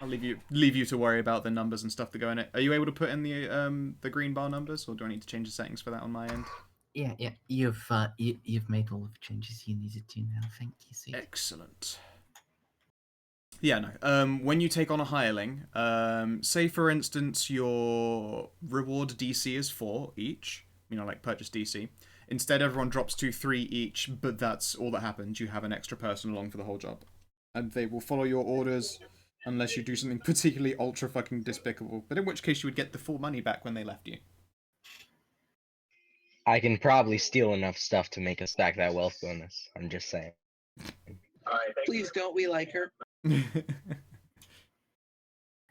I'll leave you to worry about the numbers and stuff that go in it. Are you able to put in the green bar numbers, or do I need to change the settings for that on my end? Yeah. You've made all of the changes you needed to now. Thank you, Steve. Excellent. Yeah, no. When you take on a hireling, say for instance your reward DC is 4 each, like purchase DC. Instead, everyone drops to 3 each, but that's all that happens. You have an extra person along for the whole job. and they will follow your orders unless you do something particularly ultra fucking despicable. But in which case you would get the full money back when they left you. I can probably steal enough stuff to make us stack that wealth bonus. I'm just saying. Please don't. We like her.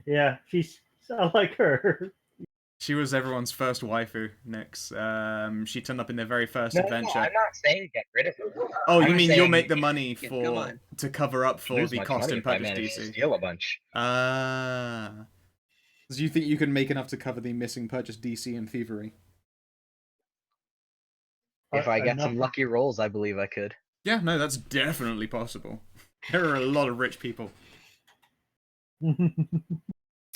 Yeah, she's I like her. She was everyone's first waifu, Nix. She turned up in their very first No, adventure. I'm not saying get rid of her. Oh, you I'm mean you'll saying make the money Yeah, come on. to cover up for lose the much cost money in if I purchase manage to DC? steal a bunch. Ah. So you think you can make enough to cover the missing purchase DC and thievery? If I get Enough- some lucky rolls, I believe I could. Yeah, no, that's definitely possible. There are a lot of rich people.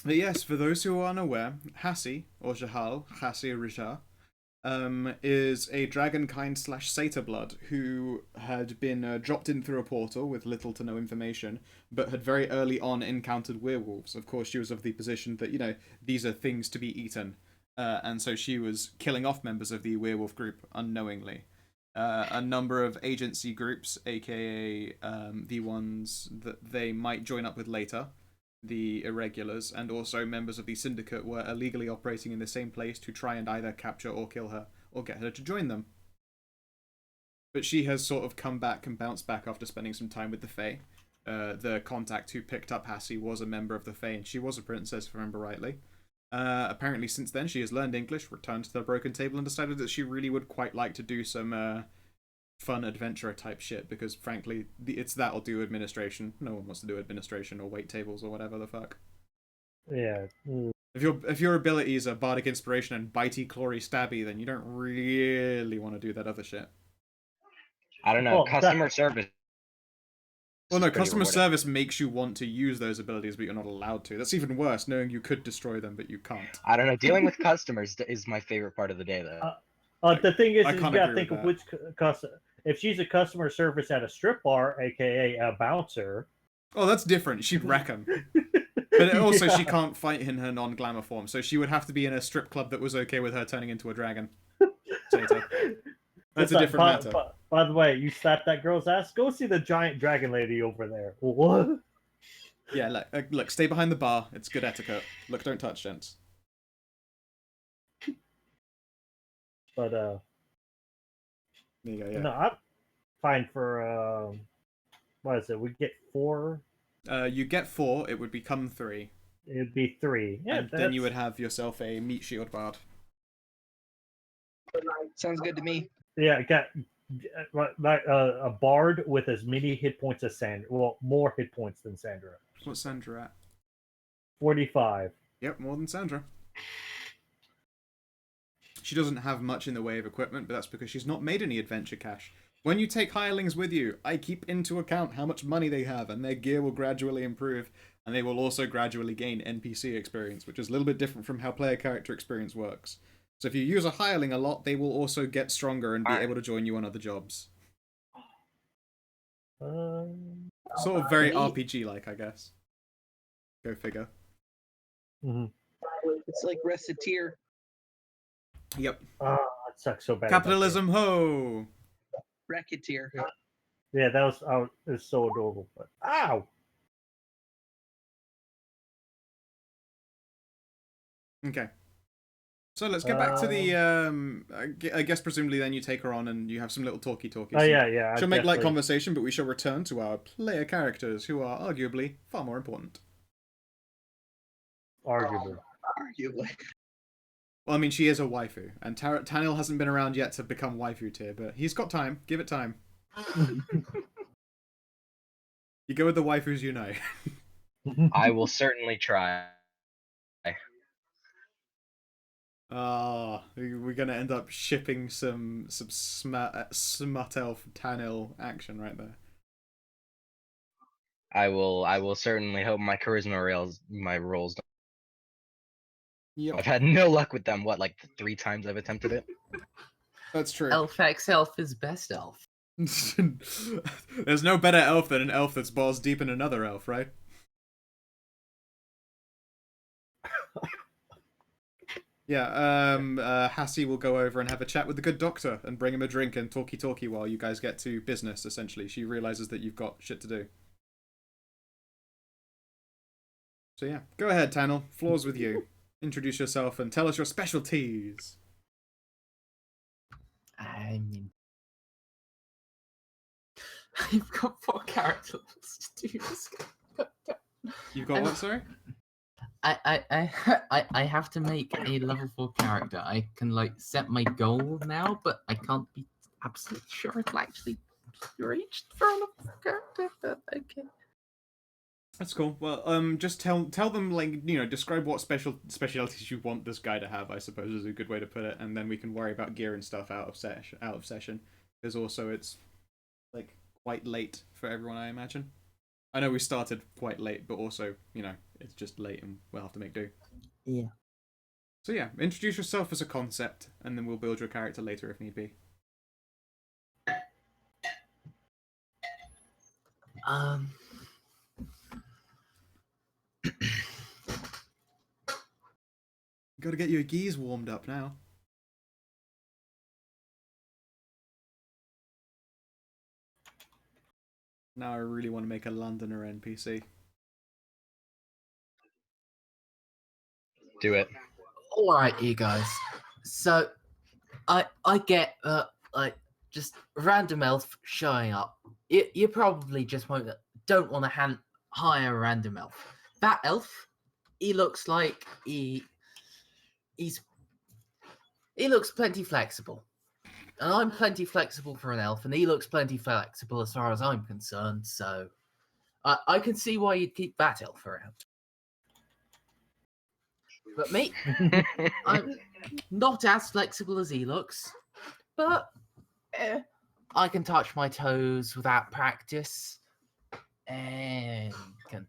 But yes, for those who are unaware, Hassi, or Jahal, Hassi Rija, is a dragonkind / satyr blood who had been dropped in through a portal with little to no information, but had very early on encountered werewolves. Of course, she was of the position that, you know, these are things to be eaten. And so she was killing off members of the werewolf group unknowingly. A number of agency groups, aka the ones that they might join up with later, the irregulars, and also members of the syndicate were illegally operating in the same place to try and either capture or kill her, or get her to join them. But she has sort of come back and bounced back after spending some time with the Fae. The contact who picked up Hassi was a member of the Fae, and she was a princess, if I remember rightly. Apparently since then she has learned English, returned to the broken table, and decided that she really would quite like to do some fun adventurer type shit, because frankly it's that or do administration. No one wants to do administration or wait tables or whatever the fuck. Yeah. If your abilities are bardic inspiration and bitey clory stabby, then you don't really want to do that other shit. I don't know. Well, Customer service. Well, no, is pretty customer rewarding. service makes you want to use those abilities, but you're not allowed to. That's even worse, knowing you could destroy them, but you can't. I don't know. Dealing with customers is my favorite part of the day, though. The thing is I you can't gotta agree think with of which customer. If she's a customer service at a strip bar, aka a bouncer. Oh, that's different. She'd wreck them. But also, Yeah. she can't fight in her non-glamour form, so she would have to be in a strip club that was okay with her turning into a dragon. Satyr. That's a different matter. By the way, you slapped that girl's ass. Go see the giant dragon lady over there. What? Yeah, look, stay behind the bar. It's good etiquette. Look, don't touch, gents. But There you go, yeah. no, I'm fine for what is it? We get 4. You get 4, it would become 3. It'd be 3. Yeah, And then you would have yourself a meat shield bard. Sounds good to me. Yeah, got a bard with as many hit points as Sandra. Well, more hit points than Sandra. What's Sandra at? 45. Yep, more than Sandra. She doesn't have much in the way of equipment, but that's because she's not made any adventure cash. When you take hirelings with you, I keep into account how much money they have, and their gear will gradually improve, and they will also gradually gain NPC experience, which is a little bit different from how player character experience works. So if you use a hireling a lot, they will also get stronger and be able to join you on other jobs. Sort of very RPG-like, I guess. Go figure. It's like reciteer. Yep. That sucks so bad. Capitalism, ho! Racketeer. Yeah, that was it was so adorable. But ow! Okay. So let's get back to the. I guess presumably then you take her on and you have some little talkies. Oh yeah. She'll make light conversation, but we shall return to our player characters, who are arguably far more important. Arguably. Well, I mean, she is a waifu, and Tanil hasn't been around yet to become waifu tier, but he's got time. Give it time. You go with the waifus you know. I will certainly try. We're gonna end up shipping some smut elf Tanil action right there. I will certainly hope my my rolls. Yep, I've had no luck with them. What, like 3 times I've attempted it? that's true. Elf X Elf is best elf. There's no better elf than an elf that's balls deep in another elf, right? Yeah, Hassi will go over and have a chat with the good doctor and bring him a drink and talkie while you guys get to business, essentially. She realizes that you've got shit to do. So yeah, go ahead, Tannel. Floor's with you. Introduce yourself and tell us your specialties. I mean, I've got 4 characters to do this. You've got what, sorry? I have to make a level 4 character. I can like set my goal now, but I can't be absolutely sure it'll actually be reached for a level 4 character. But okay. That's cool. Well, just tell them, like, you know, describe what specialties you want this guy to have, I suppose, is a good way to put it, and then we can worry about gear and stuff out of session. Because also it's like quite late for everyone, I imagine. I know we started quite late, but also, you know, it's just late and we'll have to make do. Yeah. So yeah, introduce yourself as a concept, and then we'll build your character later if need be. Gotta get your gears warmed up now. Now I really want to make a Londoner NPC. Do it. All right, you guys. So, I get like just random elf showing up. You probably just don't want to hire a random elf. That elf, he looks like he looks plenty flexible, and I'm plenty flexible for an elf, and he looks plenty flexible as far as I'm concerned. So, I can see why you'd keep that elf around. But me, I'm not as flexible as he looks, but I can touch my toes without practice and can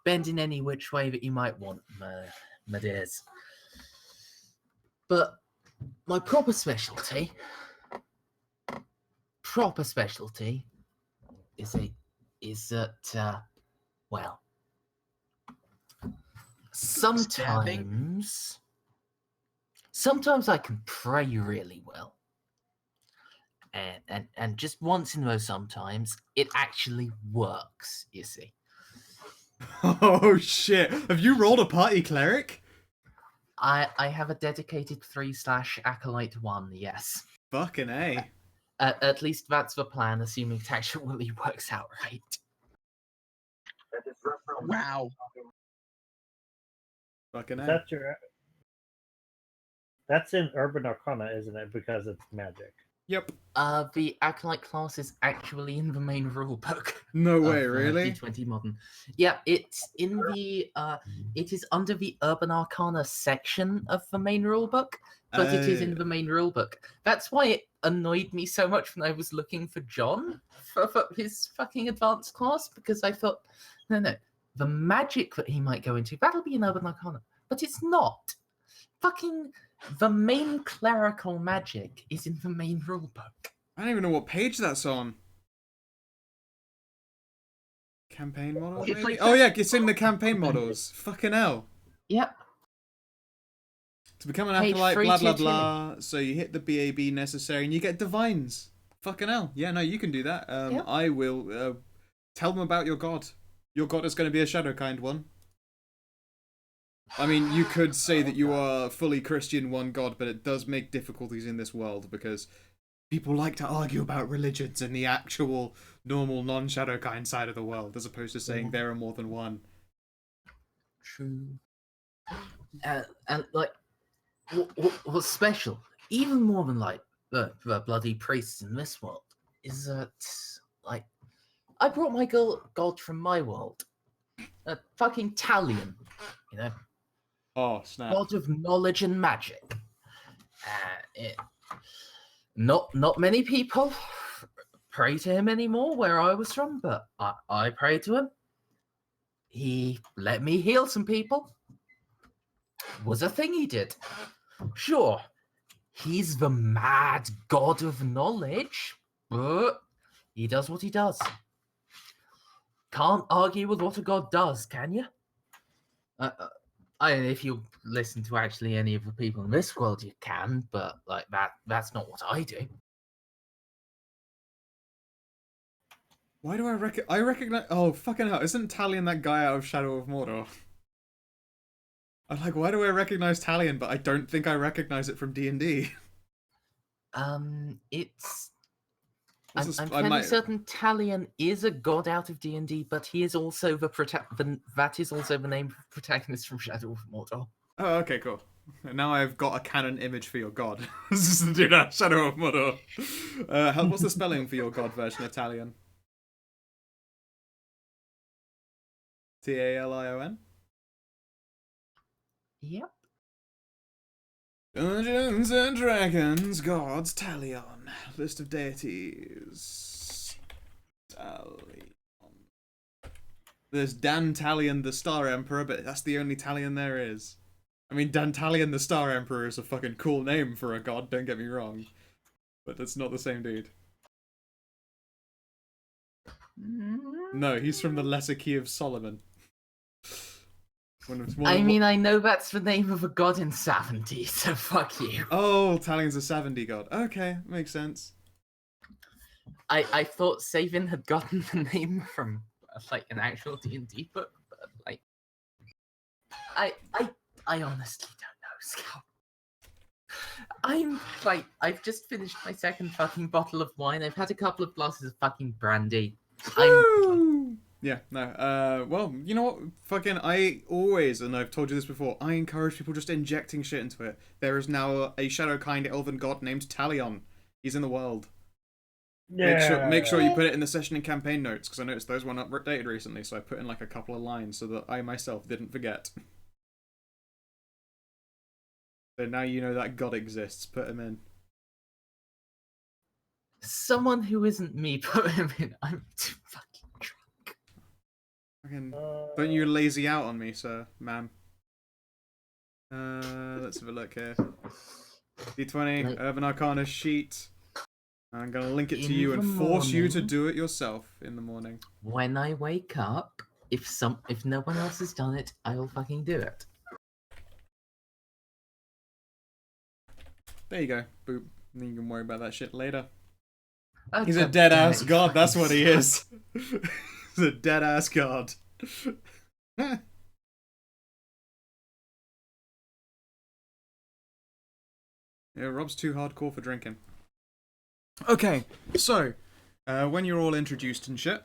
bend in any which way that you might want, my dears. But my proper specialty is that well, sometimes I can pray really well. And just once in those sometimes it actually works, you see. Oh shit! Have you rolled a party cleric? I have a dedicated 3/acolyte 1, yes. Fucking A. At least that's the plan, assuming it actually works out right. Wow. Fucking A. That's in Urban Arcana, isn't it? Because it's magic. Yep. The acolyte class is actually in the main rulebook. No way, really? D20 Modern. Yeah, it's in the it is under the Urban Arcana section of the main rulebook, but it is in the main rulebook. That's why it annoyed me so much when I was looking for John for his fucking advanced class, because I thought, no, the magic that he might go into, that'll be in Urban Arcana, but it's not. Fucking the main clerical magic is in the main rulebook. I don't even know what page that's on. Campaign models, maybe? Like oh yeah, it's in the campaign models. Fucking hell. Yep. To become an Page acolyte, blah blah 322. blah. So you hit the BAB necessary and you get divines. Fucking hell. Yeah, no, you can do that. Yep. I will tell them about your god. Your god is going to be a Shadowkind one. I mean, you could say that you are fully Christian one god, but it does make difficulties in this world because people like to argue about religions in the actual normal non-Shadowkind side of the world, as opposed to saying there are more than one. True. And like, what's special, even more than like the bloody priests in this world, is that like I brought my god from my world, fucking Talion, you know. Oh snap! God of knowledge and magic. Not many people pray to him anymore where I was from, but I prayed to him. He let me heal some people. Was a thing he did. Sure, he's the mad god of knowledge, but he does what he does. Can't argue with what a god does, can you? If you listen to actually any of the people in this world, you can, but like that's not what I do. Why do I recognize? Oh fucking hell! Isn't Talion that guy out of Shadow of Mordor? I'm like, why do I recognize Talion, but I don't think I recognize it from D&D? It's. What's this- I'm I fairly might- certain Talion is a god out of D&D, but he is also that is also the name of the protagonist from Shadow of Mordor. Oh, okay, cool. Now I've got a canon image for your god. This is the dude out of Shadow of Mordor. What's the spelling for your god version of Talion? Talion? Yep. Dungeons and Dragons, gods, Talion. List of deities. Talion. There's Dan Talion, the Star Emperor, but that's the only Talion there is. I mean, Dan Talion, the Star Emperor is a fucking cool name for a god, don't get me wrong. But that's not the same dude. No, he's from the Lesser Key of Solomon. I know that's the name of a god in 70, so fuck you. Oh, Talion's a 70 god. Okay, makes sense. I thought Savin had gotten the name from like an actual D&D book, but like I honestly don't know, Scout. I've just finished my second fucking bottle of wine. I've had a couple of glasses of fucking brandy. Yeah, no. Well, you know what? Fucking, I always, and I've told you this before, I encourage people just injecting shit into it. There is now a Shadowkind elven god named Talion. He's in the world. Yeah. Make sure you put it in the session and campaign notes, because I noticed those weren't updated recently, so I put in like a couple of lines so that I myself didn't forget. So now you know that god exists. Put him in. Someone who isn't me put him in. I'm too fucking drunk. Fucking, don't you lazy out on me, sir, ma'am. Let's have a look here. D20, Urban Arcana sheet. I'm gonna link it to you and force you to do it yourself in the morning. When I wake up, if no one else has done it, I will fucking do it. There you go. Boop. Then you can worry about that shit later. Oh, He's a God dead damn ass it, you god, that's fucking what he suck. is. He's a dead ass god. Yeah, Rob's too hardcore for drinking. Okay, so, when you're all introduced and shit,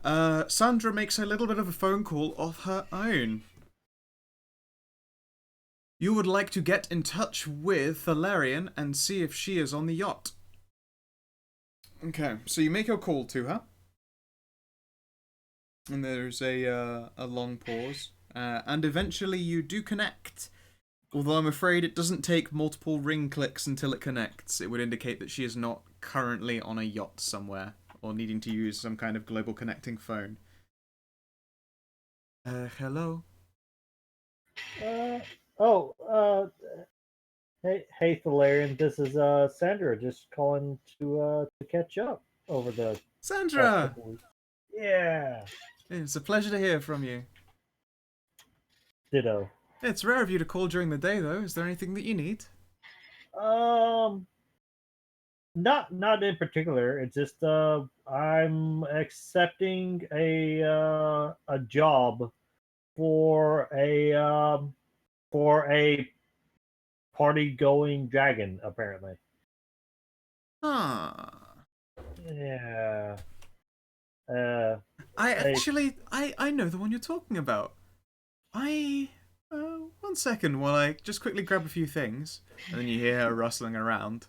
Sandra makes a little bit of a phone call of her own. You would like to get in touch with Thalarian and see if she is on the yacht. Okay, so you make your call to her. And there's a long pause. And eventually you do connect. Although I'm afraid it doesn't take multiple ring clicks until it connects. It would indicate that she is not currently on a yacht somewhere, or needing to use some kind of global connecting phone. Hello? Hey, Thalarian, this is Sandra, just calling to catch up over the past Sandra! couple weeks. Yeah, It's a pleasure to hear from you. ditto. It's rare of you to call during the day, though. Is there anything that you need? Not in particular. It's just I'm accepting a job for a party going dragon, apparently. Huh. Yeah. I know the one you're talking about. One second while I just quickly grab a few things. And then you hear her rustling around.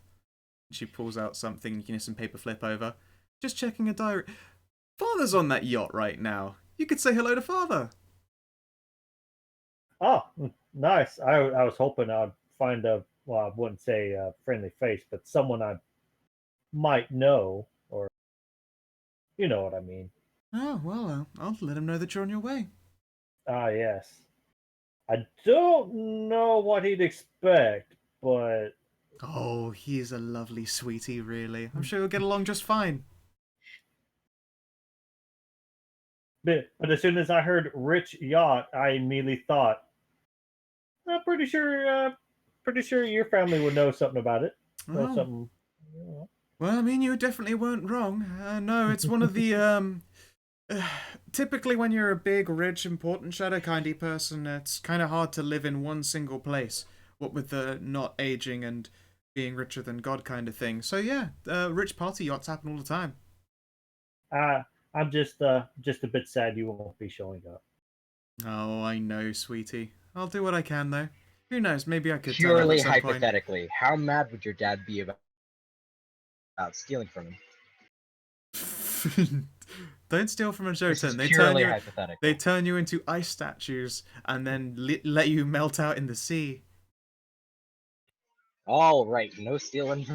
She pulls out something, you can hear some paper flip over. Just checking a diary. Father's on that yacht right now. You could say hello to Father. Oh, nice. I was hoping I'd find well, I wouldn't say a friendly face, but someone I might know, or you know what I mean. Oh, well, I'll let him know that you're on your way. Ah, yes. I don't know what he'd expect, but Oh, he is a lovely sweetie, really. I'm sure you'll get along just fine. but as soon as I heard rich yacht, I immediately thought, I'm pretty sure your family would know something about it. Know Oh. something. Well, I mean, you definitely weren't wrong. No, it's one of the Typically, when you're a big, rich, important Shadowkindy person, it's kind of hard to live in one single place. What with the not aging and being richer than God kind of thing. So yeah, rich party yachts happen all the time. I'm just a bit sad you won't be showing up. Oh, I know, sweetie. I'll do what I can, though. Who knows? Maybe I could turn up Purely at some point. hypothetically, how mad would your dad be about stealing from him? Don't steal from a This is Jotun. They purely hypothetical. They turn you into ice statues and then let you melt out in the sea. All right, no stealing.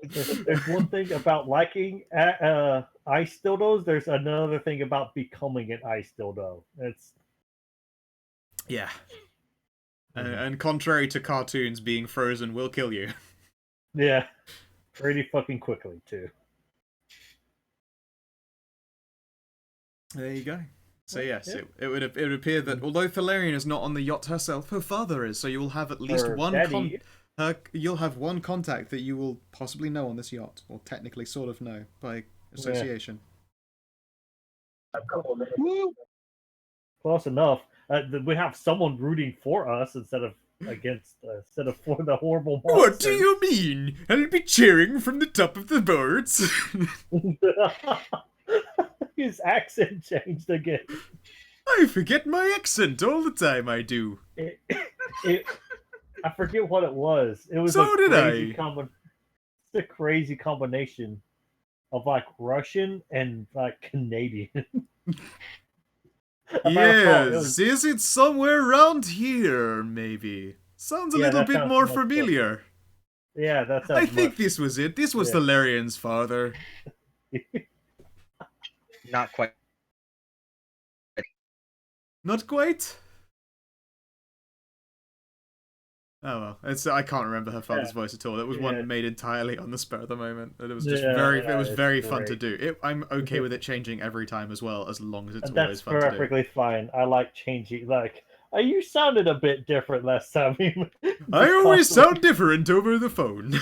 There's one thing about liking ice dildos. There's another thing about becoming an ice dildo. It's Yeah. And contrary to cartoons, being frozen will kill you. yeah, pretty fucking quickly too. There you go. So Yeah, yes, yeah. it would appear that although Thalarian is not on the yacht herself, her father is. So you will have at least Her one daddy. you'll have one contact that you will possibly know on this yacht, or technically sort of know by association. Woo! Close enough. We have someone rooting for us instead of against, instead of for the horrible monsters. What do you mean? I'll be cheering from the top of the boards. His accent changed again. I forget my accent all the time. I do. I forget what it was. It was So a did crazy I. It's a crazy combination of like Russian and like Canadian. If I recall, it Yes, is it somewhere around here? Maybe. Sounds a Yeah, little that bit sounds more much closer. familiar. Yeah, that sounds I think much. this was it. This was Yeah. Thalarian's father. Not quite. Not quite. Oh well, I can't remember her father's voice at all. It was Yeah. one made entirely on the spur of the moment, and it was just Yeah, it was it's very fun to great. do. I'm okay with it changing every time as well, as long as it's And always that's fun to do. perfectly fine. I like changing. Like, you sounded a bit different last time. I Just always constantly- sound different over the phone.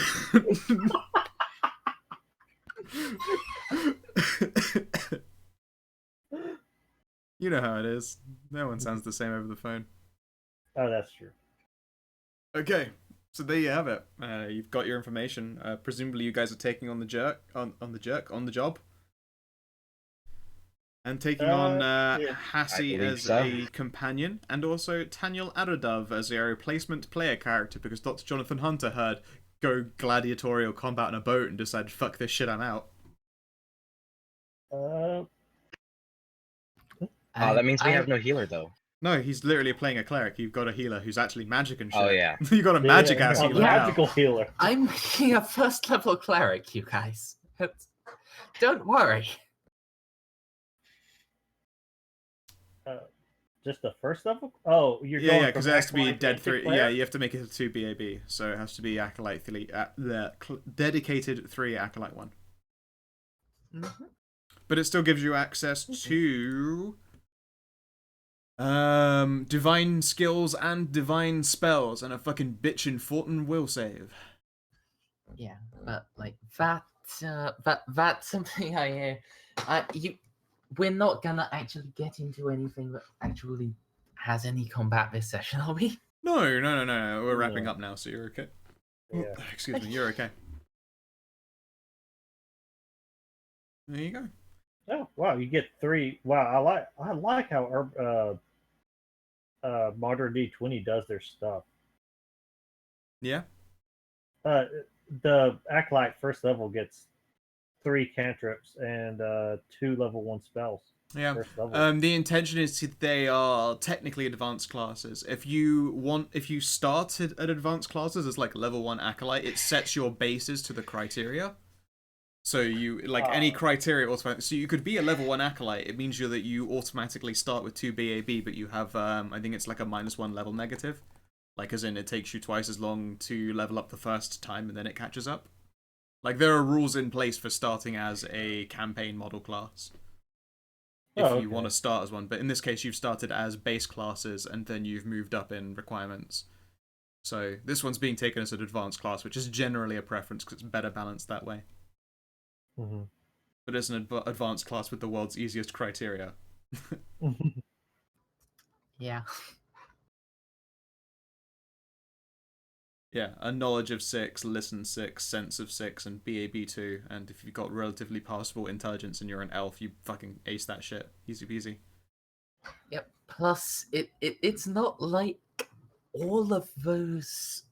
You know how it is. No one sounds the same over the phone. Oh, that's true. Okay, so there you have it. You've got your information. Presumably, you guys are taking on the job, and taking on yeah. Hassie I believe as so. a companion, and also Taniel Adodov as a replacement player character because Dr. Jonathan Hunter heard go gladiatorial combat on a boat and decided, fuck this shit, I'm out. That means we have no healer though. No, he's literally playing a cleric. You've got a healer who's actually magic and shit. Oh, yeah. You've got a magic ass a healer now. magical healer. I'm making a first level cleric, you guys. Don't worry. Just the first level? Oh, you're Yeah, going yeah, because it has to be Acolyte dead into 3. Cleric? Yeah, you have to make it a 2 BAB, so it has to be Acolyte 3, dedicated 3 Acolyte 1. Mhm. But it still gives you access to divine skills and divine spells and a fucking bitchin' Fortin will save. Yeah, but like that's something we're not gonna actually get into anything that actually has any combat this session, are we? No. We're wrapping No. up now, so you're okay. Yeah. Excuse me, you're okay. There you go. Oh wow, you get 3. Wow, I like how modern D20 does their stuff. Yeah. The Acolyte first level gets 3 cantrips and 2 level 1 spells. Yeah. First level. The intention is they are technically advanced classes. If you started at advanced classes as like level 1 acolyte, it sets your bases to the criteria. So you like any criteria automatic. So you could be a level 1 acolyte. It means that you automatically start with 2 BAB, but you have I think it's like a -1 level negative. Like as in it takes you twice as long to level up the first time and then it catches up. Like there are rules in place for starting as a campaign model class. If you want to start as one, but in this case you've started as base classes and then you've moved up in requirements. So this one's being taken as an advanced class, which is generally a preference because it's better balanced that way. Mhm. But as an advanced class with the world's easiest criteria. Yeah. Yeah, a knowledge of 6, listen 6, sense of 6, and BAB2. And if you've got relatively passable intelligence and you're an elf, you fucking ace that shit. Easy peasy. Yep. Plus, it's not like all of those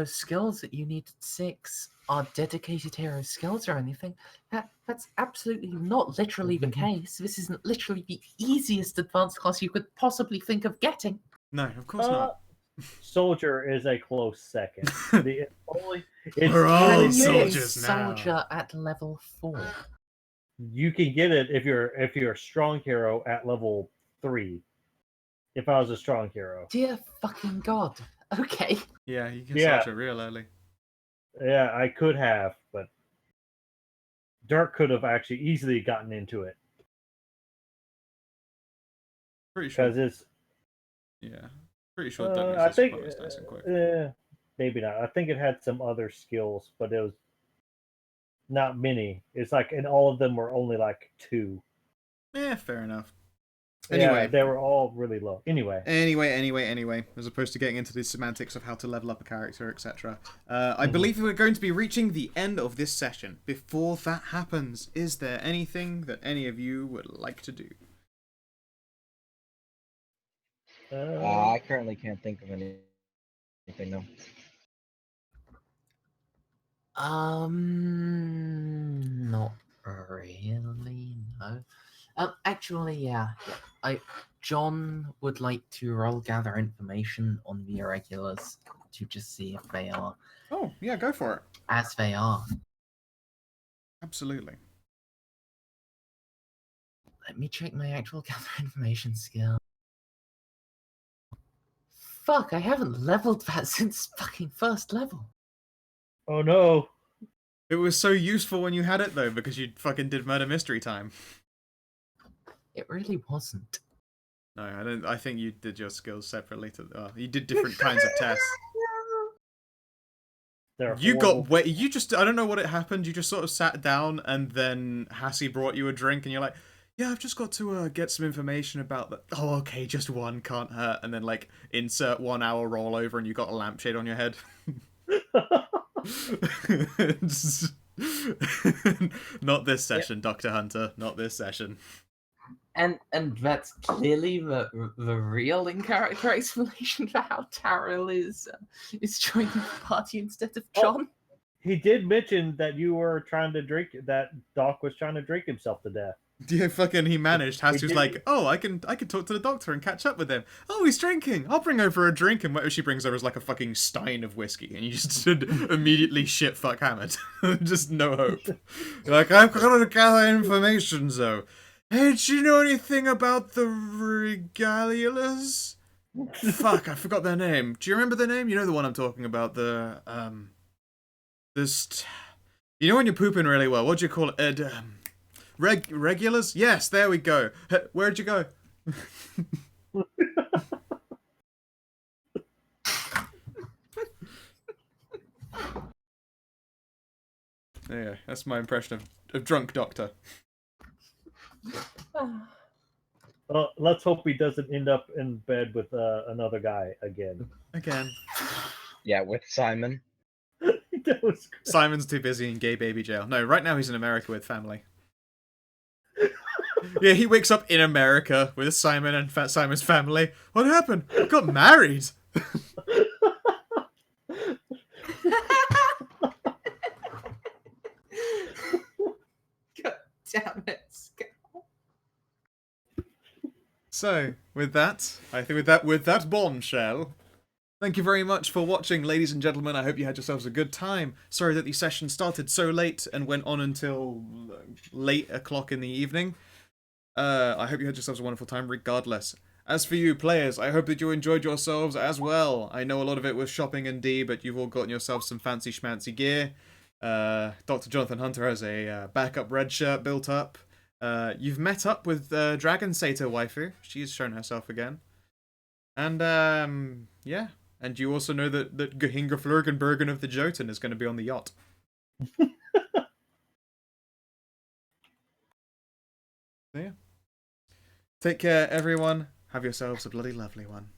skills that you need at 6 are dedicated hero skills or anything. That's absolutely not literally the case. This isn't literally the easiest advanced class you could possibly think of getting. No, of course not. Soldier is a close second. It's We're all Can you really get soldiers now. soldier at level 4? you can get it if you're a strong hero at level 3. If I was a strong hero. Dear fucking god. Okay. Yeah, you can Yeah. soldier real early. Yeah, I could have, but Dirk could have actually easily gotten into it Pretty sure. because it's. Yeah. Pretty sure Doug I uses think bonus dice and quick. maybe not. I think it had some other skills, but it was not many. It's like, and all of them were only like 2. Yeah, fair enough. Yeah, Anyway. they were all really low. Anyway, as opposed to getting into the semantics of how to level up a character, etc. I believe we're going to be reaching the end of this session. Before that happens, is there anything that any of you would like to do? I currently can't think of anything though. Not really, no. Actually, yeah. John would like to roll gather information on the irregulars to just see if they are Oh, yeah, go for it. as they are. Absolutely. Let me check my actual gather information skill. Fuck, I haven't leveled that since fucking first level. oh no. It was so useful when you had it, though, because you fucking did Murder Mystery Time. It really wasn't. No, I don't. I think you did your skills separately. You did different kinds of tests. They're You horrible. got wait. You just. I don't know what it happened. You just sort of sat down, and then Hassie brought you a drink, and you're like, "Yeah, I've just got to get some information about that." Oh, okay, just one can't hurt. And then like insert 1 hour rollover, and you got a lampshade on your head. Not this session, Dr. Hunter. Not this session. And that's clearly the real in-character explanation for how Tarrell is joining the party instead of John. He did mention that you were trying to drink. That Doc was trying to drink himself to death. Yeah, fucking he managed. Hassie was did. like, "Oh, I can talk to the doctor and catch up with him. Oh, he's drinking. I'll bring over a drink." And what she brings over is like a fucking stein of whiskey, and you just immediately shit fuck hammered. Just no hope. You're like, I've got to gather information, though. Hey, do you know anything about the Regalias? Fuck, I forgot their name. Do you remember their name? You know the one I'm talking about. The you know when you're pooping really well. What do you call it? Regulars? Yes, there we go. Where'd you go? Yeah, that's my impression of drunk doctor. Let's hope he doesn't end up in bed with another guy again. Again. Yeah, with Simon. That was great. Simon's too busy in gay baby jail. No, right now he's in America with family. Yeah, he wakes up in America with Simon and Fat Simon's family. What happened? I got married. God damn it, Scott. So, with that, I think with that bombshell, thank you very much for watching, ladies and gentlemen. I hope you had yourselves a good time. Sorry that the session started so late and went on until late o'clock in the evening. I hope you had yourselves a wonderful time regardless. As for you players, I hope that you enjoyed yourselves as well. I know a lot of it was shopping and D, but you've all gotten yourselves some fancy schmancy gear. Dr. Jonathan Hunter has a backup red shirt built up. You've met up with Dragon Satyr waifu. She's shown herself again. And, yeah. And you also know that Gehinga Flurgenbergen of the Jotun is going to be on the yacht. So yeah. Take care, everyone. Have yourselves a bloody lovely one.